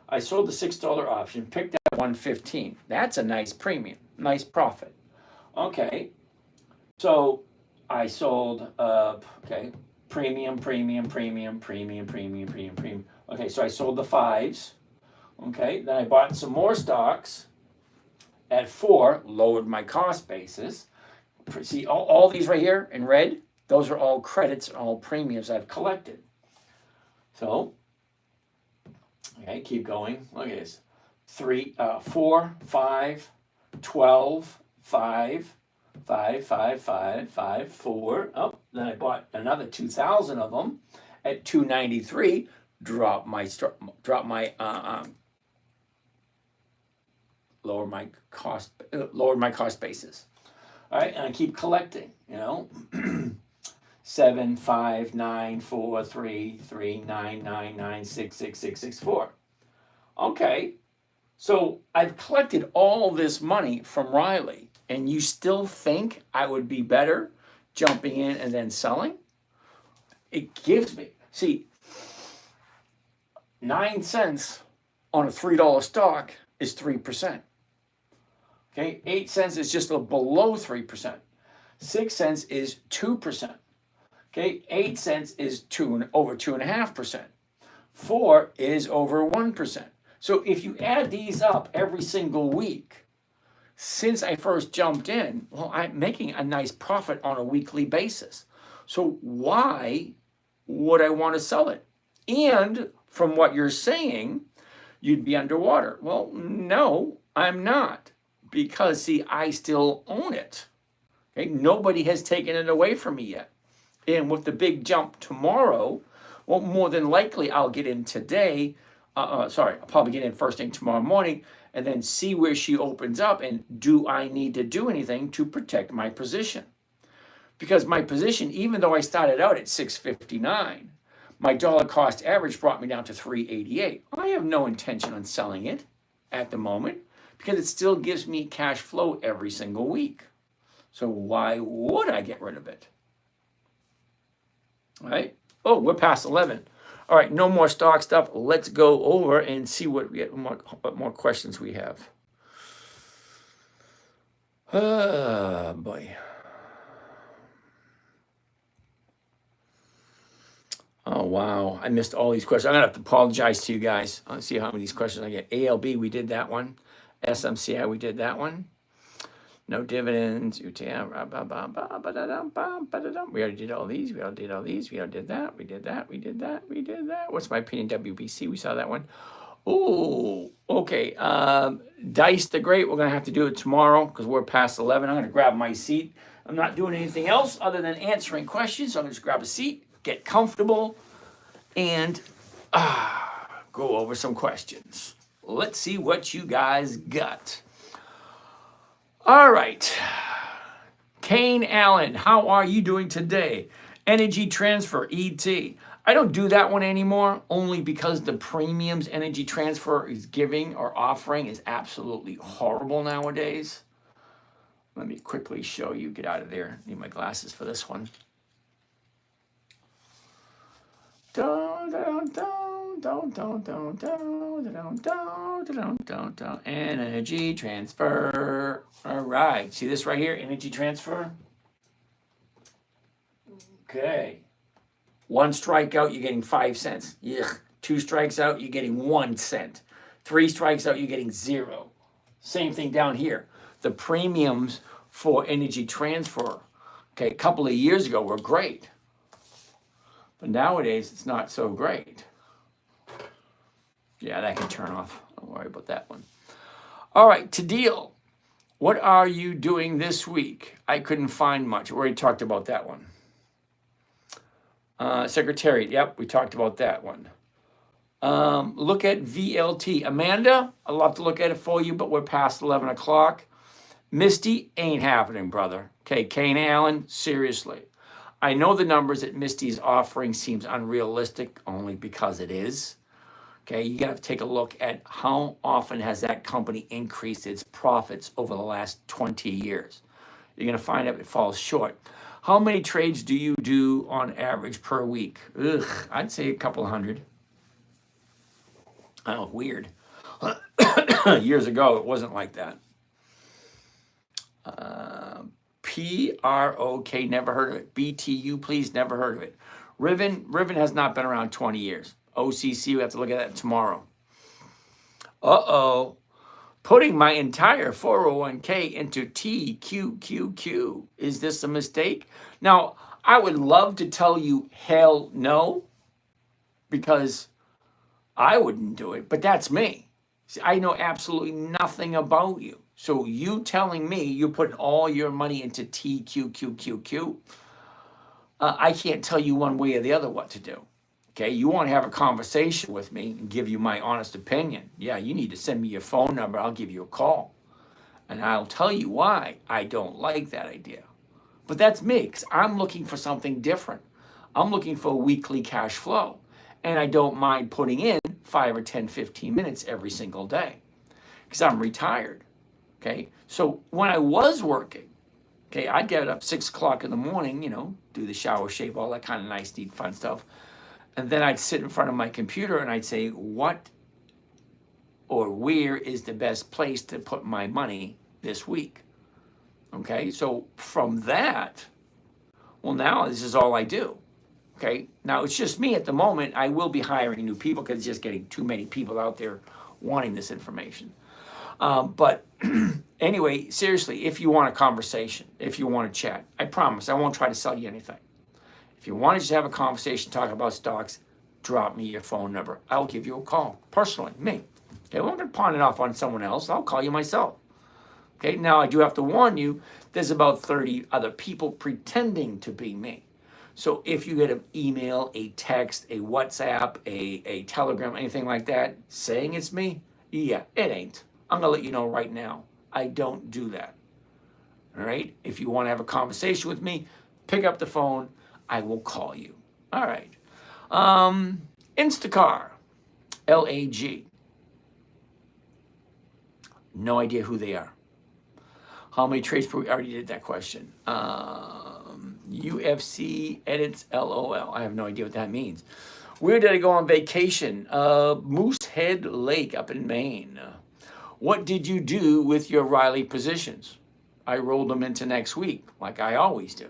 I sold the $6 option, picked up $1.15. That's a nice premium, nice profit. Okay, so I sold, premium. Okay, so I sold the 5s. Okay, then I bought some more stocks at 4, lowered my cost basis. See, all these right here in red, those are all credits, all premiums I've collected. So, okay, keep going. Look at this. 3, 4, 5, 12, 5, 5, 5, 5, 5, 4. Oh, then I bought another 2,000 of them at $2.93. Lower my cost basis. All right, and I keep collecting, 7, 5, 9, 4, 3, 3, 9, 9, 9, 6, 6, 6, 6, 4. Okay, so I've collected all this money from Riley, and you still think I would be better jumping in and then selling? It gives me, see, 9 cents on a $3 stock is 3%. Okay, 8 cents is just a little below 3%. 6 cents is 2%. Okay, 8 cents is over 2.5%. 4 is over 1%. So if you add these up every single week, since I first jumped in, well, I'm making a nice profit on a weekly basis. So why would I want to sell it? And from what you're saying, you'd be underwater. Well, no, I'm not. Because, see, I still own it. Okay, nobody has taken it away from me yet. And with the big jump tomorrow, well, more than likely I'll get in today. I'll probably get in first thing tomorrow morning and then see where she opens up and do I need to do anything to protect my position? Because my position, even though I started out at 659, my dollar cost average brought me down to 388. I have no intention on selling it at the moment, because it still gives me cash flow every single week. So why would I get rid of it? All right. Oh, we're past 11. All right, no more stock stuff. Let's go over and see what more questions we have. Boy. Oh, wow. I missed all these questions. I'm going to have to apologize to you guys. Let's see how many of these questions I get. ALB, we did that one. SMCI, we did that one. No dividends. UTM. We already did all these. We already did all these. We already did that. We did that. We did that. We did that. What's my opinion? WBC. We saw that one. Oh, okay. Dice the Great. We're going to have to do it tomorrow because we're past 11. I'm going to grab my seat. I'm not doing anything else other than answering questions. So I'm going to just grab a seat, get comfortable, and go over some questions. Let's see what you guys got. All right. Kane Allen, how are you doing today? Energy Transfer, ET. I don't do that one anymore, only because the premiums Energy Transfer is giving or offering is absolutely horrible nowadays. Let me quickly show you. Get out of there. Need my glasses for this one. Energy Transfer. All right. See this right here? Energy Transfer. Okay. 1 strikeout, you're getting 5 cents. Yuck. 2 strikes out, you're getting 1 cent. 3 strikes out, you're getting 0. Same thing down here. The premiums for Energy Transfer, okay, a couple of years ago were great. But nowadays, it's not so great. Yeah, that can turn off. Don't worry about that one. All right, to deal. What are you doing this week? I couldn't find much. We already talked about that one. Secretariat, yep, we talked about that one. Look at VLT. Amanda, I'd love to look at it for you, but we're past 11 o'clock. Misty, ain't happening, brother. Okay, Kane Allen, seriously. I know the numbers that Misty's offering seems unrealistic only because it is. Okay, you got to take a look at how often has that company increased its profits over the last 20 years. You're going to find out it falls short. How many trades do you do on average per week? Ugh, I'd say a couple hundred. Oh, weird. Years ago, it wasn't like that. PROK, never heard of it. BTU, please, never heard of it. Riven has not been around 20 years. OCC, we have to look at that tomorrow. Uh-oh. Putting my entire 401k into TQQQ. Is this a mistake? Now, I would love to tell you hell no, because I wouldn't do it, but that's me. See, I know absolutely nothing about you. So you telling me you're putting all your money into TQQQQ, I can't tell you one way or the other what to do. Okay, you want to have a conversation with me and give you my honest opinion. Yeah, you need to send me your phone number. I'll give you a call. And I'll tell you why I don't like that idea. But that's me, because I'm looking for something different. I'm looking for a weekly cash flow. And I don't mind putting in 5 or 10, 15 minutes every single day because I'm retired. Okay. So when I was working, okay, I'd get up 6 o'clock in the morning, do the shower, shave, all that kind of nice, neat, fun stuff. And then I'd sit in front of my computer and I'd say, what or where is the best place to put my money this week? Okay. So from that, well, now this is all I do. Okay, now it's just me at the moment. I will be hiring new people because it's just getting too many people out there wanting this information. But anyway, seriously, if you want a conversation, if you want to chat, I promise I won't try to sell you anything. If you want to just have a conversation, talk about stocks, drop me your phone number. I'll give you a call personally, me. Okay, well, I'm going to pawn it off on someone else. I'll call you myself. Okay, now I do have to warn you, there's about 30 other people pretending to be me. So if you get an email, a text, a WhatsApp, a Telegram, anything like that, saying it's me, yeah, it ain't. I'm going to let you know right now. I don't do that. All right? If you want to have a conversation with me, pick up the phone. I will call you. All right. Instacar, LAG. No idea who they are. How many trades per week? I already did that question. UFC edits LOL. I have no idea what that means. Where did I go on vacation? Moosehead Lake up in Maine. What did you do with your Riley positions? I rolled them into next week, like I always do.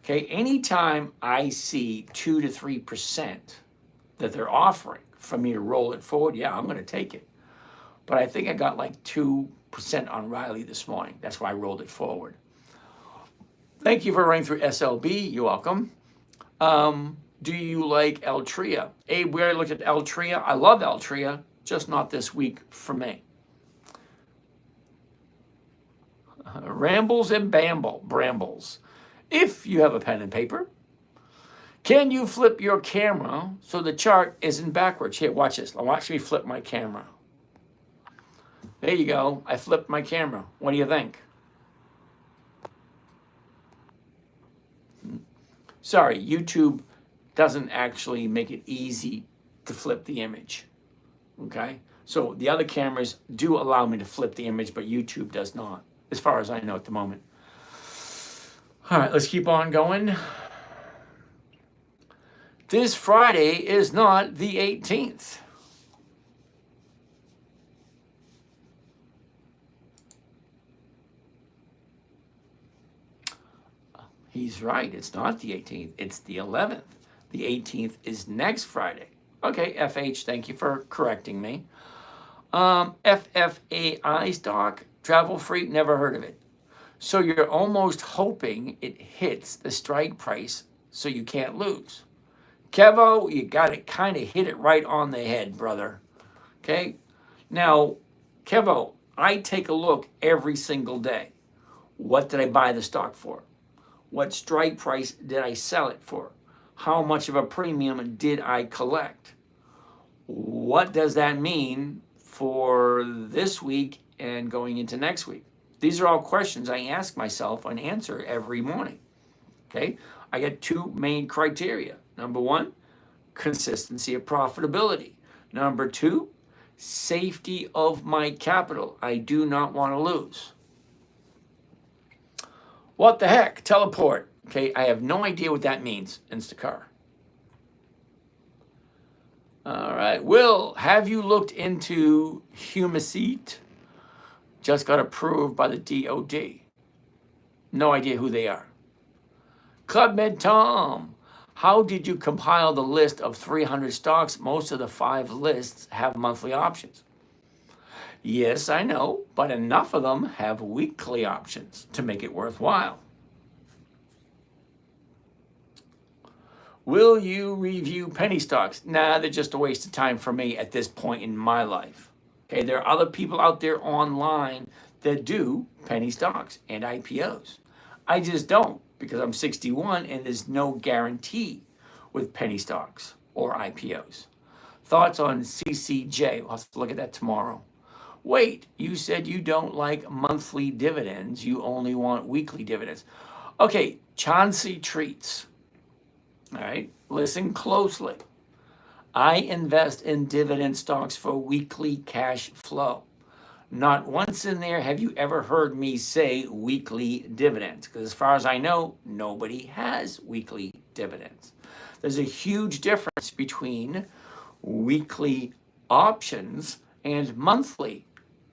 Okay, anytime I see 2 to 3% that they're offering for me to roll it forward, yeah, I'm going to take it. But I think I got like 2% on Riley this morning. That's why I rolled it forward. Thank you for running through SLB. You're welcome. Do you like Altria? Abe, we already looked at Altria. I love Altria, just not this week for me. Rambles and brambles. If you have a pen and paper, can you flip your camera so the chart isn't backwards? Here, watch this. Watch me flip my camera. There you go. I flipped my camera. What do you think? Sorry, YouTube doesn't actually make it easy to flip the image. Okay? So the other cameras do allow me to flip the image, but YouTube does not, as far as I know at the moment. All right, let's keep on going. This Friday is not the 18th. He's right. It's not the 18th. It's the 11th. The 18th is next Friday. Okay, FH, thank you for correcting me. FFAI stock, travel free, never heard of it. So you're almost hoping it hits the strike price so you can't lose. Kevo, you got to kind of hit it right on the head, brother. Okay? Now, Kevo, I take a look every single day. What did I buy the stock for? What strike price did I sell it for? How much of a premium did I collect? What does that mean for this week and going into next week? These are all questions I ask myself and answer every morning. Okay? I get 2 main criteria. Number 1, consistency of profitability. Number 2, safety of my capital. I do not want to lose. What the heck? Teleport. Okay, I have no idea what that means, Instacar. All right. Will, have you looked into Humaseat? Just got approved by the DOD. No idea who they are. Club Med Tom, how did you compile the list of 300 stocks? Most of the 5 lists have monthly options. Yes, I know, but enough of them have weekly options to make it worthwhile. Will you review penny stocks? Nah, they're just a waste of time for me at this point in my life. Okay, there are other people out there online that do penny stocks and IPOs. I just don't because I'm 61 and there's no guarantee with penny stocks or IPOs. Thoughts on CCJ? We'll have to look at that tomorrow. Wait, you said you don't like monthly dividends. You only want weekly dividends. Okay, Chauncey Treats. All right, listen closely. I invest in dividend stocks for weekly cash flow. Not once in there have you ever heard me say weekly dividends, because as far as I know, nobody has weekly dividends. There's a huge difference between weekly options and monthly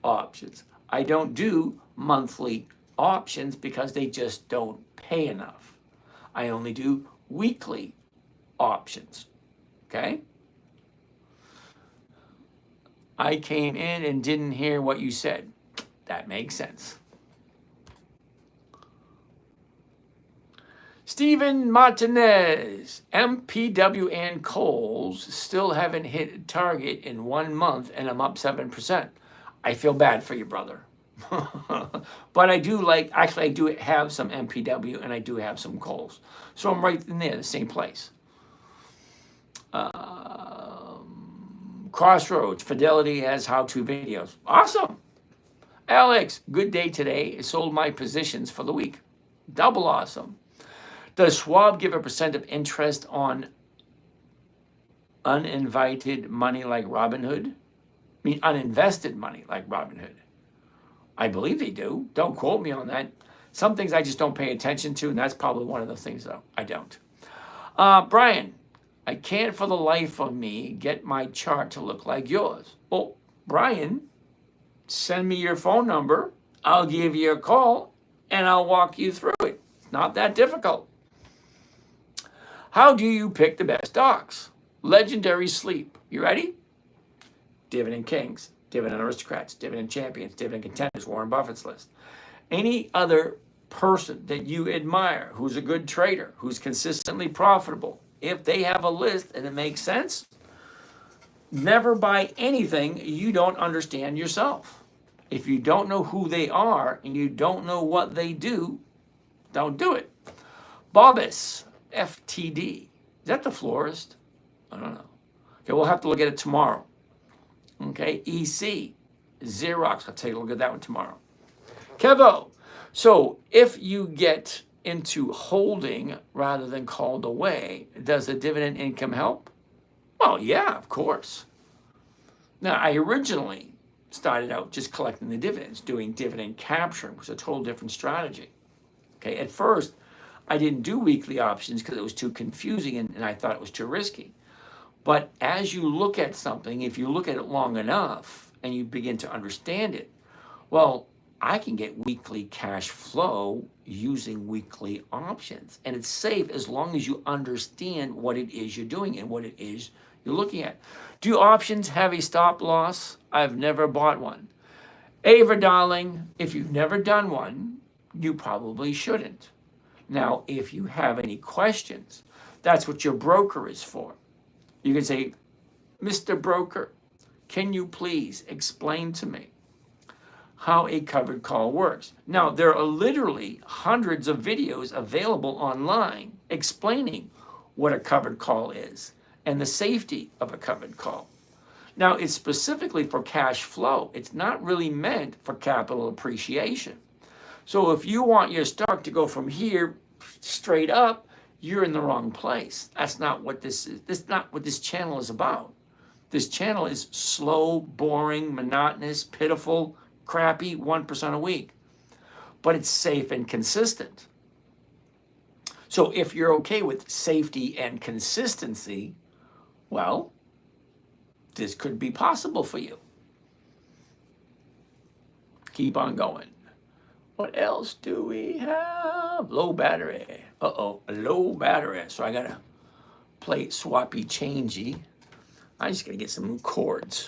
options. I don't do monthly options because they just don't pay enough. I only do weekly options. Okay? I came in and didn't hear what you said. That makes sense. Stephen Martinez, MPW and Kohl's still haven't hit target in 1 month and I'm up 7%. I feel bad for you, brother. But I do I do have some MPW and I do have some Kohl's. So I'm right in there, the same place. Crossroads, Fidelity has how-to videos. Awesome. Alex, good day today. I sold my positions for the week. Double awesome. Does Schwab give a % of interest on uninvited money like Robinhood? I mean, uninvested money like Robinhood. I believe they do. Don't quote me on that. Some things I just don't pay attention to, and that's probably one of the things, though. I don't. Brian, I can't for the life of me get my chart to look like yours. Well, Brian, send me your phone number. I'll give you a call, and I'll walk you through it. It's not that difficult. How do you pick the best stocks? Legendary Sleep. You ready? Dividend Kings, Dividend Aristocrats, Dividend Champions, Dividend Contenders, Warren Buffett's list. Any other person that you admire who's a good trader, who's consistently profitable, if they have a list and it makes sense, never buy anything you don't understand yourself. If you don't know who they are and you don't know what they do, don't do it. Bobbis, FTD. Is that the florist? I don't know. Okay, we'll have to look at it tomorrow. Okay, EC, Xerox. I'll take a look at that one tomorrow. Kevo. So if you get into holding rather than called away, does the dividend income help? Well, yeah, of course. Now, I originally started out just collecting the dividends, doing dividend capture, which was a total different strategy. Okay, at first, I didn't do weekly options because it was too confusing and I thought it was too risky. But as you look at something, if you look at it long enough and you begin to understand it, well, I can get weekly cash flow using weekly options. And it's safe as long as you understand what it is you're doing and what it is you're looking at. Do options have a stop loss? I've never bought one. Ava, darling, if you've never done one, you probably shouldn't. Now, if you have any questions, that's what your broker is for. You can say, Mr. Broker, can you please explain to me how a covered call works? Now, there are literally hundreds of videos available online explaining what a covered call is and the safety of a covered call. Now, it's specifically for cash flow. It's not really meant for capital appreciation. So if you want your stock to go from here straight up, you're in the wrong place. That's not what this is. This is not what this channel is about. This channel is slow, boring, monotonous, pitiful, crappy, 1% a week. But it's safe and consistent. So if you're okay with safety and consistency, well, this could be possible for you. Keep on going. What else do we have? Low battery. Low battery. So I gotta play swappy changey. I just gotta get some new cords.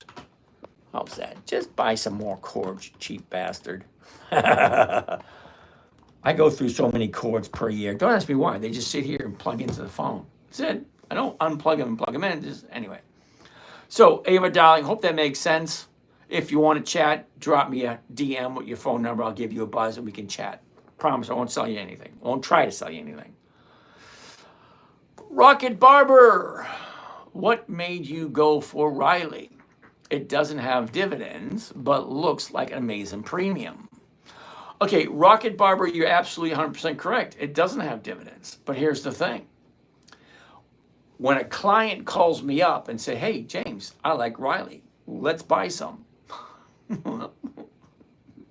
How's that? Just buy some more cords, cheap bastard. I go through so many cords per year. Don't ask me why. They just sit here and plug into the phone. That's it. I don't unplug them and plug them in. Just anyway. So, Ava, darling, hope that makes sense. If you want to chat, drop me a DM with your phone number. I'll give you a buzz and we can chat. Promise I won't sell you anything. I won't try to sell you anything. Rocket Barber, what made you go for Riley? It doesn't have dividends, but looks like an amazing premium. Okay, Rocket Barber, you're absolutely 100% correct. It doesn't have dividends. But here's the thing. When a client calls me up and say, hey, James, I like Riley. Let's buy some.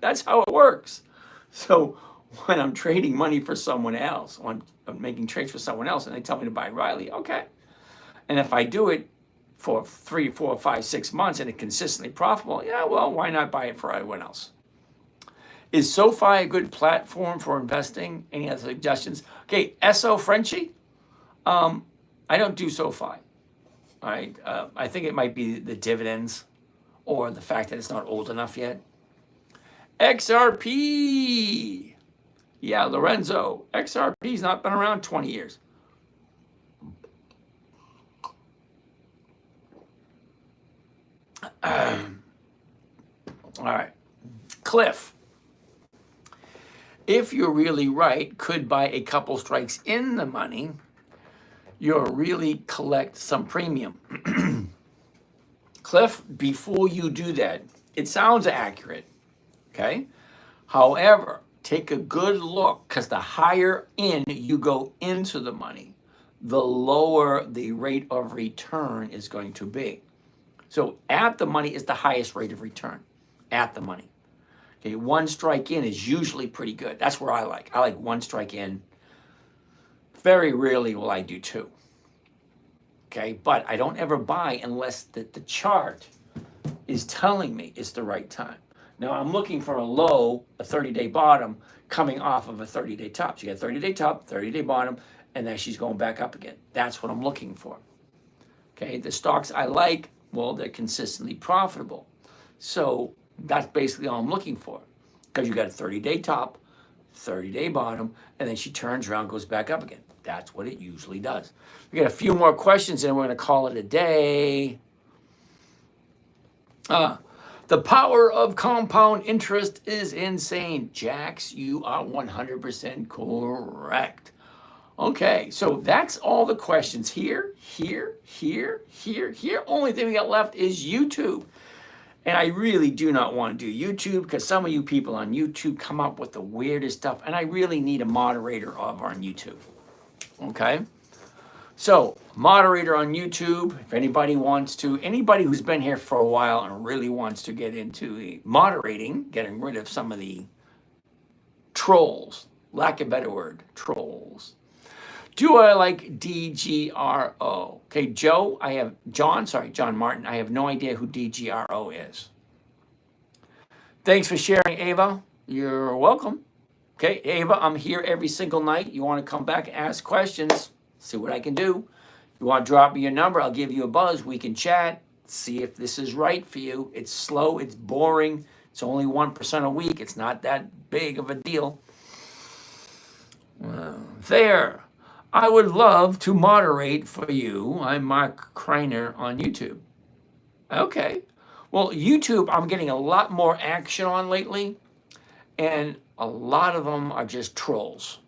That's how it works. So when I'm trading money for someone else, when I'm making trades for someone else and they tell me to buy Riley, okay. And if I do it for 3, 4, 5, 6 months and it's consistently profitable, yeah, well, why not buy it for everyone else? Is SoFi a good platform for investing? Any other suggestions? Okay, SO Frenchie, I don't do SoFi. All right, I think it might be the dividends or the fact that it's not old enough yet. XRP. Yeah, Lorenzo. XRP's not been around 20 years. All right. Cliff. If you're really right, could buy a couple strikes in the money, you'll really collect some premium. Cliff, before you do that, it sounds accurate, okay? However, take a good look, because the higher in you go into the money, the lower the rate of return is going to be. So at the money is the highest rate of return, at the money. Okay, one strike in is usually pretty good. That's where I like. I like one strike in. Very rarely will I do two. Okay, but I don't ever buy unless the chart is telling me it's the right time. Now I'm looking for a low, a 30-day bottom coming off of a 30-day top. So you got 30-day top, 30-day bottom, and then she's going back up again. That's what I'm looking for. Okay, the stocks I like, well, they're consistently profitable. So that's basically all I'm looking for, because you got a 30-day top, 30-day bottom, and then she turns around, goes back up again. That's what it usually does. We got a few more questions and we're going to call it a day. The power of compound interest is insane. Jax, you are 100% correct. Okay, so that's all the questions here. Only thing we got left is YouTube. And I really do not want to do YouTube because some of you people on YouTube come up with the weirdest stuff. And I really need a moderator over on YouTube. Okay? So, moderator on YouTube, if anybody wants to, anybody who's been here for a while and really wants to get into the moderating, getting rid of some of the trolls, lack of a better word, trolls. Do I like DGRO? Okay, John Martin, I have no idea who DGRO is. Thanks for sharing, Ava. You're welcome. Okay, Ava, I'm here every single night. You want to come back and ask questions, see what I can do. You want to drop me your number, I'll give you a buzz. We can chat, see if this is right for you. It's slow, it's boring. It's only 1% a week. It's not that big of a deal. There. I would love to moderate for you. I'm Mark Kreiner on YouTube. Okay. Well, YouTube, I'm getting a lot more action on lately, and a lot of them are just trolls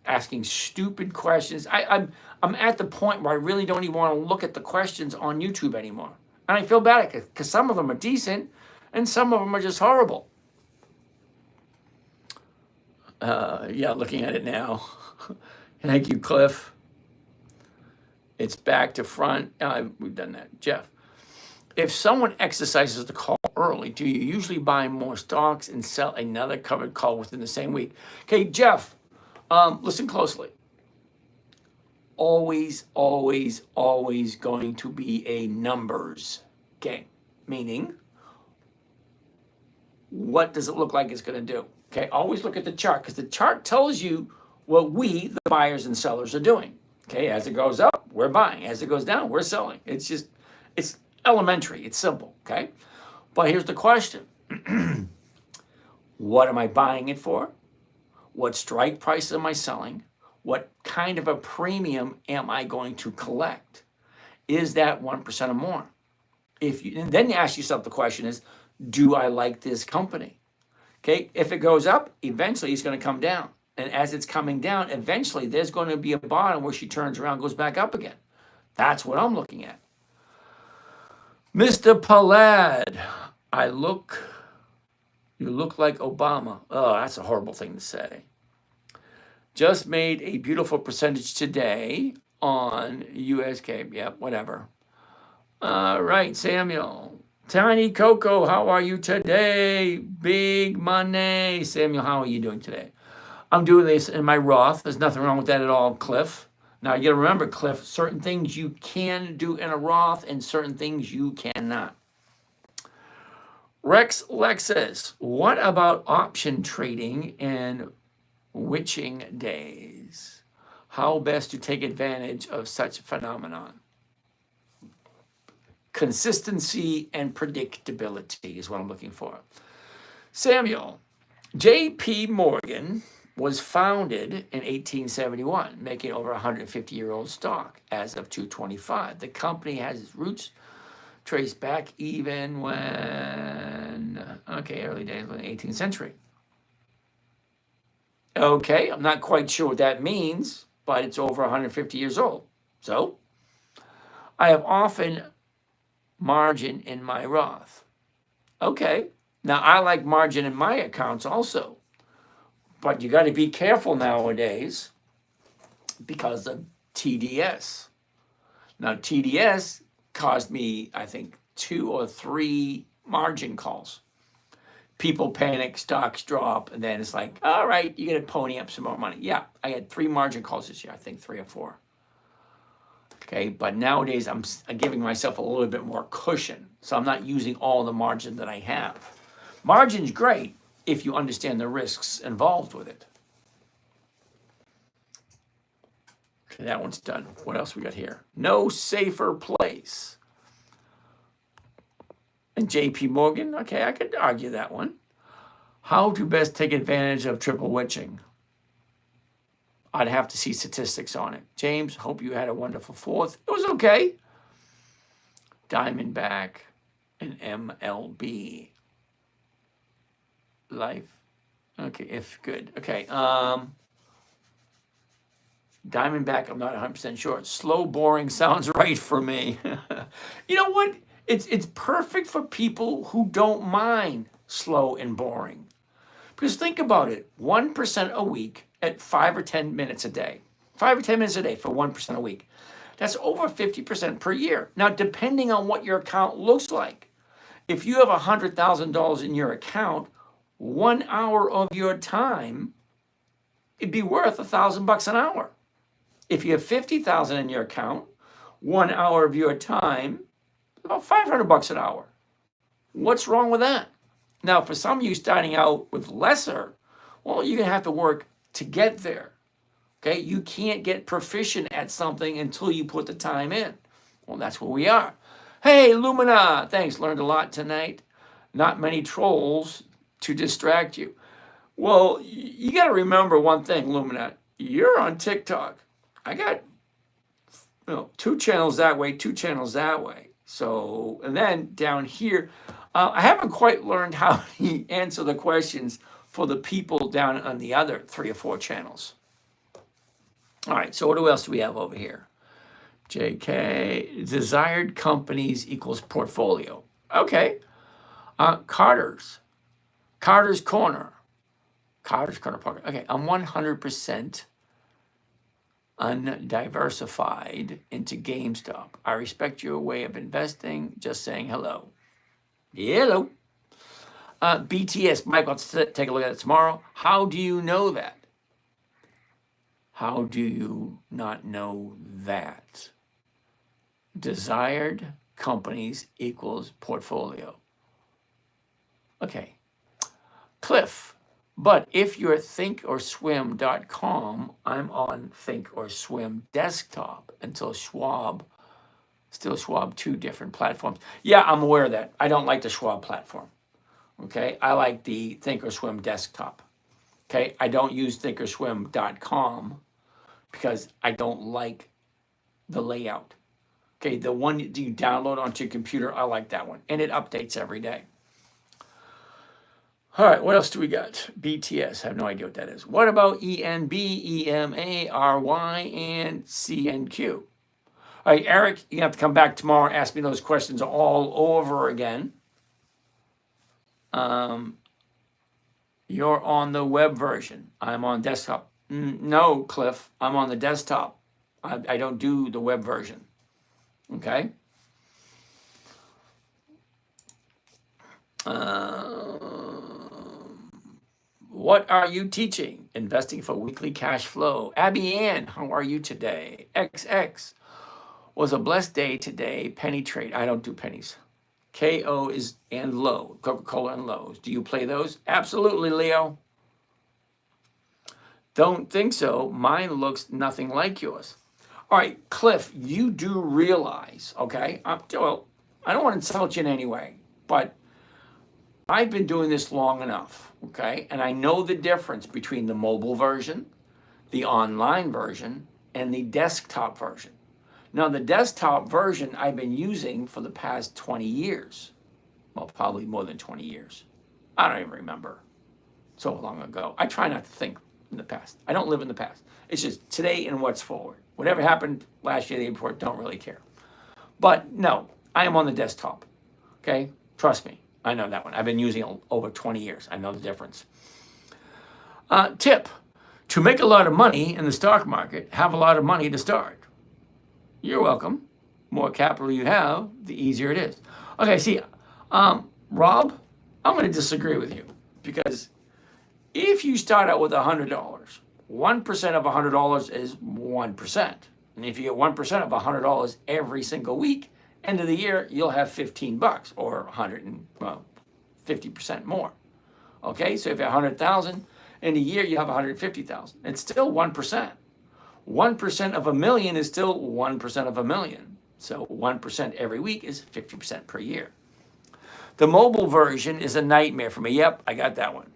asking stupid questions. I'm at the point where I really don't even want to look at the questions on YouTube anymore. And I feel bad because some of them are decent and some of them are just horrible. Yeah, looking at it now. Thank you, Cliff. It's back to front. We've done that. Jeff, if someone exercises the call early, do you usually buy more stocks and sell another covered call within the same week? Okay, Jeff, listen closely. Always going to be a numbers game. Meaning, what does it look like it's going to do? Okay, always look at the chart because the chart tells you what we, the buyers and sellers, are doing. Okay, as it goes up, we're buying. As it goes down, we're selling. It's elementary. It's simple. Okay, but here's the question. What am I buying it for? What strike price am I selling? What kind of a premium am I going to collect? Is that 1% or more? And then you ask yourself the question is, do I like this company? Okay, if it goes up, eventually it's going to come down. And as it's coming down, eventually there's going to be a bottom where she turns around, goes back up again. That's what I'm looking at. Mr. Palad, you look like Obama. Oh, that's a horrible thing to say. Just made a beautiful percentage today on USK. Yep, whatever. All right, Samuel. Tiny Coco, how are you today? Big money. Samuel, how are you doing today? I'm doing this in my Roth. There's nothing wrong with that at all, Cliff. Now, you got to remember, Cliff, certain things you can do in a Roth and certain things you cannot. Rex Lexus, what about option trading and witching days? How best to take advantage of such a phenomenon? Consistency and predictability is what I'm looking for. Samuel, JPMorgan was founded in 1871, making over 150-year-old stock as of 225. The company has its roots traced back even when, early days of the 18th century. Okay, I'm not quite sure what that means, but it's over 150 years old. So, I have often margin in my Roth. Okay, now I like margin in my accounts also, but you got to be careful nowadays because of TDS. Now, TDS caused me, I think, 2 or 3 margin calls. People panic, stocks drop, and then it's like, all right, you're going to pony up some more money. Yeah, I had 3 margin calls this year, I think 3 or 4. Okay, but nowadays I'm giving myself a little bit more cushion, so I'm not using all the margin that I have. Margin's great if you understand the risks involved with it. Okay, that one's done. What else we got here? No safer place. And JPMorgan, okay, I could argue that one. How to best take advantage of triple witching? I'd have to see statistics on it. James, hope you had a wonderful 4th. It was okay. Diamondback and MLB. Life. Okay, if good. Okay. Diamondback, I'm not 100% sure. Slow, boring sounds right for me. You know what? It's perfect for people who don't mind slow and boring. Because think about it, 1% a week at 5 or 10 minutes a day. 5 or 10 minutes a day for 1% a week. That's over 50% per year. Now, depending on what your account looks like, if you have $100,000 in your account, 1 hour of your time, it'd be worth $1,000 an hour. If you have 50,000 in your account, 1 hour of your time, about $500 an hour. What's wrong with that? Now, for some of you starting out with lesser, well, you're going to have to work to get there. Okay? You can't get proficient at something until you put the time in. Well, that's where we are. Hey, Lumina, thanks. Learned a lot tonight. Not many trolls to distract you. Well, you got to remember one thing, Lumina. You're on TikTok. I got 2 channels that way, 2 channels that way. So, and then down here, I haven't quite learned how to answer the questions for the people down on the other 3 or 4 channels. All right, so what else do we have over here? JK, desired companies equals portfolio. Okay. Carter's Corner. Carter's Corner Pocket. Okay, I'm 100% undiversified into GameStop. I respect your way of investing. Just saying hello. Hello. BTS, Mike, let's take a look at it tomorrow. How do you know that? How do you not know that? Desired companies equals portfolio. Okay. Cliff, but if you're thinkorswim.com, I'm on Thinkorswim desktop until Schwab, 2 different platforms. Yeah, I'm aware of that. I don't like the Schwab platform. Okay, I like the Thinkorswim desktop. Okay, I don't use thinkorswim.com because I don't like the layout. Okay, the one that you download onto your computer, I like that one. And it updates every day. All right, what else do we got? BTS, I have no idea what that is. What about ENB, EMA, RY, and CNQ? All right, Eric, you have to come back tomorrow and ask me those questions all over again. You're on the web version. I'm on desktop. No, Cliff, I'm on the desktop. I don't do the web version. Okay? What are you teaching? Investing for weekly cash flow. Abby Ann, how are you today? XX was a blessed day today. Penny trade. I don't do pennies. KO is and low. Coca-Cola and lows. Do you play those? Absolutely, Leo. Don't think so. Mine looks nothing like yours. All right, Cliff, you do realize, okay? Well, I don't want to insult you in any way, but I've been doing this long enough, okay? And I know the difference between the mobile version, the online version, and the desktop version. Now, the desktop version I've been using for the past 20 years. Well, probably more than 20 years. I don't even remember. So long ago. I try not to think in the past. I don't live in the past. It's just today and what's forward. Whatever happened last year, the year before, don't really care. But no, I am on the desktop. Okay? Trust me. I know that one. I've been using it over 20 years. I know the difference. Tip. To make a lot of money in the stock market, have a lot of money to start. You're welcome. More capital you have, the easier it is. Okay, see, Rob, I'm going to disagree with you because if you start out with $100, 1% of $100 is 1%. And if you get 1% of $100 every single week, end of the year, you'll have $15 or 50% more. Okay, so if you have 100,000 in a year, you have 150,000. It's still 1%. 1% of a million is still 1% of a million. So 1% every week is 50% per year. The mobile version is a nightmare for me. Yep, I got that one.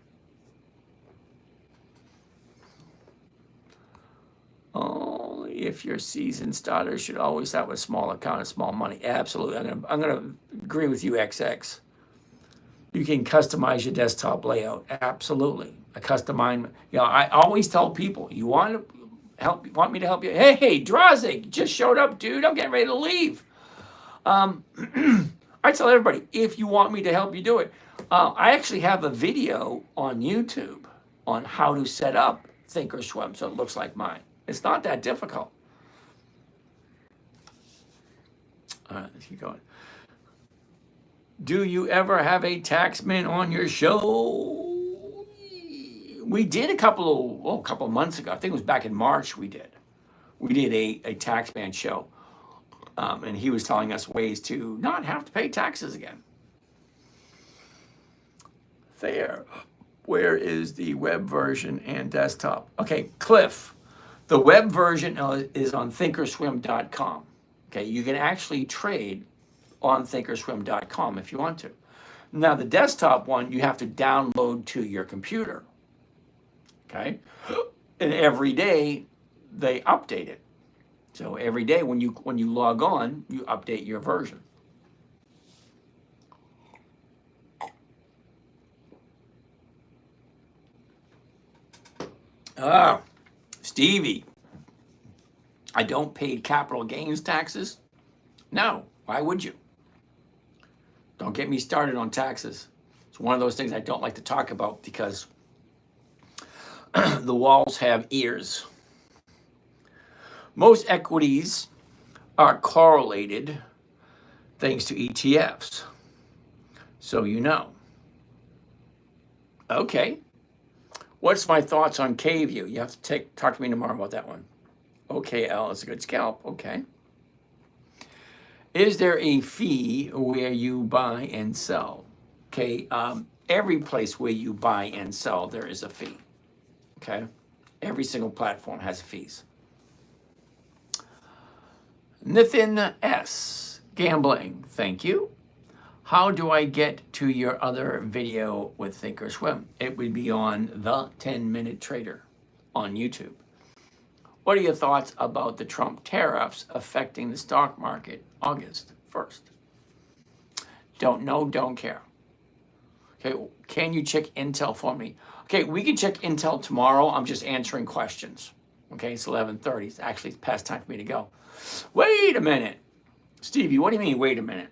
Only if your seasoned starter should always have a small account and small money. Absolutely. I'm gonna agree with you, XX. You can customize your desktop layout. Absolutely. I always tell people, you want me to help you? Hey, Drozik, just showed up, dude. I'm getting ready to leave. I tell everybody, if you want me to help you do it, I actually have a video on YouTube on how to set up Thinkorswim so it looks like mine. It's not that difficult. All right, let's keep going. Do you ever have a taxman on your show? We did a couple of months ago. I think it was back in March we did. We did a taxman show. And he was telling us ways to not have to pay taxes again. There. Where is the web version and desktop? Okay, Cliff. The web version is on thinkorswim.com. Okay, you can actually trade on thinkorswim.com if you want to. Now, the desktop one, you have to download to your computer. Okay? And every day they update it. So every day when you log on, you update your version. Stevie, I don't pay capital gains taxes. No, why would you? Don't get me started on taxes. It's one of those things I don't like to talk about because the walls have ears. Most equities are correlated thanks to ETFs. So you know. Okay. What's my thoughts on K-View? You have to talk to me tomorrow about that one. OKL is a good scalp. Okay. Is there a fee where you buy and sell? Okay. Every place where you buy and sell, there is a fee. Okay. Every single platform has fees. Nathan S. Gambling. Thank you. How do I get to your other video with Thinkorswim? It would be on The 10MinuteTrader on YouTube. What are your thoughts about the Trump tariffs affecting the stock market August 1st? Don't know, don't care. Okay, can you check Intel for me? Okay, we can check Intel tomorrow. I'm just answering questions. Okay, it's 11:30. It's past time for me to go. Wait a minute. Stevie, what do you mean, wait a minute?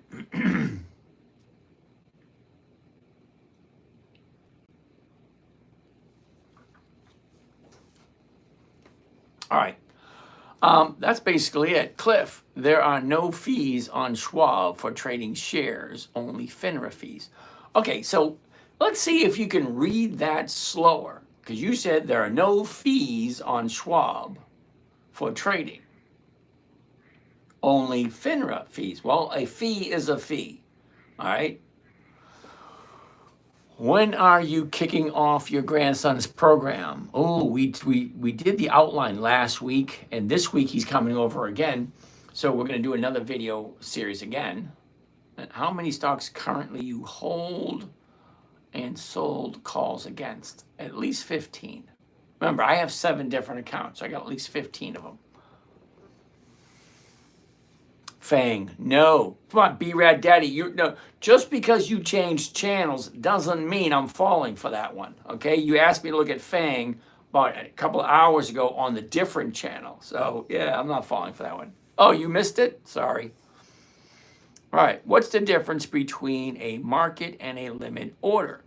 All right. That's basically it. Cliff, there are no fees on Schwab for trading shares, only FINRA fees. Okay, so let's see if you can read that slower, because you said there are no fees on Schwab for trading, only FINRA fees. Well, a fee is a fee, all right? When are you kicking off your grandson's program? Oh, we did the outline last week, and this week he's coming over again. So we're going to do another video series again. And how many stocks currently you hold and sold calls against? At least 15. Remember, I have 7 different accounts. So I got at least 15 of them. Fang, no. Come on, B-Rad Daddy. No. Just because you changed channels doesn't mean I'm falling for that one. Okay? You asked me to look at Fang about a couple of hours ago on the different channel. So, yeah, I'm not falling for that one. Oh, you missed it? Sorry. All right. What's the difference between a market and a limit order?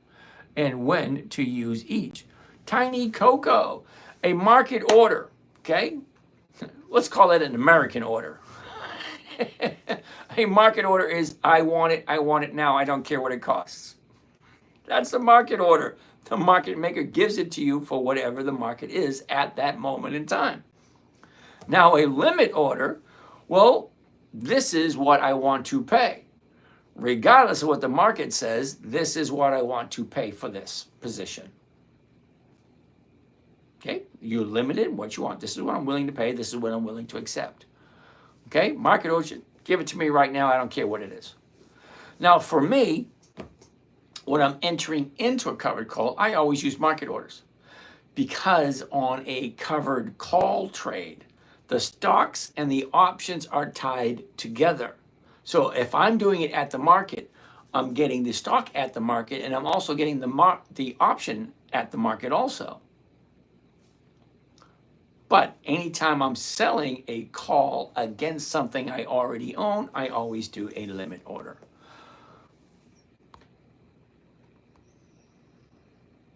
And when to use each? Tiny Coco. A market order, okay? Let's call it an American order. A market order is, I want it now, I don't care what it costs. That's the market order. The market maker gives it to you for whatever the market is at that moment in time. Now, a limit order, well, this is what I want to pay. Regardless of what the market says, this is what I want to pay for this position. Okay, you're limited what you want. This is what I'm willing to pay. This is what I'm willing to accept. Okay, market order, give it to me right now. I don't care what it is. Now, for me, when I'm entering into a covered call, I always use market orders because on a covered call trade, the stocks and the options are tied together. So if I'm doing it at the market, I'm getting the stock at the market, and I'm also getting the option at the market also. But anytime I'm selling a call against something I already own, I always do a limit order.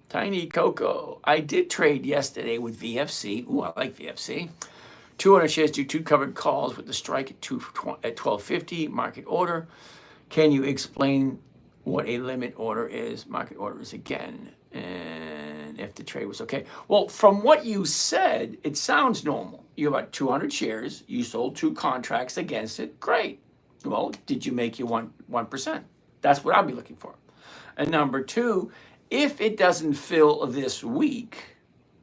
Tiny Coco. I did trade yesterday with VFC. Ooh, I like VFC. 200 shares do 2 covered calls with the strike at 1250 market order. Can you explain what a limit order is? Market order is again. And if the trade was okay. Well, from what you said, it sounds normal. You have 200 shares. You sold 2 contracts against it. Great. Well, did you make your 1%? That's what I'll be looking for. And number 2, if it doesn't fill this week,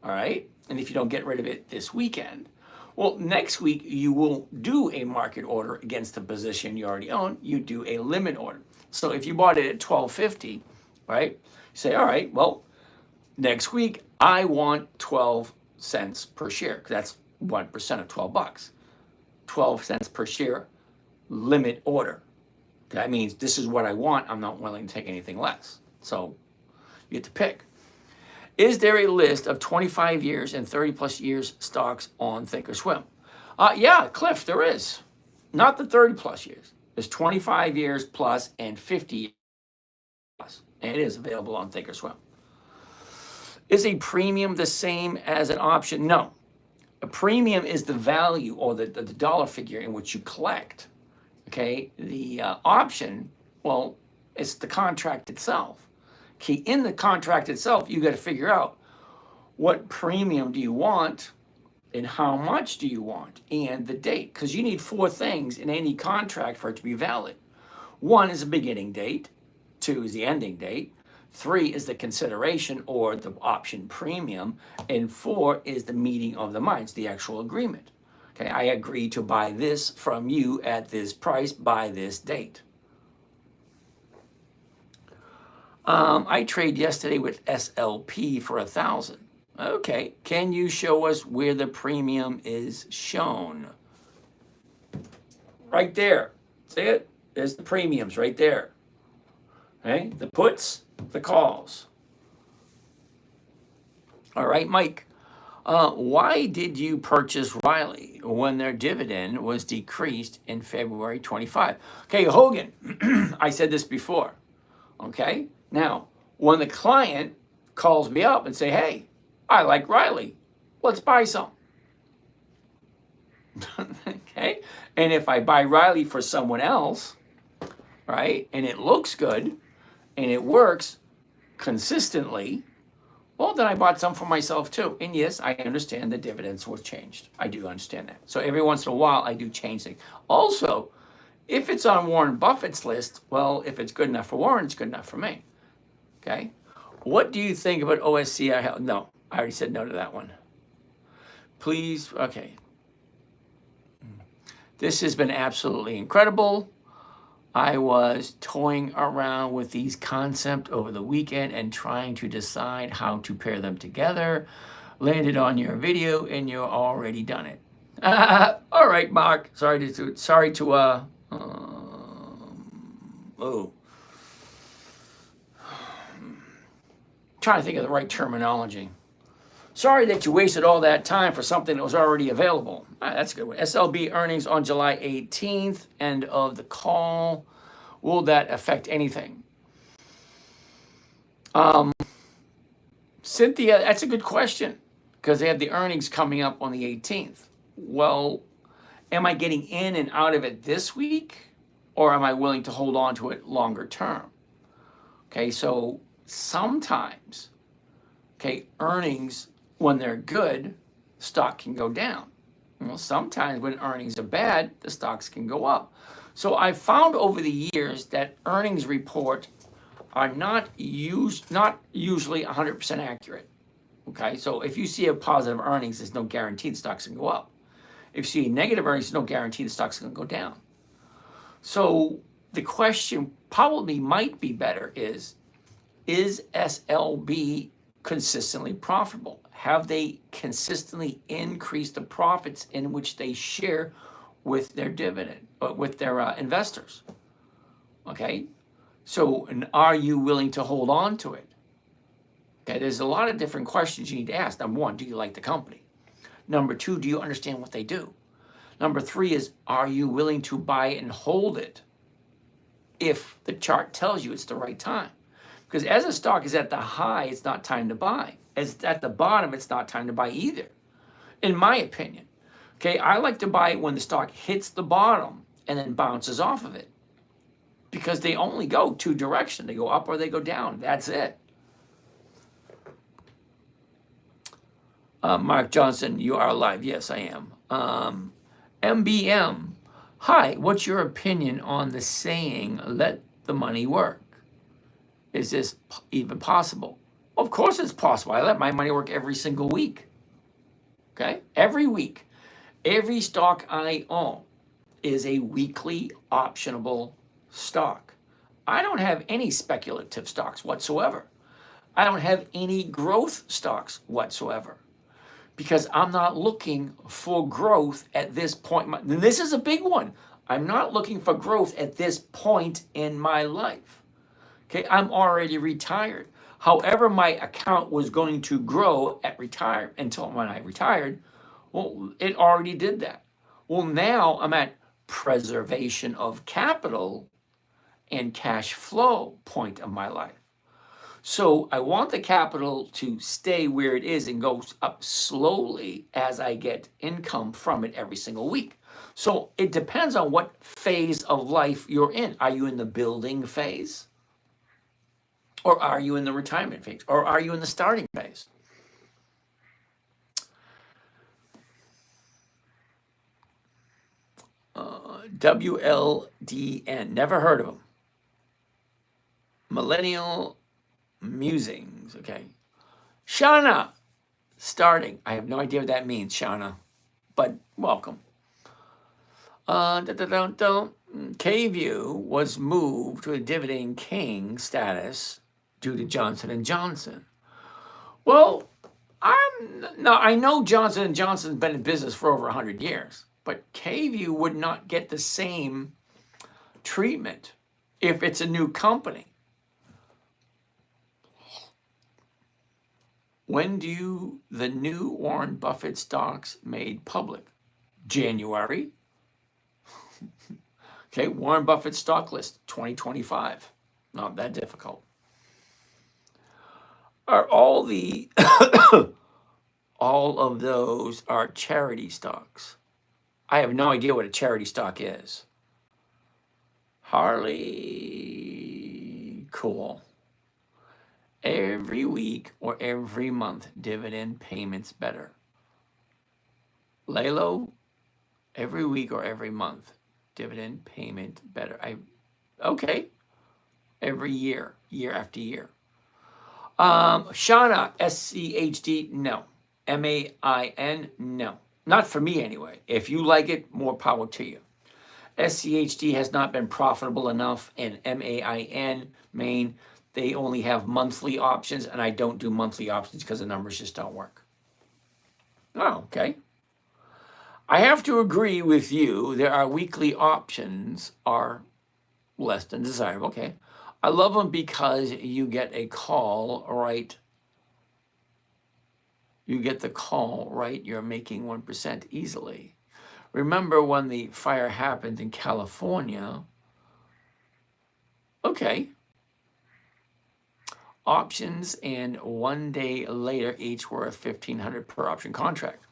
all right, and if you don't get rid of it this weekend, well, next week you will do a market order against the position you already own. You do a limit order. So if you bought it at 1250, right? Say, all right, well, next week I want 12 cents per share. That's 1% of $12. 12 cents per share limit order. That means this is what I want. I'm not willing to take anything less. So you get to pick. Is there a list of 25 years and 30 plus years stocks on Thinkorswim? Yeah, Cliff, there is. Not the 30 plus years. There's 25 years plus and 50 years plus. And it is available on Thinkorswim. Is a premium the same as an option? No. A premium is the value or the dollar figure in which you collect. Okay, the option, well, it's the contract itself. Okay, in the contract itself, you got to figure out what premium do you want and how much do you want and the date, because you need 4 things in any contract for it to be valid. 1 is the beginning date, 2 is the ending date, 3 is the consideration or the option premium, and 4 is the meeting of the minds, the actual agreement. Okay, I agree to buy this from you at this price by this date. I traded yesterday with SLP for 1,000. Okay, can you show us where the premium is shown? Right there. See it? There's the premiums right there. Okay, the puts, the calls. All right, Mike. Why did you purchase Riley when their dividend was decreased in February 25? Okay, Hogan, I said this before. Okay, now when the client calls me up and say, hey, I like Riley, let's buy some. Okay, and if I buy Riley for someone else, right, and it looks good and it works consistently, well, then I bought some for myself too. And yes, I understand the dividends were changed. I do understand that. So every once in a while, I do change things. Also, if it's on Warren Buffett's list, well, if it's good enough for Warren, it's good enough for me. Okay? What do you think about OSCI? No, I already said no to that one. Please, okay. This has been absolutely incredible. I was toying around with these concepts over the weekend and trying to decide how to pair them together. Landed on your video and you're already done it. All right, Mark. Sorry to trying to think of the right terminology. Sorry that you wasted all that time for something that was already available. All right, that's a good one. SLB earnings on July 18th, end of the call. Will that affect anything? Cynthia, that's a good question because they have the earnings coming up on the 18th. Well, am I getting in and out of it this week or am I willing to hold on to it longer term? Okay, so sometimes, okay, earnings, when they're good, stock can go down. Well, sometimes when earnings are bad, the stocks can go up. So I found over the years that earnings report are not usually 100% accurate. Okay, so if you see a positive earnings, there's no guarantee the stocks can go up. If you see negative earnings, there's no guarantee the stocks can go down. So the question probably might be better is SLB consistently profitable? Have they consistently increased the profits in which they share with their dividend, with their investors? Okay, so and are you willing to hold on to it? Okay, there's a lot of different questions you need to ask. Number one, do you like the company? Number two, do you understand what they do? Number three is, are you willing to buy and hold it if the chart tells you it's the right time? Because as a stock is at the high, it's not time to buy. As it's at the bottom, it's not time to buy either, in my opinion. Okay, I like to buy it when the stock hits the bottom and then bounces off of it. Because they only go two directions. They go up or they go down. That's it. Mark Johnson, you are live. Yes, I am. MBM, hi, what's your opinion on the saying, let the money work? Is this even possible? Well, of course it's possible. I let my money work every single week. Okay? Every week. Every stock I own is a weekly optionable stock. I don't have any speculative stocks whatsoever. I don't have any growth stocks whatsoever because I'm not looking for growth at this point. And this is a big one. I'm not looking for growth at this point in my life. Okay, I'm already retired. However, my account was going to grow at retire until when I retired, well, it already did that. Well, now I'm at preservation of capital and cash flow point of my life. So I want the capital to stay where it is and go up slowly as I get income from it every single week. So it depends on what phase of life you're in. Are you in the building phase? Or are you in the retirement phase? Or are you in the starting phase? WLDN, never heard of them. Millennial Musings, okay. Shauna, starting. I have no idea what that means, Shauna, but welcome. K-View was moved to a dividend king status due to Johnson & Johnson. Well, I know Johnson & Johnson's been in business for over 100 years, but K-View would not get the same treatment if it's a new company. When do the new Warren Buffett stocks made public? January. Okay, Warren Buffett stock list 2025. Not that difficult. Are all the all of those are charity stocks? I have no idea what a charity stock is. Harley, Kohl. Every week or every month, dividend payments better. Lalo, every week or every month, dividend payment better. Okay, every year, year after year. Shauna, SCHD, no. MAIN, no. Not for me anyway. If you like it, more power to you. SCHD has not been profitable enough, and MAIN, Maine, they only have monthly options, and I don't do monthly options because the numbers just don't work. Oh, okay. I have to agree with you. There are weekly options are less than desirable. Okay. I love them because you get a call, right? You get the call, right? You're making 1% easily. Remember when the fire happened in California? Okay. Options, and 1 day later, each worth $1,500 per option contract.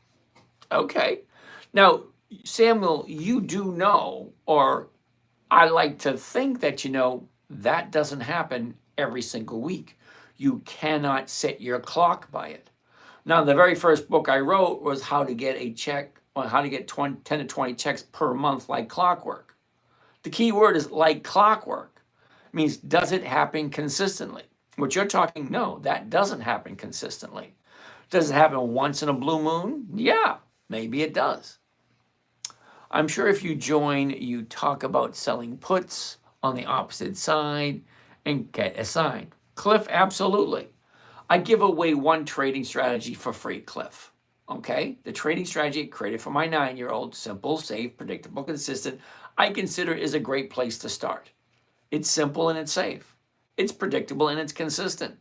Okay. Now, Samuel, you do know, or I like to think that you know, that doesn't happen every single week. You cannot set your clock by it. Now, the very first book I wrote was how to get a check, or how to get 10 to 20 checks per month like clockwork. The key word is like clockwork. It means, does it happen consistently? What you're talking, no, that doesn't happen consistently. Does it happen once in a blue moon? Yeah, maybe it does. I'm sure if you join, you talk about selling puts on the opposite side and get assigned. Cliff, absolutely. I give away one trading strategy for free, Cliff. Okay? The trading strategy created for my 9-year-old, simple, safe, predictable, consistent, I consider is a great place to start. It's simple and it's safe. It's predictable and it's consistent.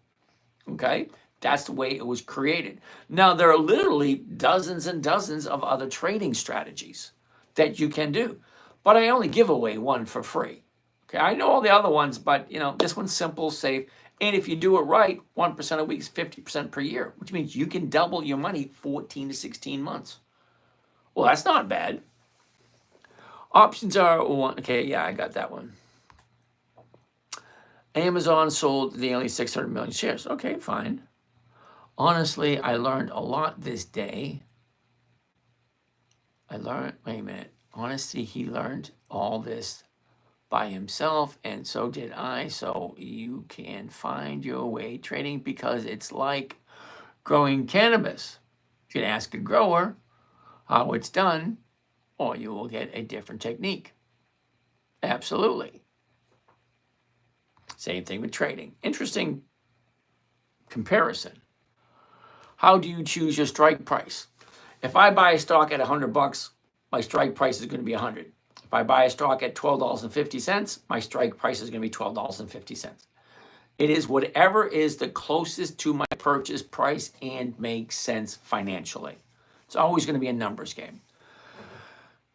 Okay? That's the way it was created. Now, there are literally dozens and dozens of other trading strategies that you can do, but I only give away one for free. Okay, I know all the other ones, but this one's simple, safe, and if you do it right, 1% a week is 50% per year, which means you can double your money 14 to 16 months. Well, that's not bad. Options are one. Okay, yeah, I got that one. Amazon sold nearly 600 million shares. Okay, fine. Honestly, I learned a lot this day. Wait a minute. Honestly, he learned all this by himself, and so did I. So you can find your way trading because it's like growing cannabis. You can ask a grower how it's done, or you will get a different technique. Absolutely. Same thing with trading. Interesting comparison. How do you choose your strike price? If I buy a stock at $100, my strike price is going to be $100. If I buy a stock at $12.50, my strike price is going to be $12.50. It is whatever is the closest to my purchase price and makes sense financially. It's always going to be a numbers game.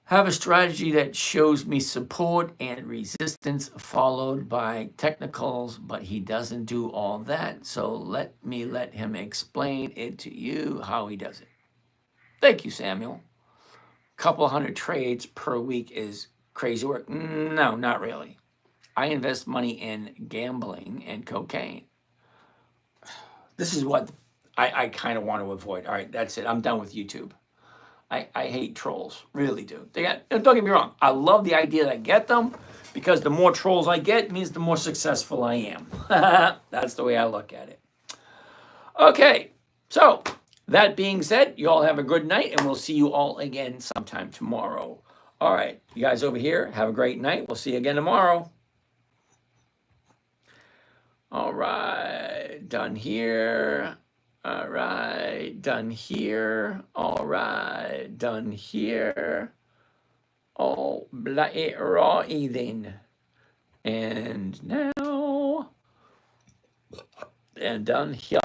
Have a strategy that shows me support and resistance followed by technicals, but he doesn't do all that. So let him explain it to you how he does it. Thank you, Samuel. Couple hundred trades per week is crazy work. No, not really. I invest money in gambling and cocaine. This is what I kind of want to avoid. All right, that's it. I'm done with YouTube. I hate trolls, really do. Don't get me wrong. I love the idea that I get them because the more trolls I get means the more successful I am. That's the way I look at it. Okay, so that being said, you all have a good night, and we'll see you all again sometime tomorrow. All right, you guys over here, have a great night. We'll see you again tomorrow. All right, done here. All right, done here. All right, done here. All right then. And now, and done here.